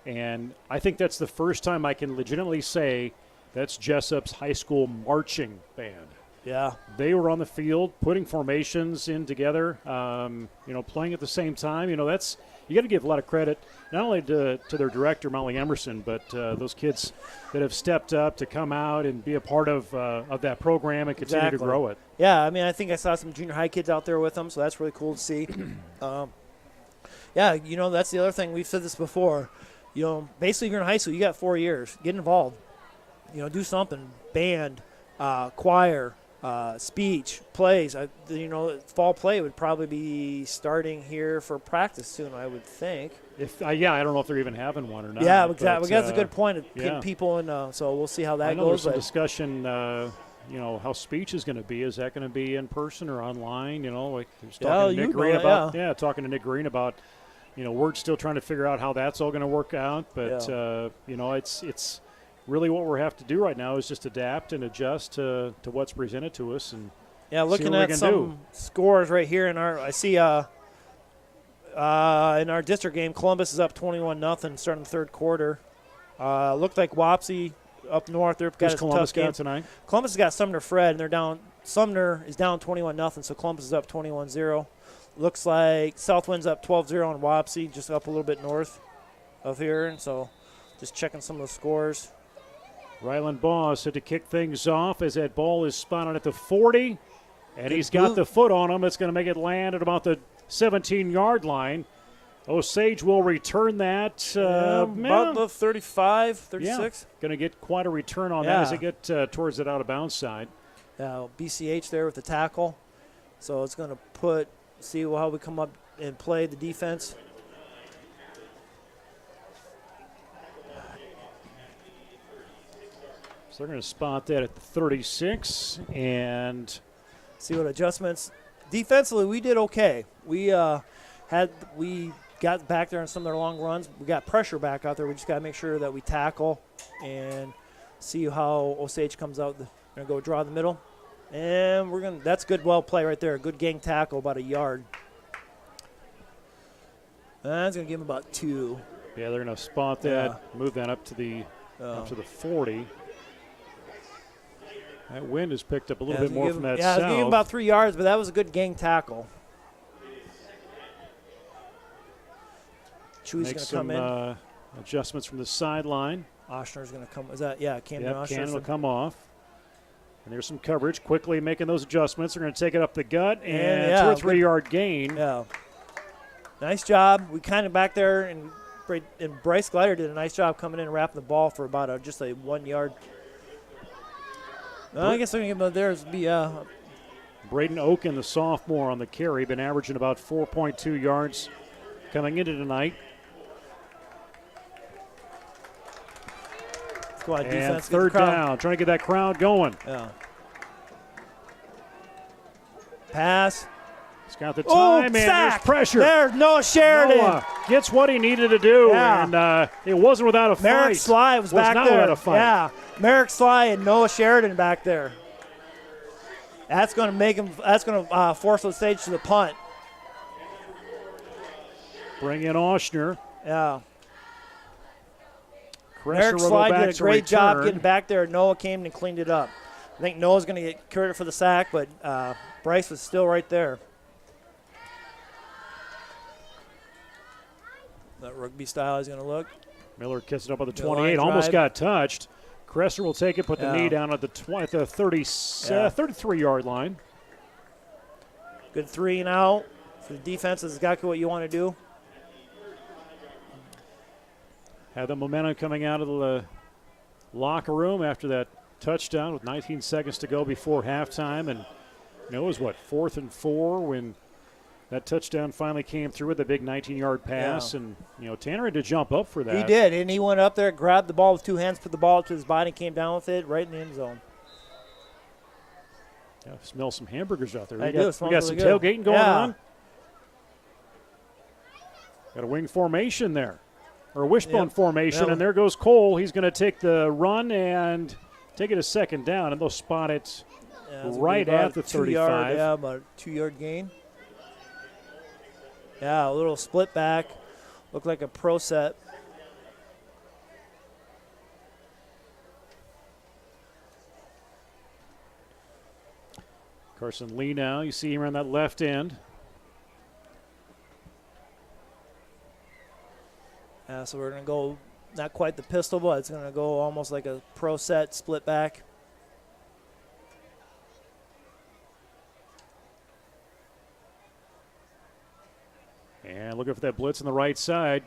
and I think that's the first time I can legitimately say that's Jesup's high school marching band. Yeah. They were on the field putting formations in together, playing at the same time. That's – you got to give a lot of credit not only to their director, Molly Emerson, but those kids that have stepped up to come out and be a part of that program and continue to grow it. Yeah, I think I saw some junior high kids out there with them, so that's really cool to see. That's the other thing. We've said this before. Basically, if you're in high school, you got 4 years. Get involved. Do something. Band, choir, speech, plays. Fall play would probably be starting here for practice soon, I would think. I don't know if they're even having one or not. Yeah, exactly. That's a good point of getting people in. So we'll see how that goes. There's some discussion, how speech is going to be. Is that going to be in person or online? Like talking to Nick Green about. Yeah, talking to Nick Green about. We're still trying to figure out how that's all going to work out. But it's. Really what we have to do right now is just adapt and adjust to what's presented to us. And looking at some scores right here I see in our district game, Columbus is up 21-0 starting the third quarter. Looked like Wapsie up north. They've got a Columbus tough game tonight. Columbus has got Sumner Fred, and they're down. Sumner is down 21-0, so Columbus is up 21-0. Looks like Southwind's up 12-0 on Wapsie, just up a little bit north of here. And so just checking some of the scores. Ryland Baugh set to kick things off as that ball is spotted at the 40. And he's got the foot on him. It's going to make it land at about the 17-yard line. Osage will return that. About the 35, 36. Going to get quite a return on that as they get towards that out-of-bounds side. BCH there with the tackle. So it's going to see how we come up and play the defense. They're going to spot that at the 36 and see what adjustments. Defensively, we did okay. We got back there on some of their long runs. We got pressure back out there. We just got to make sure that we tackle and see how Osage comes out. We're going to go draw the middle. And that's good well play right there. Good gang tackle, about a yard. That's going to give him about 2. Yeah, they're going to spot that, move that up to the 40. That wind has picked up a little bit more from that south. Yeah, I was giving about 3 yards, but that was a good gang tackle. Chewy's going to come in. Adjustments from the sideline. Oshner's going to come. Is that, yeah, Camden Oshner. Cannon will come off. And there's some coverage. Quickly making those adjustments. They're going to take it up the gut and 2 or 3 yard gain. Yeah. Nice job. We kind of back there, and Bryce Glider did a nice job coming in and wrapping the ball for about just a 1 yard. I guess I'm going to give him theirs. Braden Oken, the sophomore on the carry, been averaging about 4.2 yards coming into tonight. Squad and defense. third down, trying to get that crowd going. Yeah. Pass. He's got the time, and sack. there's pressure. There's Noah Sheridan. Noah gets what he needed to do, and it wasn't without a fight. Merrick Sly was back not there. Without a fight. Yeah, Merrick Sly and Noah Sheridan back there. That's going to make him. That's going to force Osage to the punt. Bring in Oshner. Yeah. Merrick Sly did a great job getting back there. Noah came and cleaned it up. I think Noah's going to get credit for the sack, but Bryce was still right there. That rugby style is going to look. Miller kicks it up on the 28. Almost got touched. Cresser will take it, put the knee down at the 33-yard line. Good 3 and out. For the defense is exactly what you want to do. Had the momentum coming out of the locker room after that touchdown with 19 seconds to go before halftime. And it was, 4th and 4 when that touchdown finally came through with a big 19-yard pass. Yeah. And, Tanner had to jump up for that. He did, and he went up there, grabbed the ball with 2 hands, put the ball up to his body, came down with it right in the end zone. Yeah, smell some hamburgers out there. We got some tailgating going on. Got a wing formation there, or a wishbone formation, and there goes Cole. He's going to take the run and take it a second down, and they'll spot it right at the 35. About a 2-yard gain. Yeah, a little split back. Looked like a pro set. Carson Lee now. You see him around that left end. Yeah, so we're going to go not quite the pistol, but it's going to go almost like a pro set split back. And looking for that blitz on the right side.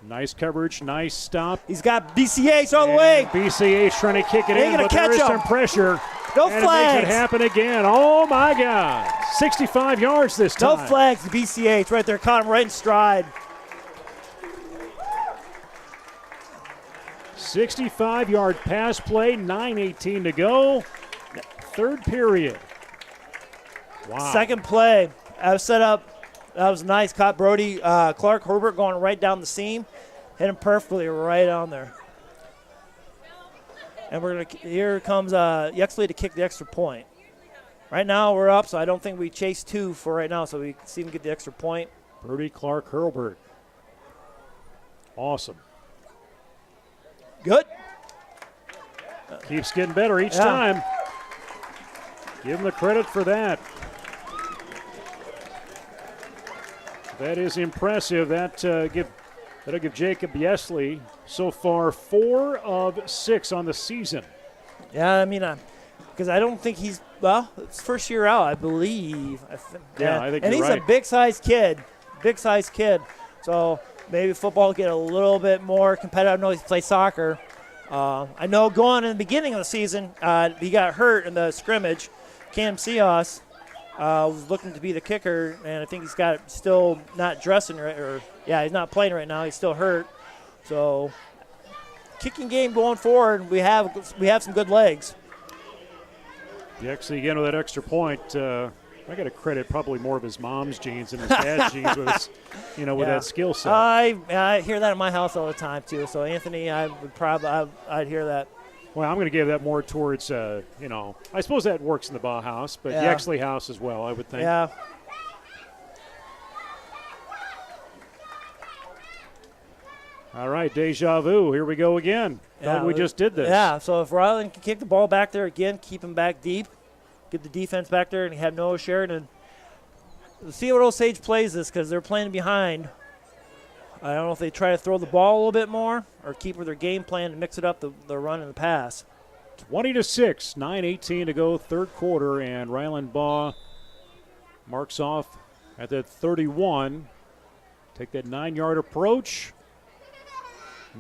Nice coverage, nice stop. He's got BCH all the way. BCH trying to kick it in, but there is some pressure. No and flags. It makes it happen again. Oh, my God. 65 yards this time. No flags. BCH right there. Caught him right in stride. 65-yard pass play, 9:18 to go. Third period. Wow. Second play. I was set up. That was nice. Caught Brody Clark Herbert going right down the seam. Hit him perfectly right on there. And here comes Yexley to kick the extra point. Right now we're up, so I don't think we chase 2 for right now, so we can see him get the extra point. Brody Clark Herbert. Awesome. Good. Keeps getting better each time. Give him the credit for that. That is impressive. That'll give Jacob Yesley so far 4 of 6 on the season. Yeah, I mean, because I don't think it's first year out, I believe. I think and you're he's right. a big-sized kid. So maybe football will get a little bit more competitive. I know he plays soccer. I know going in the beginning of the season, he got hurt in the scrimmage. Cam Seahawks was looking to be the kicker, and I think he's got still not dressing right, he's not playing right now. He's still hurt. So kicking game going forward, we have some good legs. Yexley again with that extra point. I got to credit probably more of his mom's genes than his dad's genes with his, with that skill set. I hear that in my house all the time too. So Anthony, I'd hear that. Well, I'm going to give that more towards, I suppose that works in the Bauhaus, but Yexley house as well, I would think. Yeah. All right, deja vu. Here we go again. We just did this. Yeah, so if Ryland can kick the ball back there again, keep him back deep, get the defense back there, and have Noah Sheridan. Let's see what Osage plays this because they're playing behind. I don't know if they try to throw the ball a little bit more or keep with their game plan to mix it up, the run and the pass. 20-6, 9:18 to go, third quarter, and Ryland Baugh marks off at the 31. Take that 9-yard approach.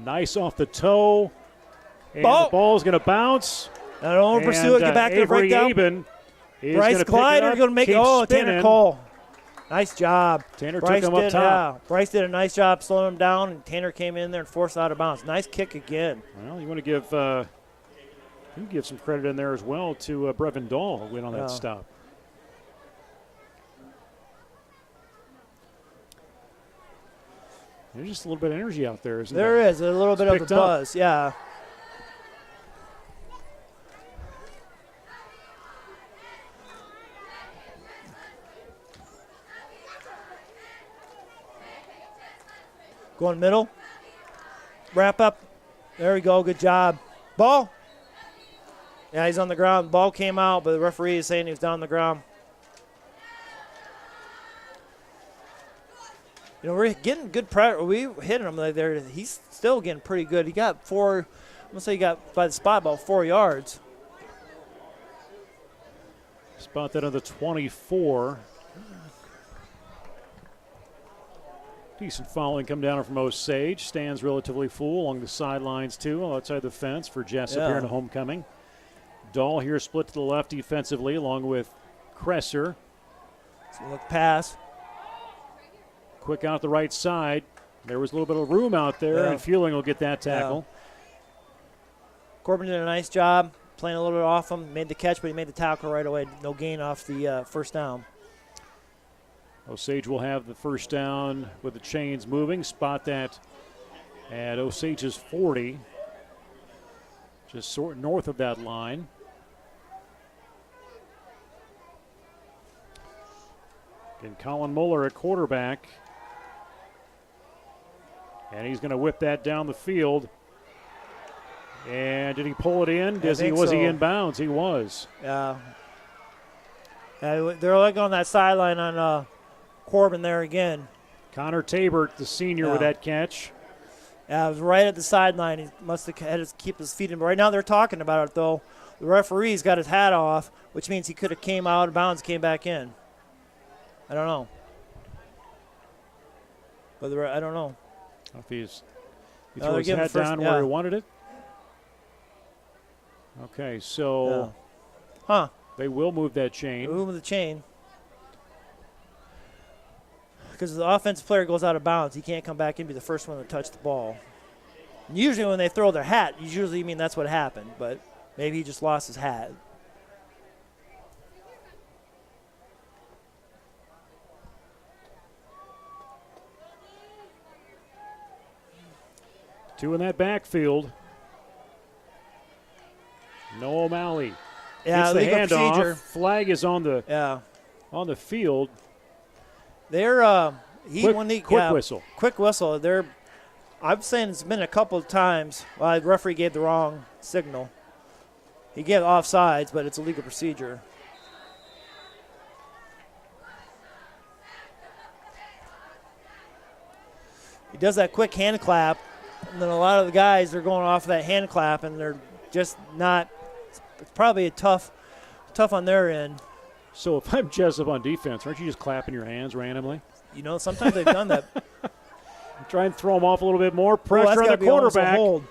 Nice off the toe. And the ball's going to bounce. I don't pursue it. Get back to the breakdown. Bryce Glider going to make it. Tanner Cole. Nice job. Tanner Bryce took him up top. Yeah, Bryce did a nice job slowing him down, and Tanner came in there and forced out of bounds. Nice kick again. Well, you want to give some credit in there as well to Brevin Dahl, who went on that stop. There's just a little bit of energy out there, isn't there? There is a little bit of a buzz, yeah. Going middle. Wrap up. There we go. Good job. Ball. Yeah, he's on the ground. Ball came out, but the referee is saying he was down on the ground. You know, we're getting good pressure. We hitting him there. He's still getting pretty good. He got 4. I'm gonna say he got by the spot about 4 yards. Spot that on the 24. Decent following come down from Osage. Stands relatively full along the sidelines too, outside the fence for Jesup here in the homecoming. Dahl here split to the left defensively along with Kresser. Look pass. Quick out the right side. There was a little bit of room out there, and Fueling will get that tackle. Corbin did a nice job playing a little bit off him. Made the catch, but he made the tackle right away. No gain off the first down. Osage will have the first down with the chains moving. Spot that at Osage's 40. Just sort north of that line. Again, Colin Muller at quarterback. And he's going to whip that down the field. And did he pull it in? Was he in bounds? He was. Yeah. They're like on that sideline on Corbin there again. Connor Tabert, the senior, with that catch. Yeah, it was right at the sideline. He must have had to keep his feet in. But right now they're talking about it, though. The referee's got his hat off, which means he could have came out of bounds, came back in. I don't know. But I don't know. If he threw his hat down where he wanted it. Okay, so they will move that chain. Move the chain. Because the offensive player goes out of bounds, he can't come back and be the first one to touch the ball. And usually when they throw their hat, usually mean that's what happened, but maybe he just lost his hat. Two in that backfield. No O'Malley. Yeah, gets the handoff. Flag is on the field. They're quick whistle. Quick whistle. I'm saying it's been a couple of times. The referee gave the wrong signal. He gave offsides, but it's a legal procedure. He does that quick hand clap, and then a lot of the guys are going off of that hand clap, and they're just not. It's probably tough on their end. So if I'm Jesup on defense, aren't you just clapping your hands randomly? You know, sometimes they've done that. Try and throw them off a little bit more. Pressure on the quarterback. Hold.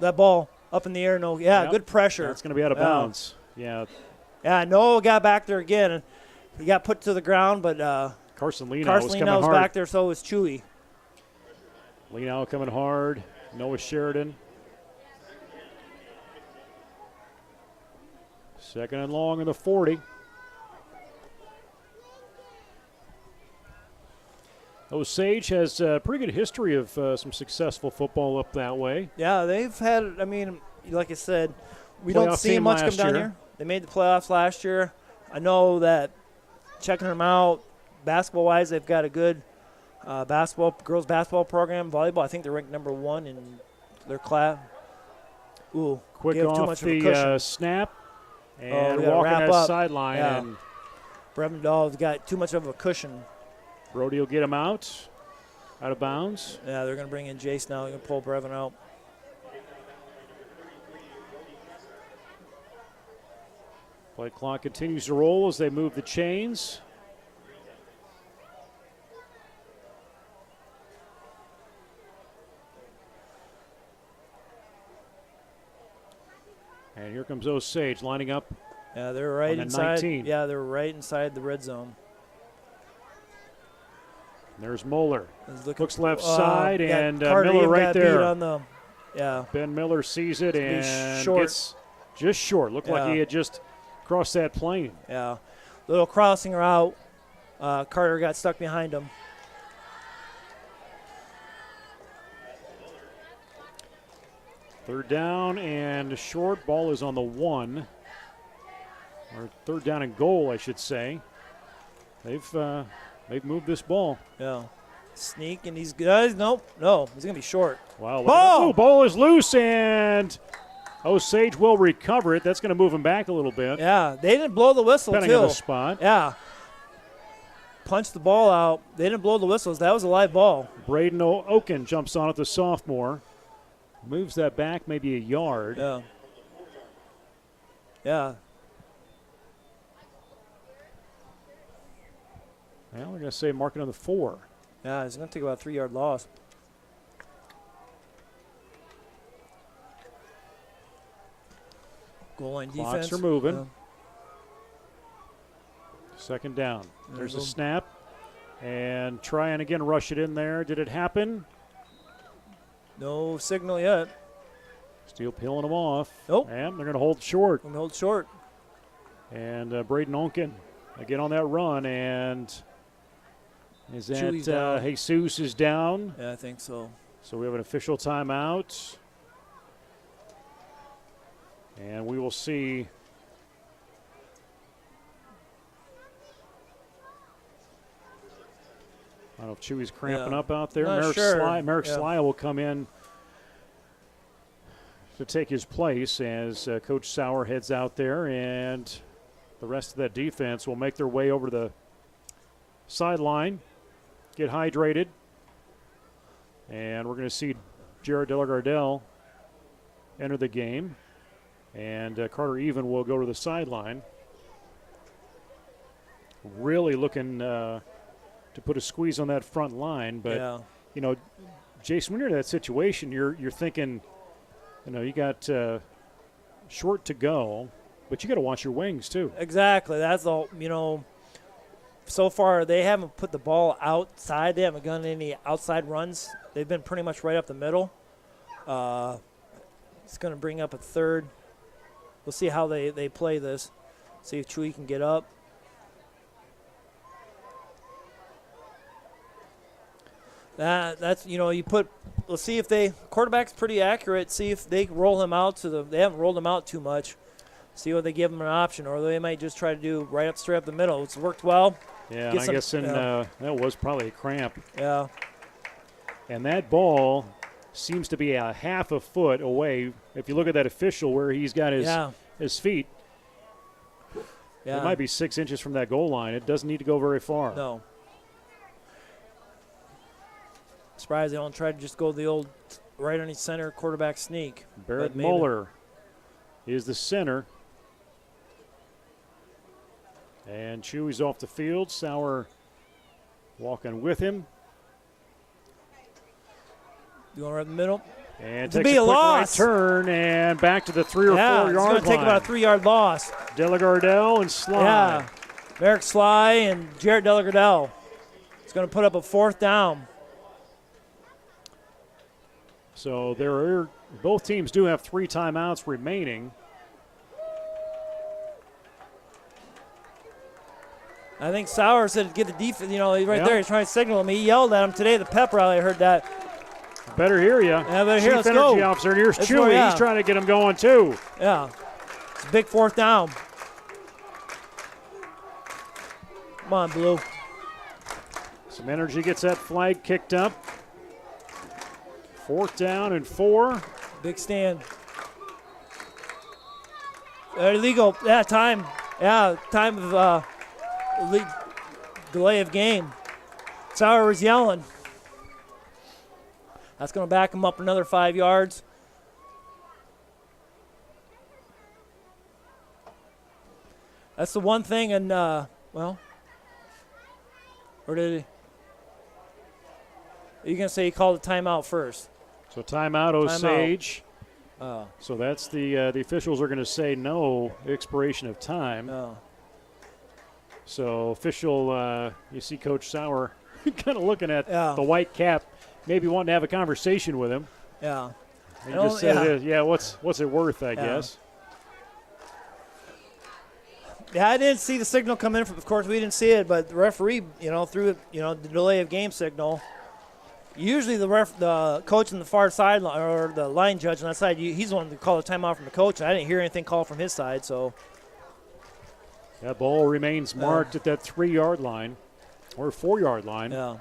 That ball up in the air. No, good pressure. That's going to be out of bounds. Yeah. Yeah, Noah got back there again. He got put to the ground, but Carson Leno was coming hard. back there, so was Chewy. Leno coming hard. Noah Sheridan. Second and long in the 40. Osage has a pretty good history of some successful football up that way. Yeah, they've had, like I said, we don't see much come down here. They made the playoffs last year. I know that checking them out, basketball-wise, they've got a good girls basketball program. Volleyball, I think they're ranked number 1 in their class. Ooh, quick off the snap. And walking that sideline. Yeah. And Brevin Dahl's got too much of a cushion. Brody will get him out. Out of bounds. Yeah, they're going to bring in Jace now. They're going to pull Brevin out. Play clock continues to roll as they move the chains. And here comes Osage lining up. Yeah, they're right on the inside. 19. Yeah, they're right inside the red zone. There's Moeller. Looks left Yeah, side, and Carter Miller even right got there. beat on the, yeah. Ben Miller sees it and short. gets just short. Looked like he had just crossed that plane. Yeah. Little crossing route. Carter got stuck behind him. Third down and short. Ball is on the 1. Or third down and goal, I should say. They've moved this ball. Yeah. Sneak, and he's good. Nope. No, he's going to be short. Wow. Ball! Ball is loose, and Osage will recover it. That's going to move him back a little bit. Yeah, they didn't blow the whistle, Depending too. on the spot. Yeah. Punched the ball out. They didn't blow the whistles. That was a live ball. Braden Oken jumps on it, the sophomore. Moves that back maybe a yard. Yeah. Yeah. Well, we're going to say mark it on the 4. Yeah, he's going to take about a 3-yard loss. Goal line defense. Clocks are moving. Yeah. Second down. There's a There's a- snap. And try and again rush it in there. Did it happen? No signal yet. Still peeling them off. Nope. And they're going to hold short. Going to hold short. And Braden Onken again on that run. And is Chewy's that down. Jesus is down? Yeah, I think so. So we have an official timeout. And we will see. I don't know if Chewy's cramping Yeah. up out there. Not Merrick sure. Merrick Yeah. Sly will come in to take his place as Coach Sauer heads out there, and the rest of that defense will make their way over the sideline, get hydrated, and we're going to see Jared Delagardelle enter the game, and Carter Even will go to the sideline. Really looking to put a squeeze on that front line, but Yeah. you know, Jason, when you're in that situation, you're thinking, you know, you got short to go, but you got to watch your wings too. Exactly. That's the, you know, so far they haven't put the ball outside. They haven't done any outside runs. They've been pretty much right up the middle. It's going to bring up a third. We'll see how they play this. See if Chewy can get up. That's, you know, you put, let's see if quarterback's pretty accurate. See if they roll him out they haven't rolled him out too much. See what they give him an option, or they might just try to do right up straight up the middle. It's worked well. Yeah, and I guess that was probably a cramp. Yeah. And that ball seems to be a half a foot away. If you look at that official where he's got his feet, Yeah. it might be 6 inches from that goal line. It doesn't need to go very far. No. Surprised they don't try to just go the old right on each center quarterback sneak. Barrett But maybe. Mueller is the center. And Chewy's off the field. Sauer walking with him. You want right in the middle? And To takes be a a quick loss. right turn and back to the 3 or 4 Yeah, it's yard going line. to take about a 3-yard loss. Delagardelle and Sly. Yeah. Merrick Sly and Jarrett Delagardelle. It's going to put up a 4th down. So both teams do have 3 timeouts remaining. I think Sauer said get the defense. You know, he's right Yep. there. He's trying to signal him. He yelled at him today at the pep rally. I heard that. Better hear you. Yeah, better hear. Chief Let's Energy go. Officer, and here's Let's Chewy. go, yeah. He's trying to get him going too. Yeah. It's a big 4th down. Come on, Blue. Some energy gets that flag kicked up. 4th down and 4. Big stand. Illegal. Yeah, time. Yeah, time of delay of game. Sauer was yelling. That's going to back him up another 5 yards. That's the one thing, and, well, or did he? Are you going to say he called a timeout first? So timeout, Osage. Oh. So that's the officials are going to say no expiration of time. Oh. So official, you see Coach Sauer kind of looking at Yeah. the white cap, maybe wanting to have a conversation with him. Yeah. He just said, what's it worth, I guess. Yeah, I didn't see the signal come in. Of course, we didn't see it, but the referee, through the delay of game signal. Usually the coach on the far side, or the line judge on that side, he's the one to call a timeout from the coach. And I didn't hear anything called from his side, so. That ball remains marked at that 3-yard line or 4-yard line. Yeah.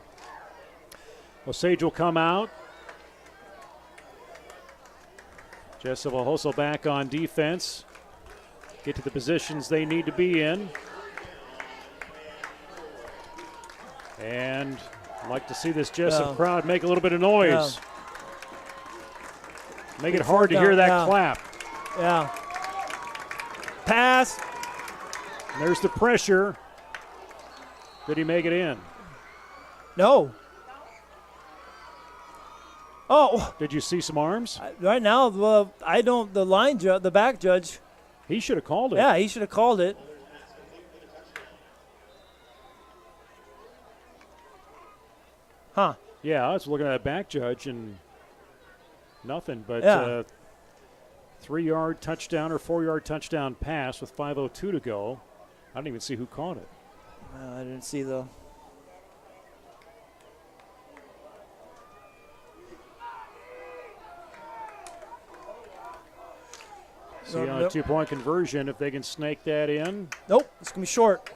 Osage will come out. Jesup will hustle back on defense. Get to the positions they need to be in. And I'd like to see this Jesup crowd make a little bit of noise. Make it hard to hear that clap. Yeah. Pass. And there's the pressure. Did he make it in? No. Oh. Did you see some arms? Right now, the line judge, the back judge. He should have called it. Yeah, he should have called it. Huh. Yeah, I was looking at that back judge and nothing but 3-yard touchdown or 4-yard touchdown pass with 5:02 to go. I didn't even see who caught it. I didn't see the. See on a 2-point conversion if they can snake that in. Nope, it's going to be short.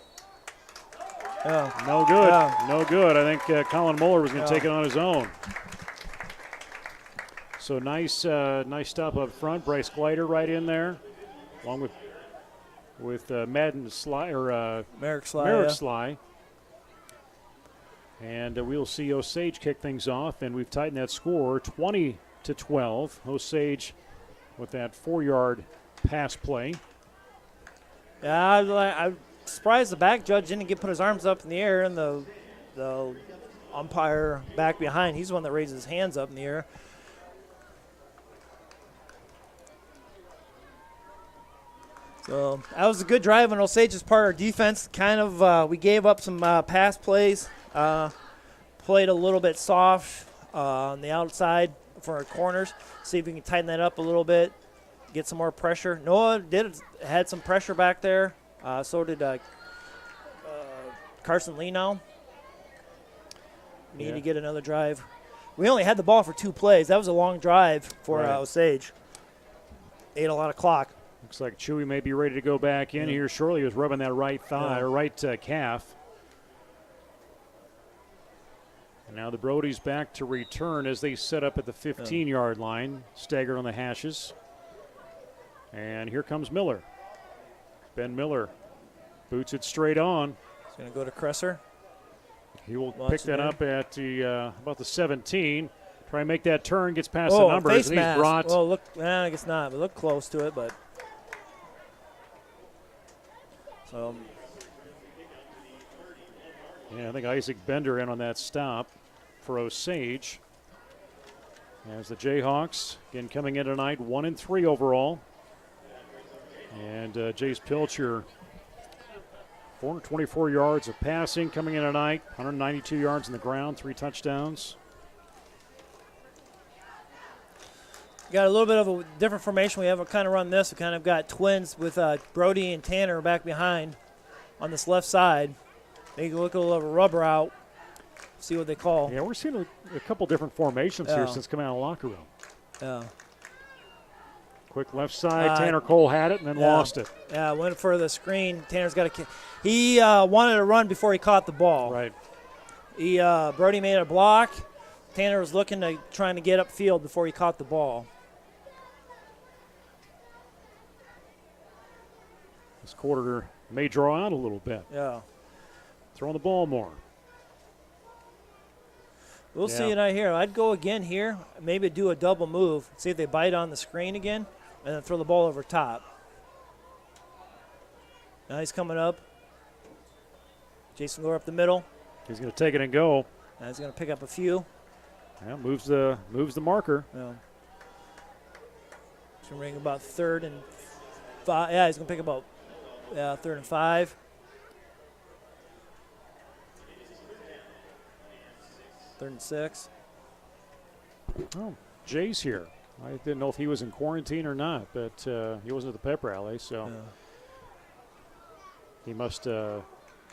Yeah. No good. Yeah. No good. I think Colin Muller was going to take it on his own. So nice stop up front. Bryce Glider right in there, along with Madden Sly or Merrick Sly. Merrick Sly. And we'll see Osage kick things off, and we've tightened that score 20-12. Osage with that 4-yard pass play. Yeah, I'm surprised the back judge didn't put his arms up in the air, and the umpire back behind, he's the one that raises his hands up in the air. So that was a good drive on Osage's part. Our defense kind of we gave up some pass plays, played a little bit soft on the outside for our corners. See if we can tighten that up a little bit, get some more pressure. Noah had some pressure back there. So did Carson Lee now. Need to get another drive. We only had the ball for 2 plays. That was a long drive for Osage. Ate a lot of clock. Looks like Chewy may be ready to go back in here shortly. He was rubbing that right thigh or right calf. And now the Brodies back to return as they set up at the 15-yard line, staggered on the hashes. And here comes Miller. Ben Miller boots it straight on. He's going to go to Cresser. He will pick that up at the about the 17. Try and make that turn, gets past the numbers. Face and mask. he's brought. Well, look, I guess not, but look close to it. But so, I think Isaac Bender in on that stop for Osage. As the Jayhawks again coming in tonight, 1-3 overall. And Jace Pilcher, 424 yards of passing coming in tonight, 192 yards on the ground, 3 touchdowns. got a little bit of a different formation. We have kind of run this. We kind of got twins with Brody and Tanner back behind on this left side. They can look a little rubber out, see what they call. Yeah, we're seeing a couple different formations here since coming out of the locker room. Yeah. Quick left side. Tanner Cole had it and then lost it. Yeah, went for the screen. Tanner's got a kick. He wanted to run before he caught the ball. Right. Brody made a block. Tanner was trying to get upfield before he caught the ball. This quarter may draw out a little bit. Yeah. Throwing the ball more. We'll see it right here. I'd go again here, maybe do a double move, see if they bite on the screen again, and then throw the ball over top. Now he's coming up. Jason Gore up the middle. He's going to take it and go. Now he's going to pick up a few. Yeah, moves the marker. Yeah. He's going to ring about 3rd and 5. Yeah, he's going to pick about 3rd and 5. 3rd and 6. Oh, Jay's here. I didn't know if he was in quarantine or not, but he wasn't at the pep rally, so he must.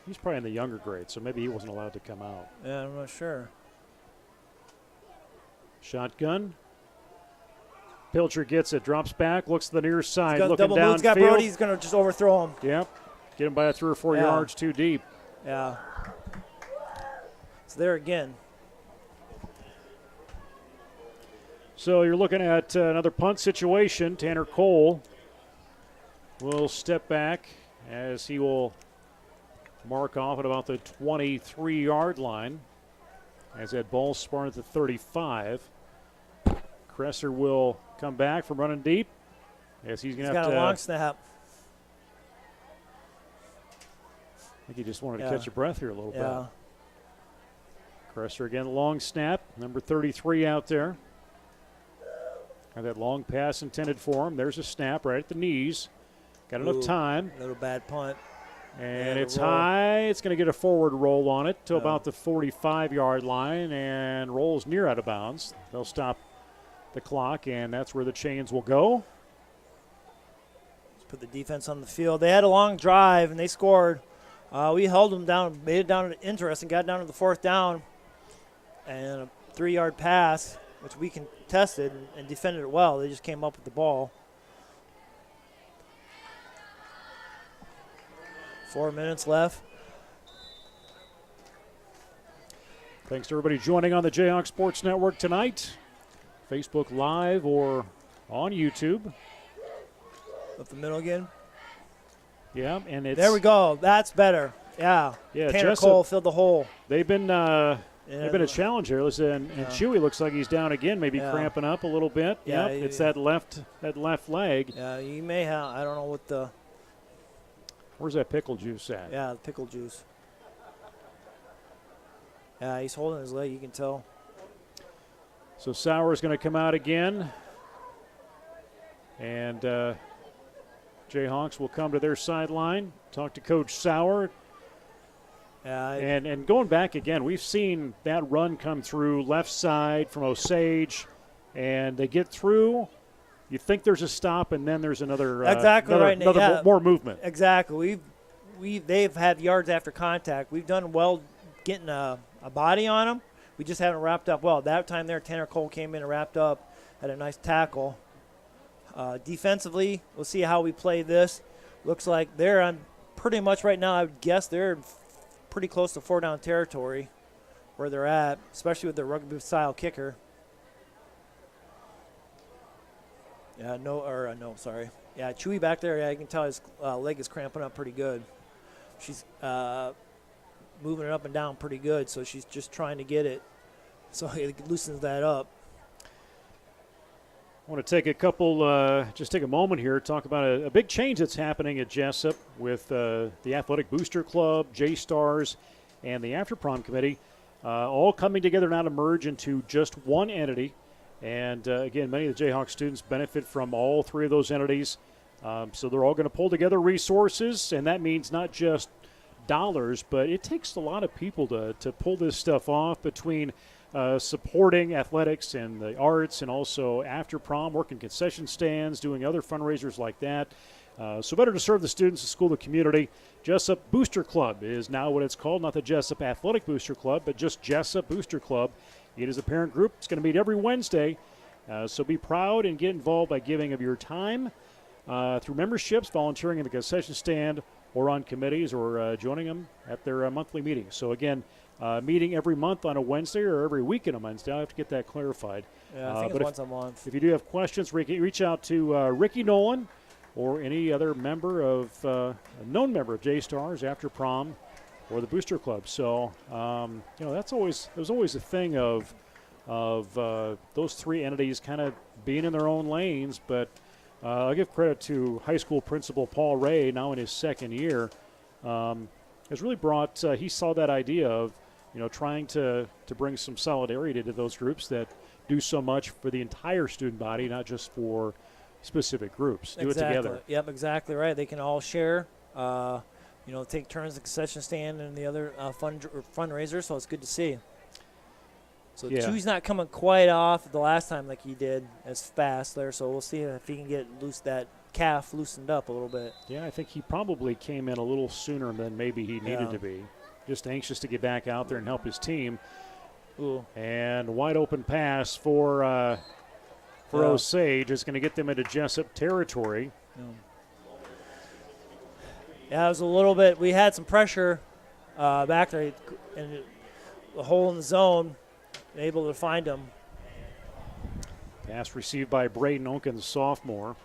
He's probably in the younger grade, so maybe he wasn't allowed to come out. Yeah, I'm not sure. Shotgun. Pilcher gets it, drops back, looks to the near side, He's got looking double downfield. move. He's got Brody. He's going to just overthrow him. Yep. Get him by 3 or 4 yards too deep. Yeah. It's there again. So you're looking at another punt situation. Tanner Cole will step back as he will mark off at about the 23-yard line as that ball spun at the 35. Kresser will come back from running deep as he's going to have to. He's got a long snap. I think he just wanted to catch your breath here a little bit. Kresser again, long snap. Number 33 out there. Got that long pass intended for him. There's a snap right at the knees. Got enough time. Little bad punt. And it's high. It's going to get a forward roll on it to about the 45-yard line and rolls near out of bounds. They'll stop the clock, and that's where the chains will go. Let's put the defense on the field. They had a long drive, and they scored. We held them down, made it down interesting, got down to the 4th down, and a 3-yard pass, which we contested and defended it well. They just came up with the ball. 4 minutes left. Thanks to everybody joining on the Jayhawk Sports Network tonight. Facebook Live or on YouTube. Up the middle again. Yeah, and it's there we go. That's better. Yeah. Tanner Cole filled the hole. They've been a challenge here. Listen, and Chewy looks like he's down again, maybe cramping up a little bit. Yeah, it's that left leg. Yeah, you may have. I don't know what the. Where's that pickle juice at? Yeah, the pickle juice. Yeah, he's holding his leg. You can tell. So Sauer's going to come out again, and Jayhawks will come to their sideline, talk to Coach Sauer. And going back again, we've seen that run come through left side from Osage, and they get through. You think there's a stop, and then there's another more movement. Exactly. They've had yards after contact. We've done well getting a body on them. We just haven't wrapped up well. That time there, Tanner Cole came in and wrapped up, had a nice tackle. Defensively, we'll see how we play this. Looks like they're on pretty much right now, I would guess they're pretty close to 4-down territory where they're at, especially with their rugby-style kicker. Yeah, sorry. Yeah, Chewy back there, yeah, you can tell his leg is cramping up pretty good. She's moving it up and down pretty good, so she's just trying to get it. So it loosens that up. I want to take a moment here to talk about a big change that's happening at Jesup with the Athletic Booster Club, J-Stars, and the After Prom Committee all coming together now to merge into just one entity. And, again, many of the Jayhawk students benefit from all 3 of those entities. So they're all going to pull together resources, and that means not just dollars, but it takes a lot of people to pull this stuff off between supporting athletics and the arts and also after prom, working concession stands, doing other fundraisers like that. So better to serve the students, the school, the community. Jesup Booster Club is now what it's called, not the Jesup Athletic Booster Club, but just Jesup Booster Club. It is a parent group. It's going to meet every Wednesday. So be proud and get involved by giving of your time through memberships, volunteering in the concession stand, or on committees, or joining them at their monthly meetings. So, again, meeting every month on a Wednesday or every week on a Wednesday. I'll have to get that clarified. Yeah, I think it's once a month. If you do have questions, reach out to Ricky Nolan or any other member of a known member of J-Stars, After Prom, or the booster club. So there's always a thing of those three entities kind of being in their own lanes. But I'll give credit to high school principal Paul Ray, now in his second year, has really brought. He saw that idea of trying to bring some solidarity to those groups that do so much for the entire student body, not just for specific groups. Do it together. Yep, exactly right. They can all share. Take turns at the concession stand and the other fundraisers. So it's good to see. So two's not coming quite off the last time like he did as fast there. So we'll see if he can get that calf loosened up a little bit. Yeah, I think he probably came in a little sooner than maybe he needed to be. Just anxious to get back out there and help his team. Ooh. And wide open pass for Osage is going to get them into Jesup territory. Yeah, it was a little bit. We had some pressure back there, and the hole in the zone, able to find him. Pass received by Braden Onken, the sophomore.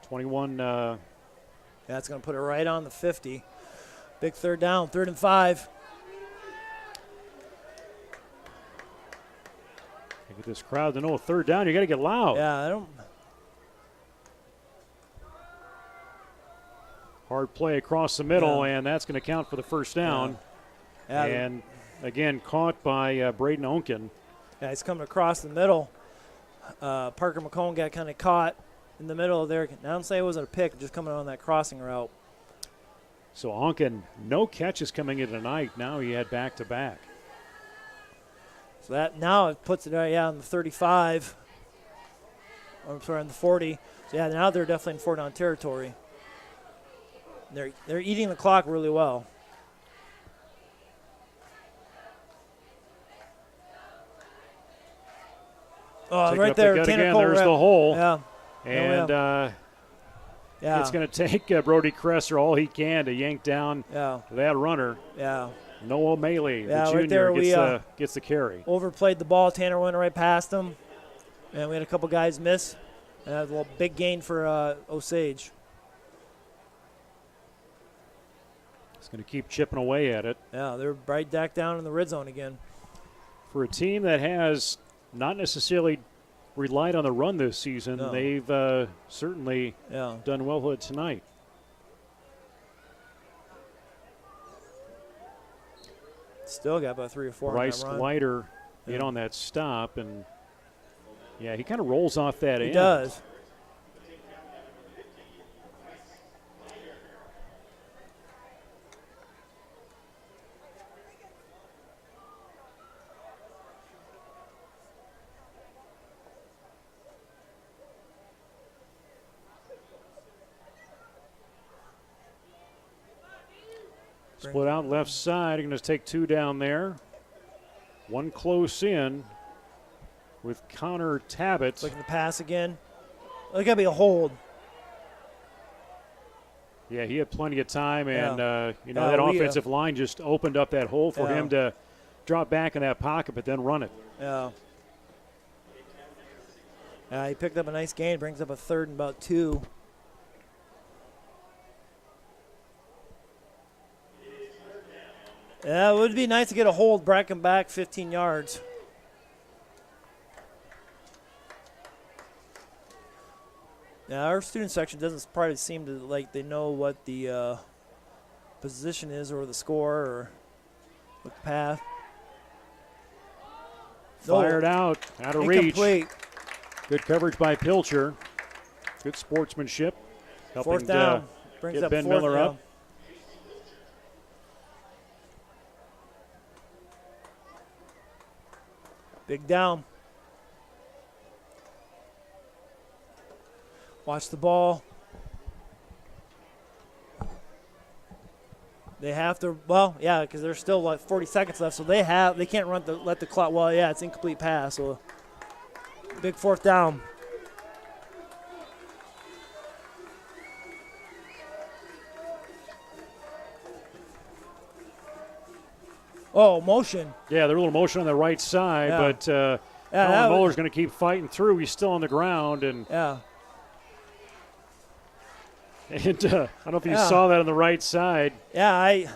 21. That's going to put it right on the 50. Big third down, 3rd and 5. Get this crowd to know a third down. You got to get loud. Yeah, Hard play across the middle, and that's going to count for the first down. Yeah, and again, caught by Braden Onken. Yeah, he's coming across the middle. Parker McCone got kind of caught in the middle there. I don't say it wasn't a pick, just coming on that crossing route. So Onken, no catches coming in tonight. Now he had back-to-back. So that now it puts it on the 35. I'm sorry, on the 40. So yeah, now they're definitely in 4-down territory. They're eating the clock really well. Oh, right there, Tanner Cole. There's the hole. Yeah. And it's going to take Brody Kresser all he can to yank down that runner. Yeah. Noah O'Malley, the right there, junior, gets the carry. Overplayed the ball. Tanner went right past him. And we had a couple guys miss. And a little big gain for Osage. He's going to keep chipping away at it. Yeah, they're right back down in the red zone again. For a team that has not necessarily relied on the run this season, they've certainly done well with it tonight. Still got about 3 or 4 Bryce on that run. Glider in on that stop, and he kind of rolls off that end. He does. Split out left side. You're going to take 2 down there. One close in with Connor Tabbitt. Looking to pass again. There's got to be a hold. Yeah, he had plenty of time, and that offensive line just opened up that hole for him to drop back in that pocket, but then run it. Yeah. He picked up a nice gain. Brings up a 3rd and about 2. Yeah, it would be nice to get a hold, break him back 15 yards. Now, our student section doesn't probably seem to like they know what the position is or the score or the path. Fired out of incomplete. Reach. Good coverage by Pilcher. Good sportsmanship. Helping 4th down. Brings get up Ben 4th Miller down. up. Big down. Watch the ball. They have to, because there's still like 40 seconds left, so they can't let the clock. Well, it's incomplete pass, so big 4th down. Oh, motion. Yeah, they're a little motion on the right side, but Colin Muller's going to keep fighting through. He's still on the ground, and And I don't know if you saw that on the right side. Yeah,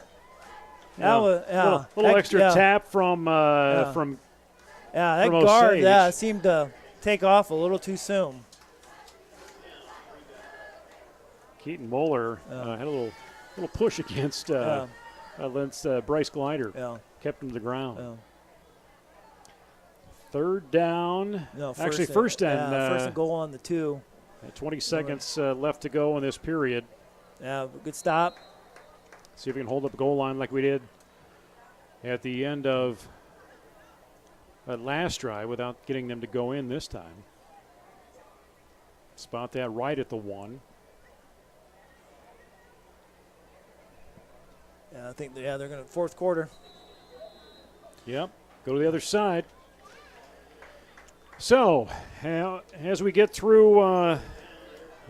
That was little extra tap from that from guard Osage. seemed to take off a little too soon. Keaton Moeller had a little push against Bryce Glider. Yeah. Kept him to the ground. Yeah. Third down. No, first down. First and goal on the 2. 20 seconds left to go in this period. Yeah, good stop. See if we can hold up the goal line like we did at the end of that last drive without getting them to go in this time. Spot that right at the 1. Yeah, I think they're going to fourth quarter. Yep, go to the other side. So, as we get through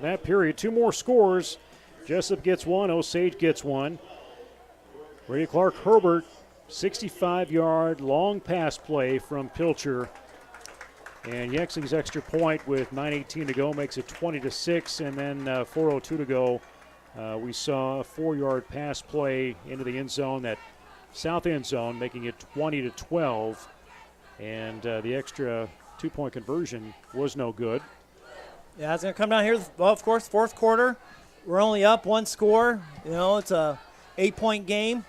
that period, 2 more scores. Jesup gets 1, Osage gets 1. Brady Clark Herbert, 65-yard long pass play from Pilcher. And Yexling's extra point with 9:18 to go makes it 20-6, and then 4:02 to go. We saw a 4-yard pass play into the end zone, that south end zone, making it 20-12. And the extra 2-point conversion was no good. Yeah, it's going to come down here. Well, of course, fourth quarter. We're only up 1 score. It's a 8-point game,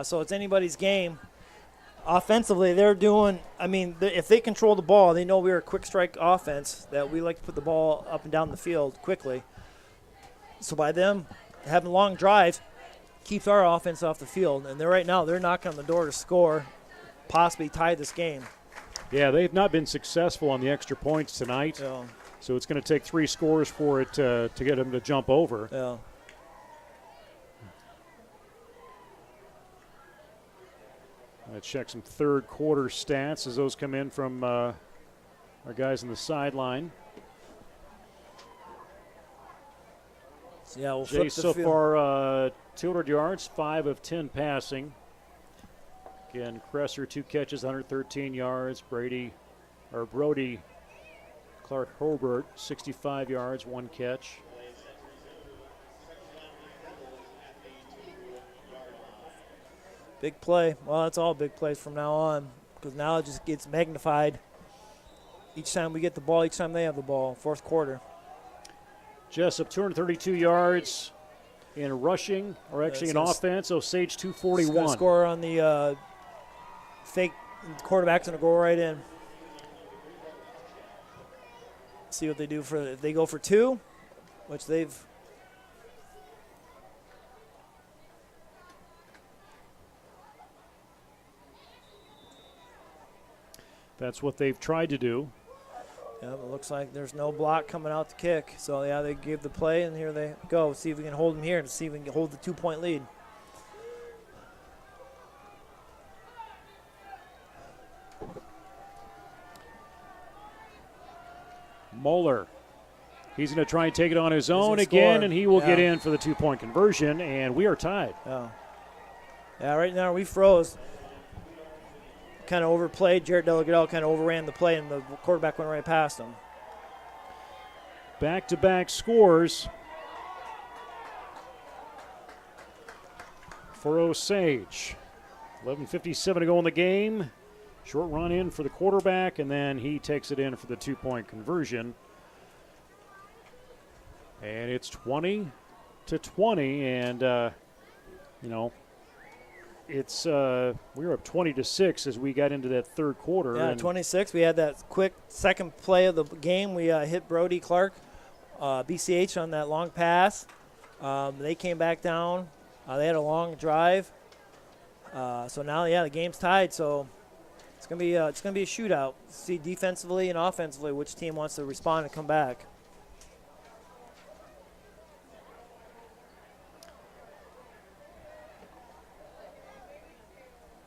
so it's anybody's game. Offensively, they're doing, if they control the ball, they know we're a quick strike offense, that we like to put the ball up and down the field quickly. So by them having a long drive, keeps our offense off the field. And right now, they're knocking on the door to score, possibly tie this game. Yeah, they've not been successful on the extra points tonight. Yeah. So it's going to take 3 scores for it to get them to jump over. Yeah. Let's check some third quarter stats as those come in from our guys on the sideline. So yeah, we'll Jay flip the so field. far 200 yards, 5 of 10 passing. Again, Cresser 2 catches, 113 yards. Brody Clark Herbert 65 yards, 1 catch. Big play. Well, it's all big plays from now on, because now it just gets magnified each time we get the ball, each time they have the ball. Fourth quarter. Jesup 232 yards in rushing, or actually in offense. Osage 241. Score on the fake. Quarterback's going to go right in. See what they do if they go for 2, which they've. That's what they've tried to do. Yeah, it looks like there's no block coming out to kick. So, yeah, they give the play, and here they go. See if we can hold them here and see if we can hold the 2-point lead. Moeller. He's going to try and take it on his own again, and he will get in for the 2-point conversion, and we are tied. Yeah, right now we froze. Kind of overplayed. Jarrett Delagadell kind of overran the play, and the quarterback went right past him. Back-to-back scores for Osage. 11:57 to go in the game. Short run in for the quarterback, and then he takes it in for the 2-point conversion. And it's 20-20, and, it's we were up 20-6 as we got into that third quarter. Yeah, 26. We had that quick second play of the game. We hit Brody Clark, BCH on that long pass. They came back down. They had a long drive. So now, the game's tied. So it's gonna be a shootout. See defensively and offensively which team wants to respond and come back.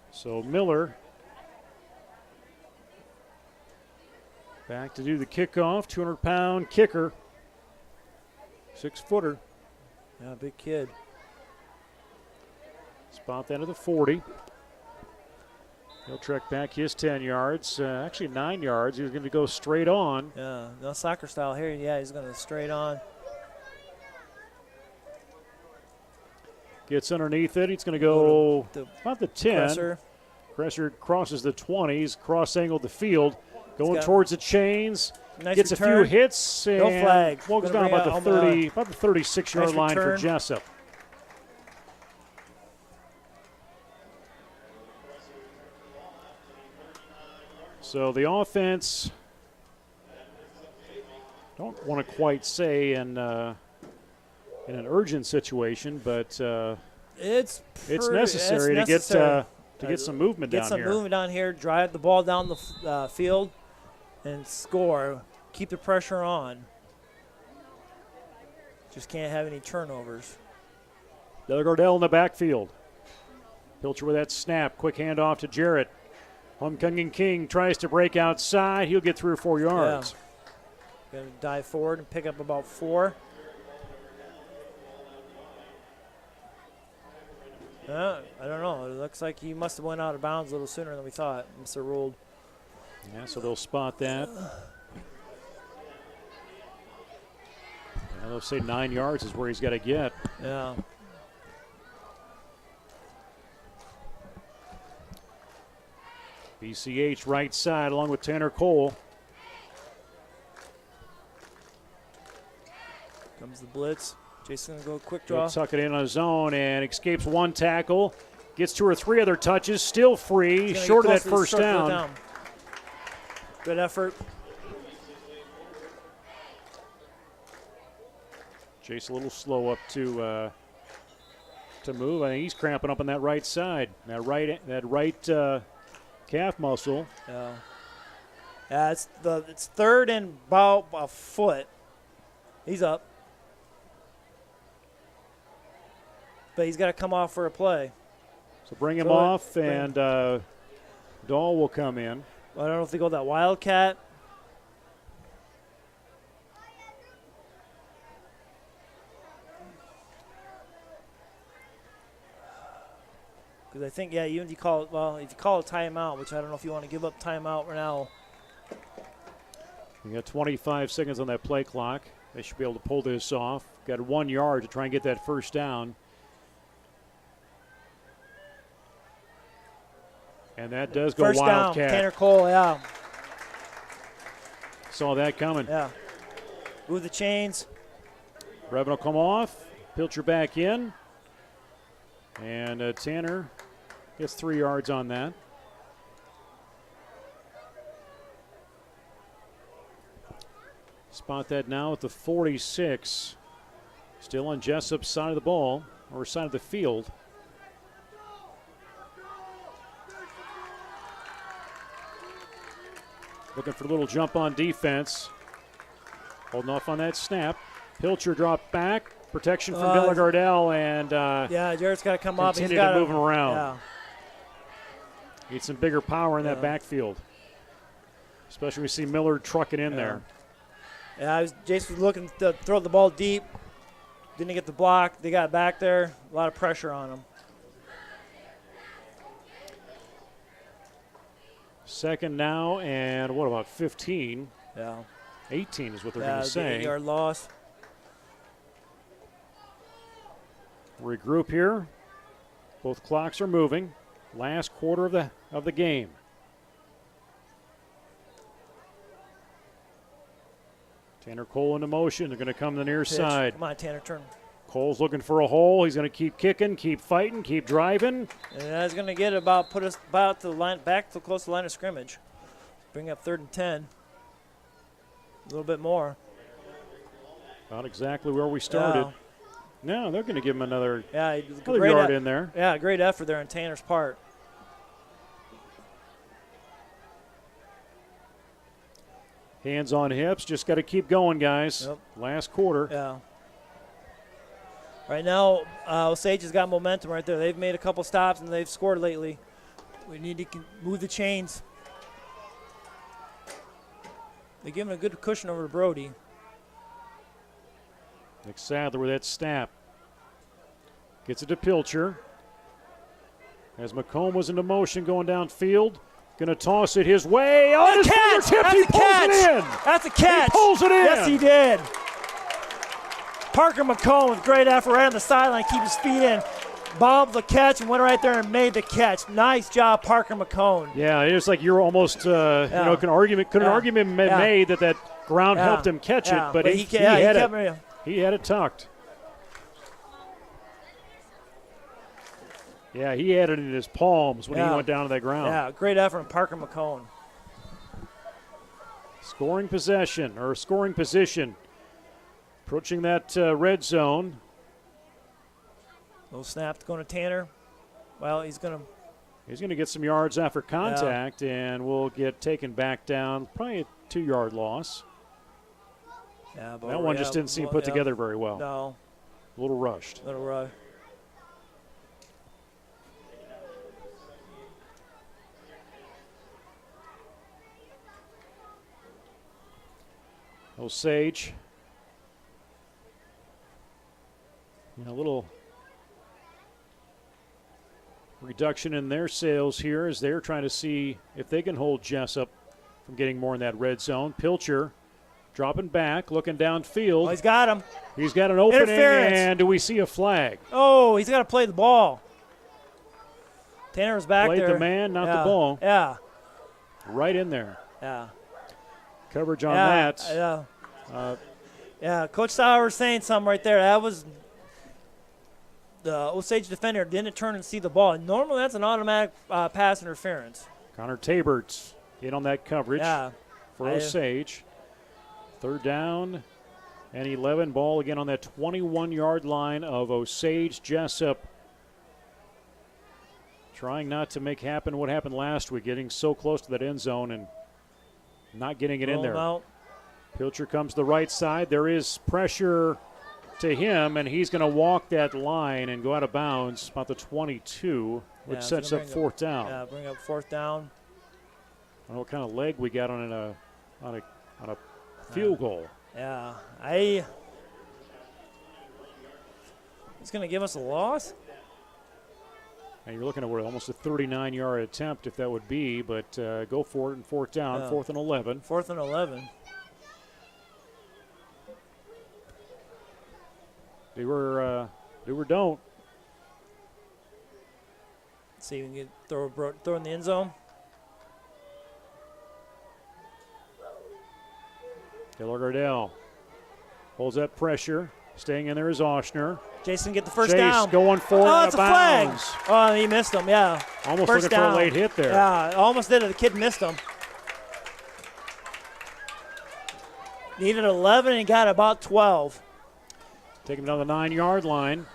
So Miller back to do the kickoff. 200-pound kicker, 6-footer. Yeah, big kid. Spot that at the 40. He'll trek back his 10 yards, actually 9 yards. He was going to go straight on. Yeah, no soccer style here. Yeah, he's going to straight on. Gets underneath it. He's going to go about the 10. Cresser. Crosses the 20s, cross-angled the field, going towards the chains. Nice gets return. A few hits and no flag. Walks down about the 36-yard line return. for Jesup. So the offense, don't want to quite say in an urgent situation, but it's necessary to get some movement down here. Get some movement down here, drive the ball down the field, and score. Keep the pressure on. Just can't have any turnovers. Gardell in the backfield. Pilcher with that snap. Quick handoff to Jarrett. Homecoming King tries to break outside. He'll get 3 or 4 yards. Yeah. Going to dive forward and pick up about 4. I don't know. It looks like he must have went out of bounds a little sooner than we thought. Mr. Ruled. Yeah, so they'll spot that. They'll say 9 yards is where he's got to get. Yeah. BCH right side along with Tanner Cole. Comes the blitz. Jason going to go quick draw. He'll tuck it in on his own and escapes 1 tackle. Gets 2 or 3 other touches. Still free. Short of that first down. Good effort. Jason a little slow up to move. I think he's cramping up on that right side. That right calf muscle. Yeah. Yeah, it's third and about a foot. He's up. But he's got to come off for a play. So bring him off, and Dahl will come in. I don't know if they go that Wildcat. Because I think, even if you call it, if you call a timeout, which I don't know if you want to give up timeout right now. You got 25 seconds on that play clock. They should be able to pull this off. Got 1 yard to try and get that first down. And that does go first Wildcat. Down, Tanner Cole, yeah. Saw that coming. Yeah. Move the chains. Brevin will come off. Pilcher back in. And Tanner gets 3 yards on that. Spot that now at the 46. Still on Jesup's side of the ball, or side of the field. Looking for a little jump on defense. Holding off on that snap. Pilcher dropped back. Protection from Gardell, and Jarrett's got to come up. Continue to move him around. Yeah. Need some bigger power in that backfield. Especially when we see Miller trucking in there. Yeah, Jason was looking to throw the ball deep. Didn't get the block. They got back there. A lot of pressure on him. Second now, and what about 15? Yeah. 18 is what they're going to say. 8-yard loss. Regroup here. Both clocks are moving. Last quarter of the game. Tanner Cole into motion. They're going to come to the near side. Come on, Tanner, turn. Cole's looking for a hole. He's going to keep kicking, keep fighting, keep driving. And that's going to get put us about to the line, back to close to the line of scrimmage. Bring up 3rd and 10. A little bit more. About exactly where we started. No, they're going to give him another great yard in there. Yeah, great effort there on Tanner's part. Hands on hips. Just got to keep going, guys. Yep. Last quarter. Yeah. Right now, Osage has got momentum right there. They've made a couple stops and they've scored lately. We need to move the chains. They give him a good cushion over to Brody. Nick Sadler with that snap. Gets it to Pilcher. As McComb was into motion going downfield. Going to toss it his way. On his fingertips, he pulls it in. That's a catch. He pulls it in. Yes, he did. Parker McComb with great effort right on the sideline, keep his feet in. bobbed the catch and went right there and made the catch. Nice job, Parker McCone. Yeah, it was like you're almost, could an argument be made that ground helped him catch it, but he had it. He had it tucked. Yeah, he had it in his palms when he went down to that ground. Yeah, great effort from Parker McCone. Scoring position. Approaching that red zone. Little snap going to Tanner. Well, he's going to get some yards after contact, and will get taken back down. Probably a 2-yard loss. Yeah, that one just didn't seem put together very well. No. A little rushed. Osage. A little reduction in their sales here as they're trying to see if they can hold Jesup from getting more in that red zone. Pilcher dropping back, looking downfield. Oh, he's got him. He's got an opening, and do we see a flag? Oh, he's got to play the ball. Tanner's back there. Played the man, not the ball. Yeah. Right in there. Yeah. Coverage on that. Yeah. Coach Sauer saying something right there. That was the Osage defender didn't turn and see the ball. Normally that's an automatic pass interference. Connor Tabert's in on that coverage for Osage. 3rd down and 11. Ball again on that 21-yard line of Osage. Jesup trying not to make happen what happened last week, getting so close to that end zone and not getting it in there. Pilcher comes to the right side. There is pressure to him, and he's going to walk that line and go out of bounds about the 22, which sets up 4th down. Yeah, bring up 4th down. I don't know what kind of leg we got on a field goal. Yeah, he's going to give us a loss. And you're looking at almost a 39-yard attempt, if that would be, but go for it and 4th down, 4th and 11. 4th and 11. Do or don't. Let's see if we can get throw in the end zone. Taylor Gardell holds that pressure. Staying in there is Oshner. Jason get the first down. Going for it. Oh, it's a flag. Oh, he missed him, yeah. Almost first looking down. for a late hit there. Yeah, almost did it. The kid missed him. Needed 11 and he got about 12. Taking him down the 9-yard line.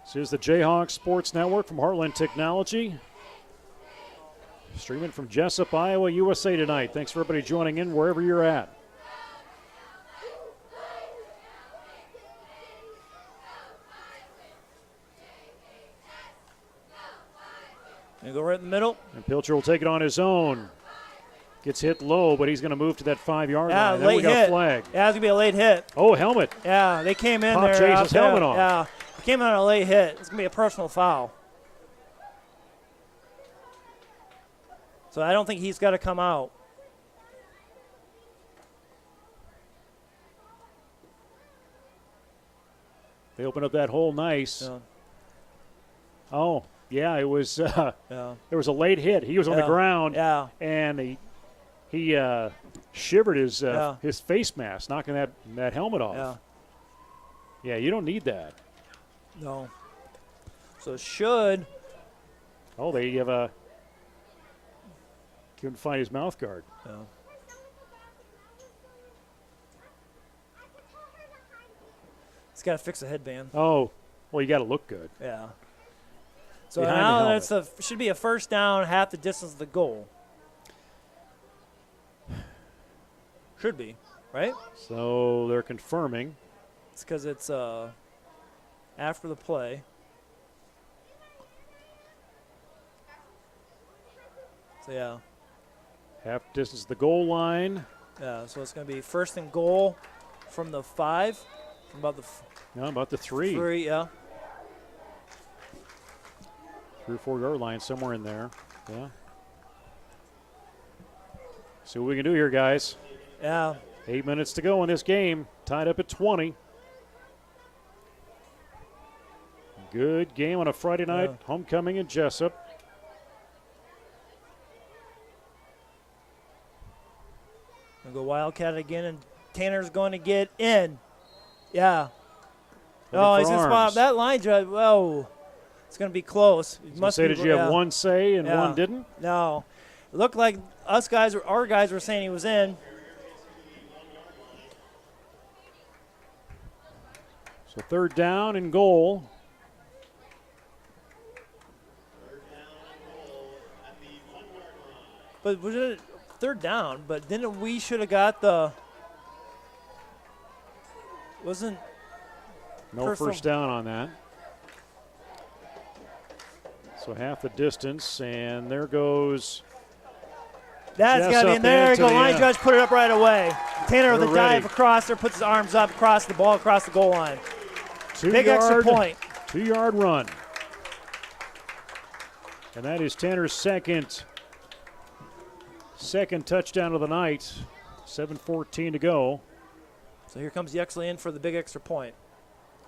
This is the Jayhawk Sports Network from Heartland Technology. Streaming from Jesup, Iowa, USA tonight. Thanks for everybody joining in wherever you're at. And go right in the middle. And Pilcher will take it on his own. Gets hit low, but he's going to move to that 5-yard line. Then we got a flag. Yeah, it's going to be a late hit. Oh, helmet. Yeah, they came in Pop there. Jason's helmet off. Yeah, they came in on a late hit. It's going to be a personal foul. So I don't think he's got to come out. They open up that hole nice. Yeah. Oh, yeah, it was. There was a late hit. He was on the ground. Yeah. And he shivered his face mask, knocking that helmet off. Yeah, you don't need that. No. So should. Oh, they have a. Couldn't find his mouth guard. Yeah. He's got to fix the headband. Oh, well, you got to look good. Yeah. So Behind now should be a first down, half the distance of the goal. Should be, right? So they're confirming. It's because it's after the play. So, yeah. Half distance the goal line. Yeah, so it's going to be first and goal from the 5. From about the 3. 3, yeah. 3 or 4 yard line, somewhere in there. Yeah. See what we can do here, guys. Yeah. 8 minutes to go in this game, tied up at 20. Good game on a Friday night, homecoming in Jesup. We'll go Wildcat again, and Tanner's going to get in. Yeah. Oh, he's going to spot up that line drive. Whoa. It's going to be close. Did you have one say and one didn't? No. It looked like our guys were saying he was in. So 3rd down and goal. But was it 3rd down? But then we should have got the. Wasn't. No first down on that. So half the distance, and there goes. That's got to be in there. Go line judge, put it up right away. Tanner with a dive across there, puts his arms up, across the ball, across the goal line. Big extra point. 2-yard run. And that is Tanner's second touchdown of the night. 7:14 to go. So here comes Yexley in for the big extra point.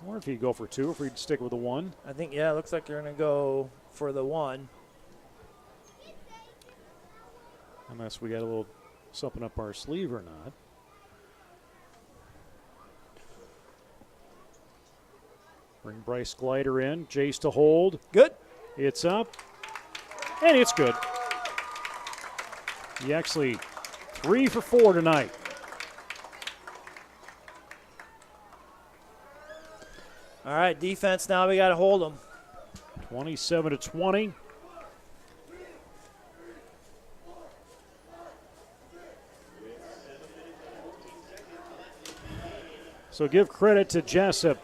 I wonder if he'd go for 2, if he'd stick with the 1. I think, it looks like they're going to go for the 1. Unless we got a little something up our sleeve or not. Bring Bryce Glider in. Jace to hold. Good. It's up. And it's good. He actually 3 for 4 tonight. All right, defense now. We got to hold them. 27-20. So give credit to Jesup.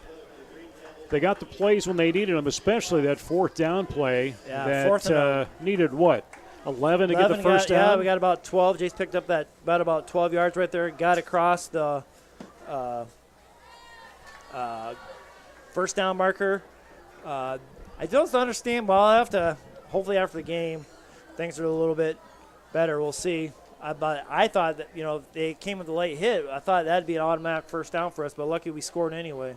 They got the plays when they needed them, especially that 4th down play that needed what? 11 to get the first down? Yeah, we got about 12. Jace picked up that about 12 yards right there. Got across the first down marker. I don't understand. Well, I'll have to, hopefully after the game, things are a little bit better. We'll see. But I thought that, if they came with a late hit, I thought that'd be an automatic first down for us, but lucky we scored anyway.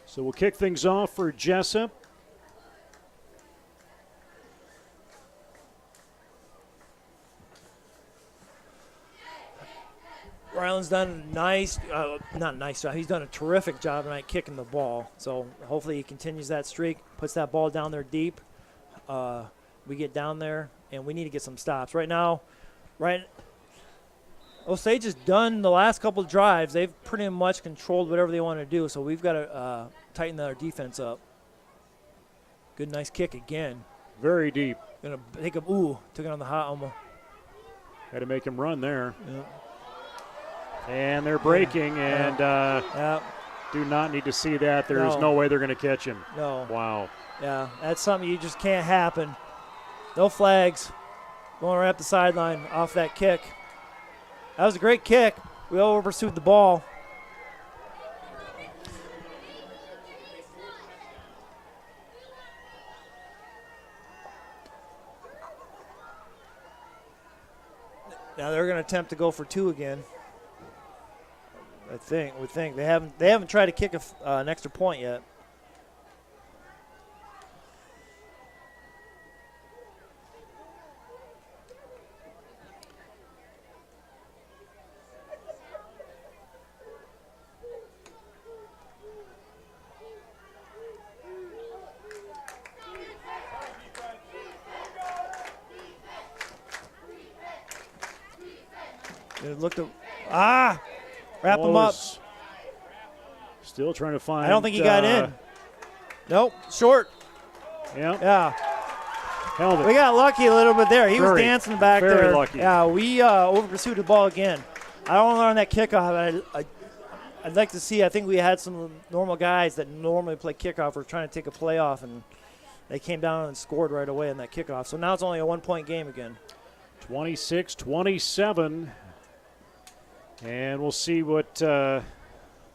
So we'll kick things off for Jesup. Ryland's done not nice job. He's done a terrific job tonight kicking the ball. So hopefully he continues that streak, puts that ball down there deep. We get down there, and we need to get some stops. Right now, Osage has done the last couple of drives. They've pretty much controlled whatever they want to do, so we've got to tighten our defense up. Good, nice kick again. Very deep. Gonna take took it on the hot almost. Had to make him run there. Yep. And they're breaking, and do not need to see that. There's no way they're going to catch him. No. Wow. Yeah, that's something you just can't happen. No flags. Going right up the sideline off that kick. That was a great kick. We over pursued the ball. Now they're going to attempt to go for 2 again. We think they haven't tried to kick an extra point yet. Wrap him up. Still trying to find. I don't think he got in. Nope, short. Yeah. Held it. We got lucky a little bit there. He was dancing back there. Very lucky. Yeah, we over pursued the ball again. I don't know on that kickoff. I'd like to see. I think we had some normal guys that normally play kickoff were trying to take a play off, and they came down and scored right away on that kickoff. So now it's only a 1-point game again. 26-27. And we'll see what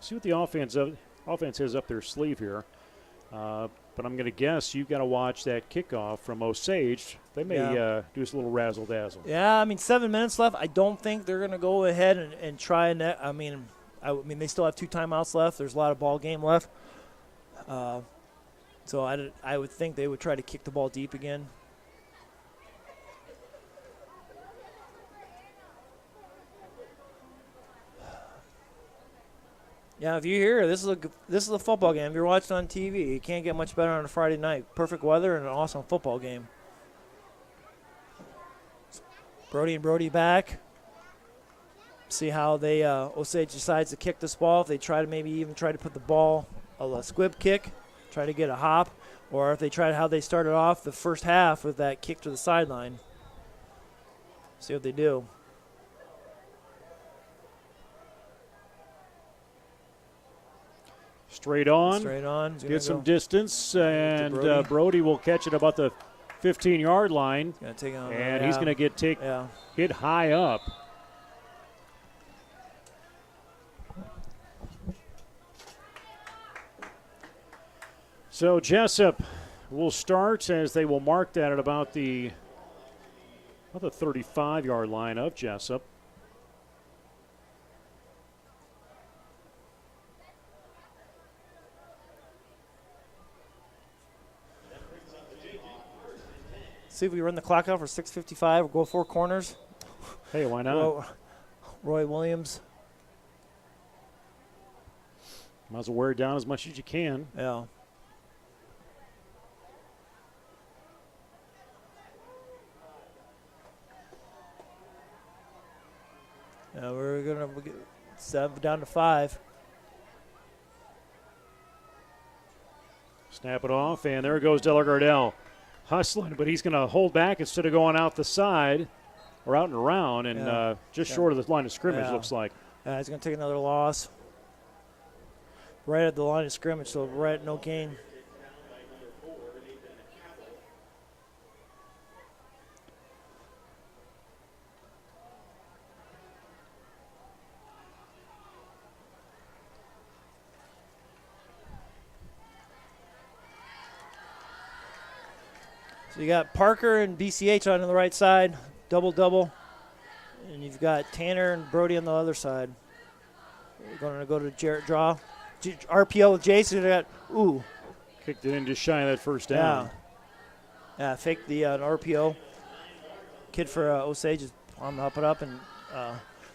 see what the offense has up their sleeve here. But I'm going to guess you've got to watch that kickoff from Osage. They may do us a little razzle-dazzle. Yeah, I mean, 7 minutes left. I don't think they're going to go ahead and try. I mean, they still have 2 timeouts left. There's a lot of ball game left. So I would think they would try to kick the ball deep again. Yeah, if you're here, this is a football game. If you're watching on TV, you can't get much better on a Friday night. Perfect weather and an awesome football game. Brody back. See how they Osage decides to kick this ball. If they try to maybe even try to put the ball a squib kick, try to get a hop, or if they try how they started off the first half with that kick to the sideline. See what they do. Straight on. Get some distance, and Brody will catch it about the 15-yard line. He's going to get hit high up. So Jesup will start as they will mark that at about the 35-yard line of Jesup. See if we run the clock out for 6:55 or go 4 corners. Hey, why not? Roy Williams. Might as well wear it down as much as you can. Yeah. We're going to get 7 down to 5. Snap it off, and there goes Delagardelle. Hustling, but he's going to hold back instead of going out the side or out and around, and just short of the line of scrimmage, looks like. Yeah, he's going to take another loss. Right at the line of scrimmage, so right at no gain. So you got Parker and BCH on the right side, double. And you've got Tanner and Brody on the other side. We're going to go to Jarrett draw. RPO with Jason. Kicked it in just shy of that first down. Yeah, fake the RPO. Kid for Osage is up it up, and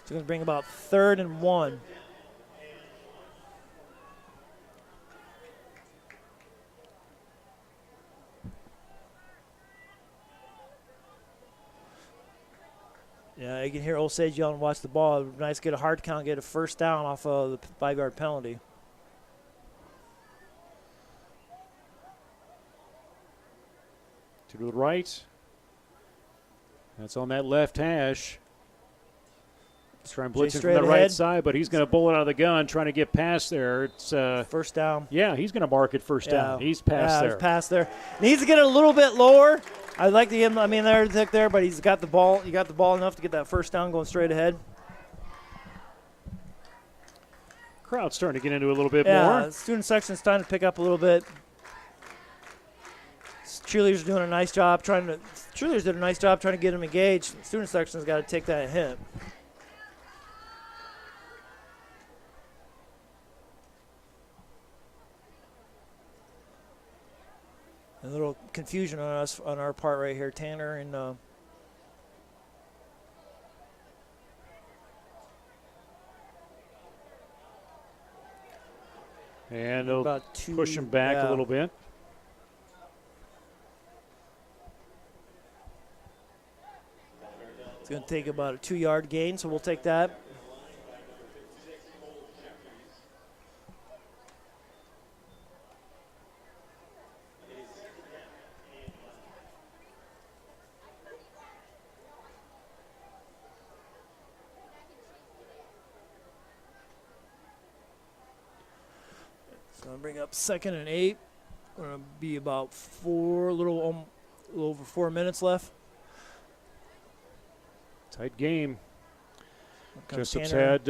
it's going to bring about 3rd and 1. Yeah, you can hear Osage yelling, watch the ball. It would be nice to get a hard count, get a first down off of the 5-yard penalty. To the right. That's on that left hash. Let's try and blitz him from the right side, but he's going to bullet out of the gun, trying to get past there. It's first down. Yeah, he's going to mark it first down. He's past there. He's past there. Needs to get it a little bit lower. I'd like to give him, there, but he's got the ball. He got the ball enough to get that first down going straight ahead. Crowd's starting to get into a little bit more. Yeah, student section's starting to pick up a little bit. Cheerleaders doing a nice job Cheerleaders did a nice job trying to get them engaged. Student section's got to take that hit. A little confusion on our part right here, Tanner and they'll push him back a little bit. It's going to take about a 2-yard gain, so we'll take that. So I'll bring up 2nd and 8. Going to be about a little over 4 minutes left. Tight game. Jesup's had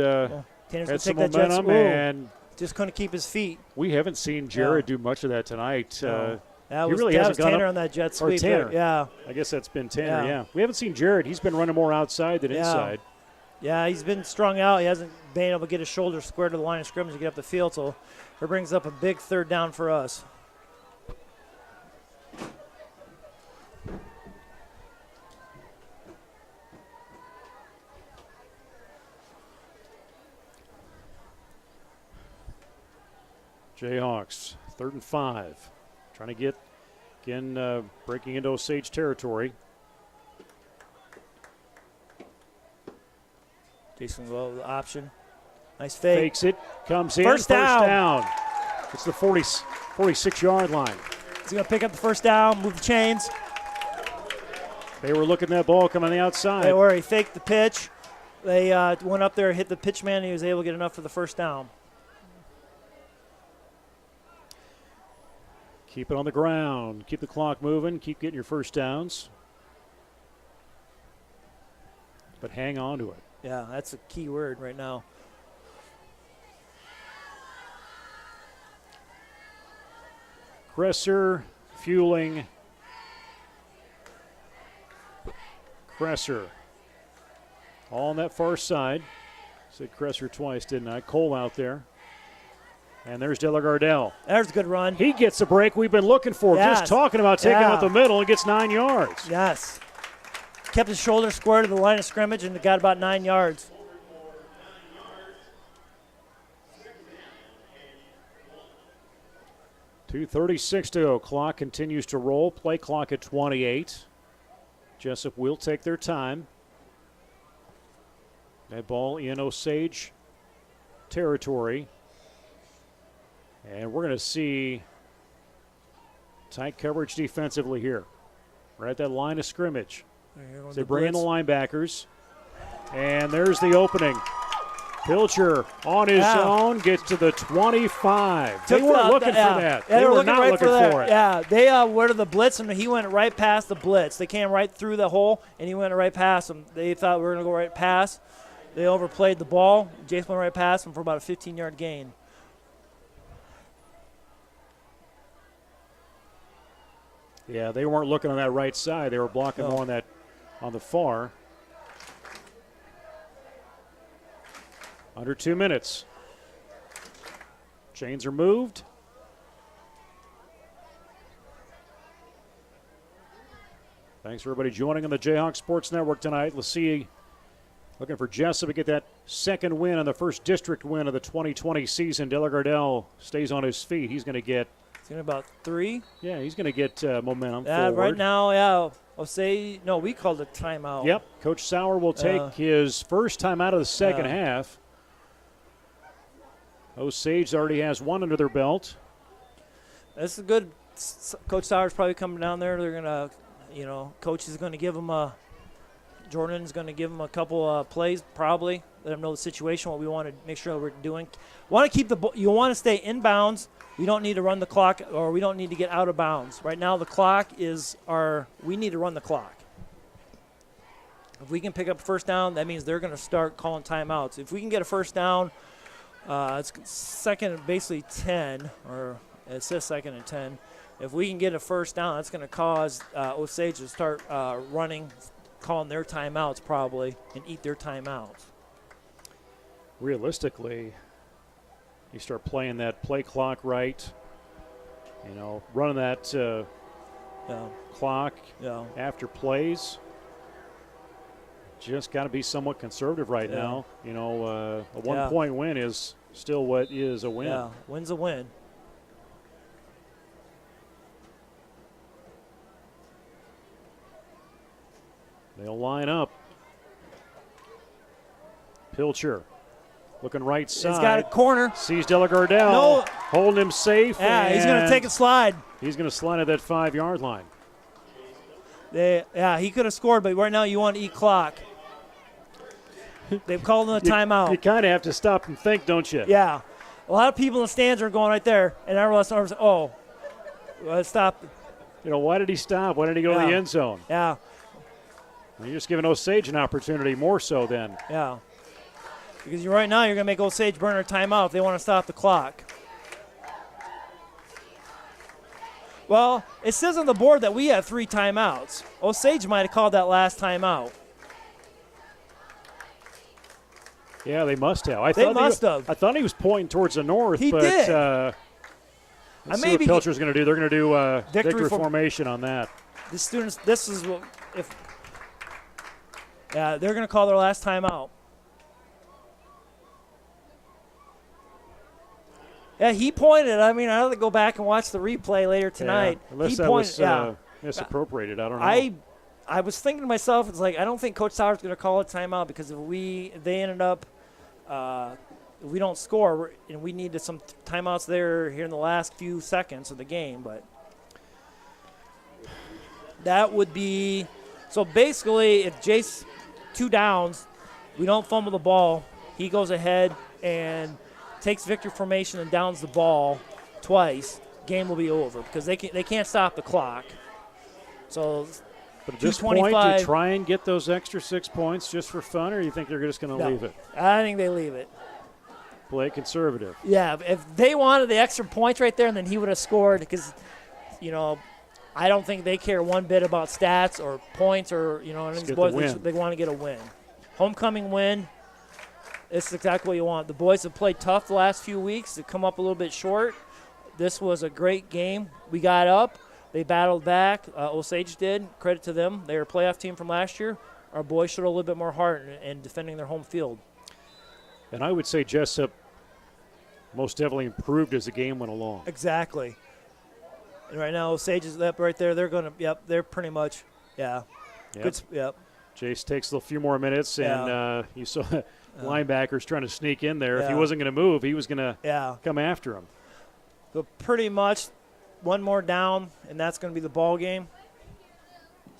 some momentum, and Just couldn't keep his feet. We haven't seen Jared do much of that tonight. That he was, really that hasn't was gone Tanner up, on that jet or sweep. Tanner. Yeah. I guess that's been Tanner, Yeah. We haven't seen Jared. He's been running more outside than inside. Yeah, he's been strung out. He hasn't been able to get his shoulder square to the line of scrimmage to get up the field, so it brings up a big third down for us. Jayhawks, 3rd and 5. Trying to get, again, breaking into Osage territory. Jason will go with the option. Nice fake. Fakes it, comes in. First down. It's the 46-yard line. He's going to pick up the first down, move the chains. They were looking at that ball coming on the outside. They were. He faked the pitch. They went up there, hit the pitch man, and he was able to get enough for the first down. Keep it on the ground. Keep the clock moving. Keep getting your first downs. But hang on to it. Yeah, that's a key word right now. Cresser fueling. Cresser. All on that far side. Said Cresser twice, didn't I? Cole out there. And there's Della Gardell. There's a good run. He gets the break we've been looking for. Yes. Just talking about taking out the middle and gets 9 yards. Yes. Kept his shoulder square to the line of scrimmage and got about 9 yards. .236 to go. Clock continues to roll. Play clock at 28. Jesup will take their time. That ball in Osage territory. And we're going to see tight coverage defensively here. Right at that line of scrimmage. They bring in the linebackers. And there's the opening. Pilcher on his own gets to the 25. They weren't looking for that. They were not looking for it. Yeah, they were to the blitz, and he went right past the blitz. They came right through the hole, and he went right past them. They thought we were going to go right past. They overplayed the ball. Jason went right past him for about a 15-yard gain. Yeah, they weren't looking on that right side. They were blocking more on the far. Under 2 minutes. Chains are moved. Thanks for everybody joining on the Jayhawk Sports Network tonight. Let's see, looking for Jesup to get that second win and the first district win of the 2020 season. Della Gardell stays on his feet. He's going to get about 3. Yeah, he's going to get momentum forward. Right now, we called a timeout. Yep, Coach Sauer will take his first time out of the second half. Osage already has one under their belt. This is good. Coach Sauer's probably coming down there. They're going to, Coach is going to give him Jordan's going to give him a couple plays probably. Let him know the situation, what we want to make sure we're doing. You want to stay in bounds. We don't need to run the clock, or we don't need to get out of bounds. Right now the clock is we need to run the clock. If we can pick up a first down, that means they're going to start calling timeouts. If we can get a first down, it's second, basically 10, or it says second and 10. If we can get a first down, that's going to cause Osage to start running, calling their timeouts probably, and eat their timeouts. Realistically, you start playing that play clock right, running that clock after plays. Just got to be somewhat conservative right now. A 1 point win is still what is a win. Yeah, win's a win. They'll line up. Pilcher looking right side. He's got a corner. Sees Della Gardell. Holding him safe. Yeah, he's going to take a slide. He's going to slide at that 5-yard line. He could have scored, but right now you want to eat clock. They've called him a timeout. You kind of have to stop and think, don't you? Yeah. A lot of people in the stands are going right there, and everyone's stop. Why did he stop? Why did he go to the end zone? Yeah. You're just giving Osage an opportunity more so then. Yeah. Because right now you're going to make Osage burn a timeout if they want to stop the clock. Well, it says on the board that we have 3 timeouts. Osage might have called that last timeout. Yeah, they must have. They must have. I thought he was pointing towards the north. He but, did. Let's see what Pilcher's going to do. They're going to do victory formation on that. The students, this is what, they're going to call their last timeout. Yeah, he pointed. I mean, I'll have to go back and watch the replay later tonight. Yeah, unless he that pointed, was misappropriated. I don't know. I was thinking to myself, it's like, I don't think Coach Sauer's going to call a timeout because if they ended up, if we don't score, and we needed some timeouts there here in the last few seconds of the game, but that would be, so basically if Jace 2 downs, we don't fumble the ball, he goes ahead and takes victory formation and downs the ball twice, game will be over because they can't stop the clock. So, but at this point, do you try and get those extra 6 points just for fun, or you think they're just going to leave it? I think they leave it. Play conservative. Yeah, if they wanted the extra points right there, and then he would have scored because, I don't think they care one bit about stats or points or, and these boys, they want to get a win. Homecoming win. It's exactly what you want. The boys have played tough the last few weeks. They come up a little bit short. This was a great game. We got up. They battled back. Osage did. Credit to them. They were a playoff team from last year. Our boys showed a little bit more heart in defending their home field. And I would say Jesup most definitely improved as the game went along. Exactly. And right now, Osage is up right there. They're going to, they're pretty much, Good, Jace takes a few more minutes, and you saw linebackers trying to sneak in there. If he wasn't going to move, he was going to come after him. So pretty much one more down, and that's going to be the ball game.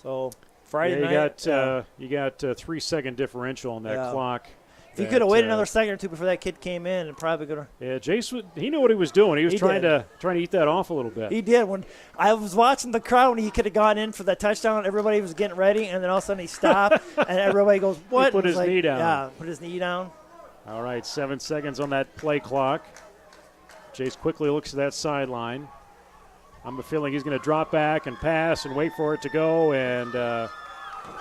So Friday night. You got a 3-second differential on that clock. If he could have waited another second or two before that kid came in, and probably could have. Yeah, Jace, he knew what he was doing. He was trying to eat that off a little bit. He did. When I was watching the crowd when he could have gone in for that touchdown, everybody was getting ready, and then all of a sudden he stopped, and everybody goes, "What?" He put his knee down. Yeah, put his knee down. All right, 7 seconds on that play clock. Jace quickly looks to that sideline. I'm a feeling he's going to drop back and pass and wait for it to go, and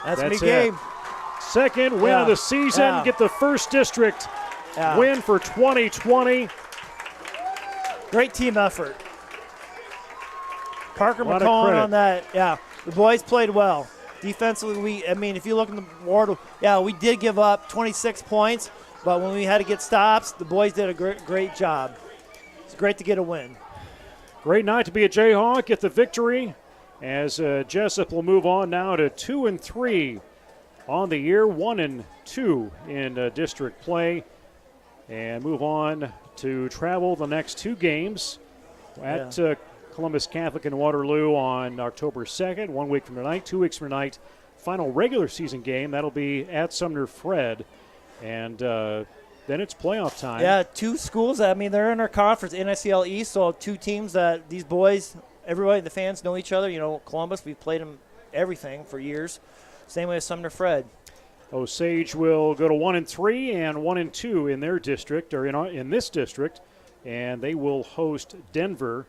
that's a big game. Second win of the season. Get the first district win for 2020. Great team effort. Parker McCollum on that. Yeah, the boys played well. Defensively, if you look in the board, we did give up 26 points, but when we had to get stops, the boys did a great job. It's great to get a win. Great night to be a Jayhawk. Get the victory as Jesup will move on now to 2-3 on the year, 1-2 in district play, and move on to travel the next 2 games at Columbus Catholic in Waterloo on October 2nd, 1 week from tonight, 2 weeks from tonight. Final regular season game, that'll be at Sumner Fred, and then it's playoff time. Yeah, 2 schools. They're in our conference, NICL East, so 2 teams that these boys, everybody, the fans know each other. Columbus, we've played them everything for years. Same way as Sumner Fred. Osage will go to 1-3 and 1-2 in their district, or in this district, and they will host Denver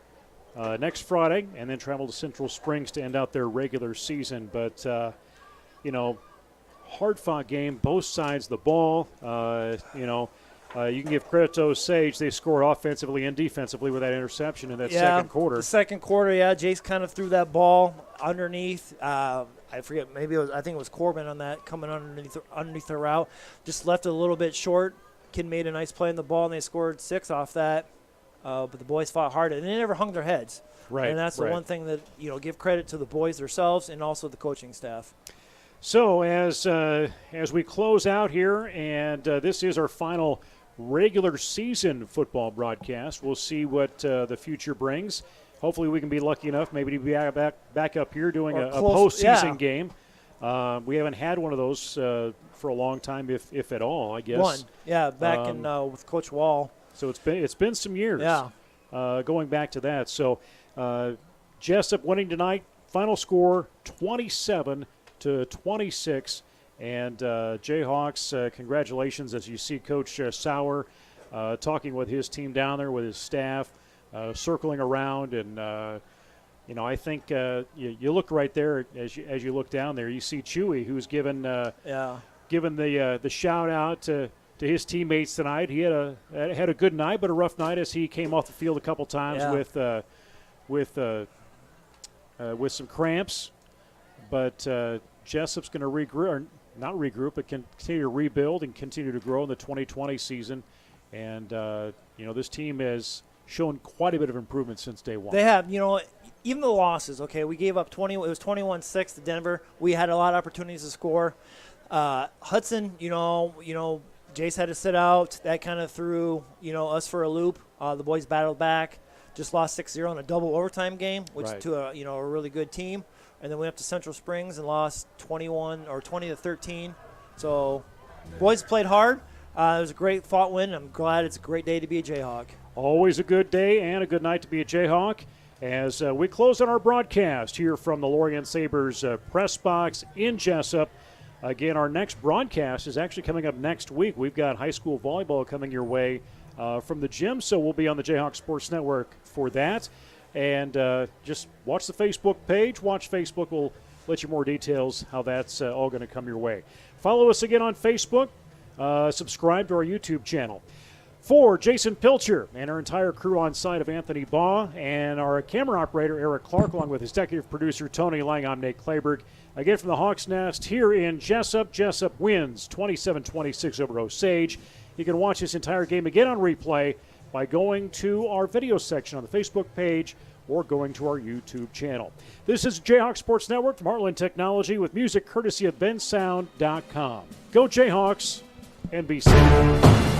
next Friday, and then travel to Central Springs to end out their regular season. But hard-fought game, both sides of the ball. You can give credit to Osage. They scored offensively and defensively with that interception in that second quarter. The second quarter, Jace kind of threw that ball underneath. I forget, I think it was Corbin on that, coming underneath the route. Just left it a little bit short. Kid made a nice play on the ball, and they scored 6 off that. But the boys fought hard, and they never hung their heads. Right. And that's the one thing that, give credit to the boys themselves and also the coaching staff. So as we close out here, and this is our final regular season football broadcast, we'll see what the future brings. Hopefully we can be lucky enough maybe to be back up here doing a postseason game. We haven't had one of those for a long time, if at all, I guess. Back in with Coach Wall. So it's been some years going back to that. So Jesup winning tonight, final score 27-26 And Jayhawks, congratulations as you see Coach Sauer talking with his team down there, with his staff, circling around. And, I think you look right there as you look down there, you see Chewy, who's given the shout out to his teammates tonight. He had a good night, but a rough night as he came off the field a couple times with some cramps. But Jesup's going to regroup, but continue to rebuild and continue to grow in the 2020 season. And this team has shown quite a bit of improvement since day one. They have, even the losses. Okay, we gave up 20. It was 21-6 to Denver. We had a lot of opportunities to score. Hudson, Jace had to sit out. That kind of threw, us for a loop. The boys battled back. Just lost 6-0 in a double overtime game, which to a really good team. And then we went up to Central Springs and lost 20-13. So, boys played hard. It was a great fought win. I'm glad it's a great day to be a Jayhawk. Always a good day and a good night to be a Jayhawk. As we close on our broadcast here from the Lorient Sabres press box in Jesup. Again, our next broadcast is actually coming up next week. We've got high school volleyball coming your way from the gym, so we'll be on the Jayhawk Sports Network for that. And just watch the Facebook page. Watch Facebook. We'll let you more details how that's all going to come your way. Follow us again on Facebook. Subscribe to our YouTube channel. For Jason Pilcher and our entire crew on site of Anthony Baugh and our camera operator, Eric Clark, along with executive producer, Tony Lang, I'm Nate Clayberg. Again from the Hawks Nest here in Jesup. Jesup wins 27-26 over Osage. You can watch this entire game again on replay by going to our video section on the Facebook page or going to our YouTube channel. This is Jayhawk Sports Network from Heartland Technology with music courtesy of bensound.com. Go Jayhawks and be safe.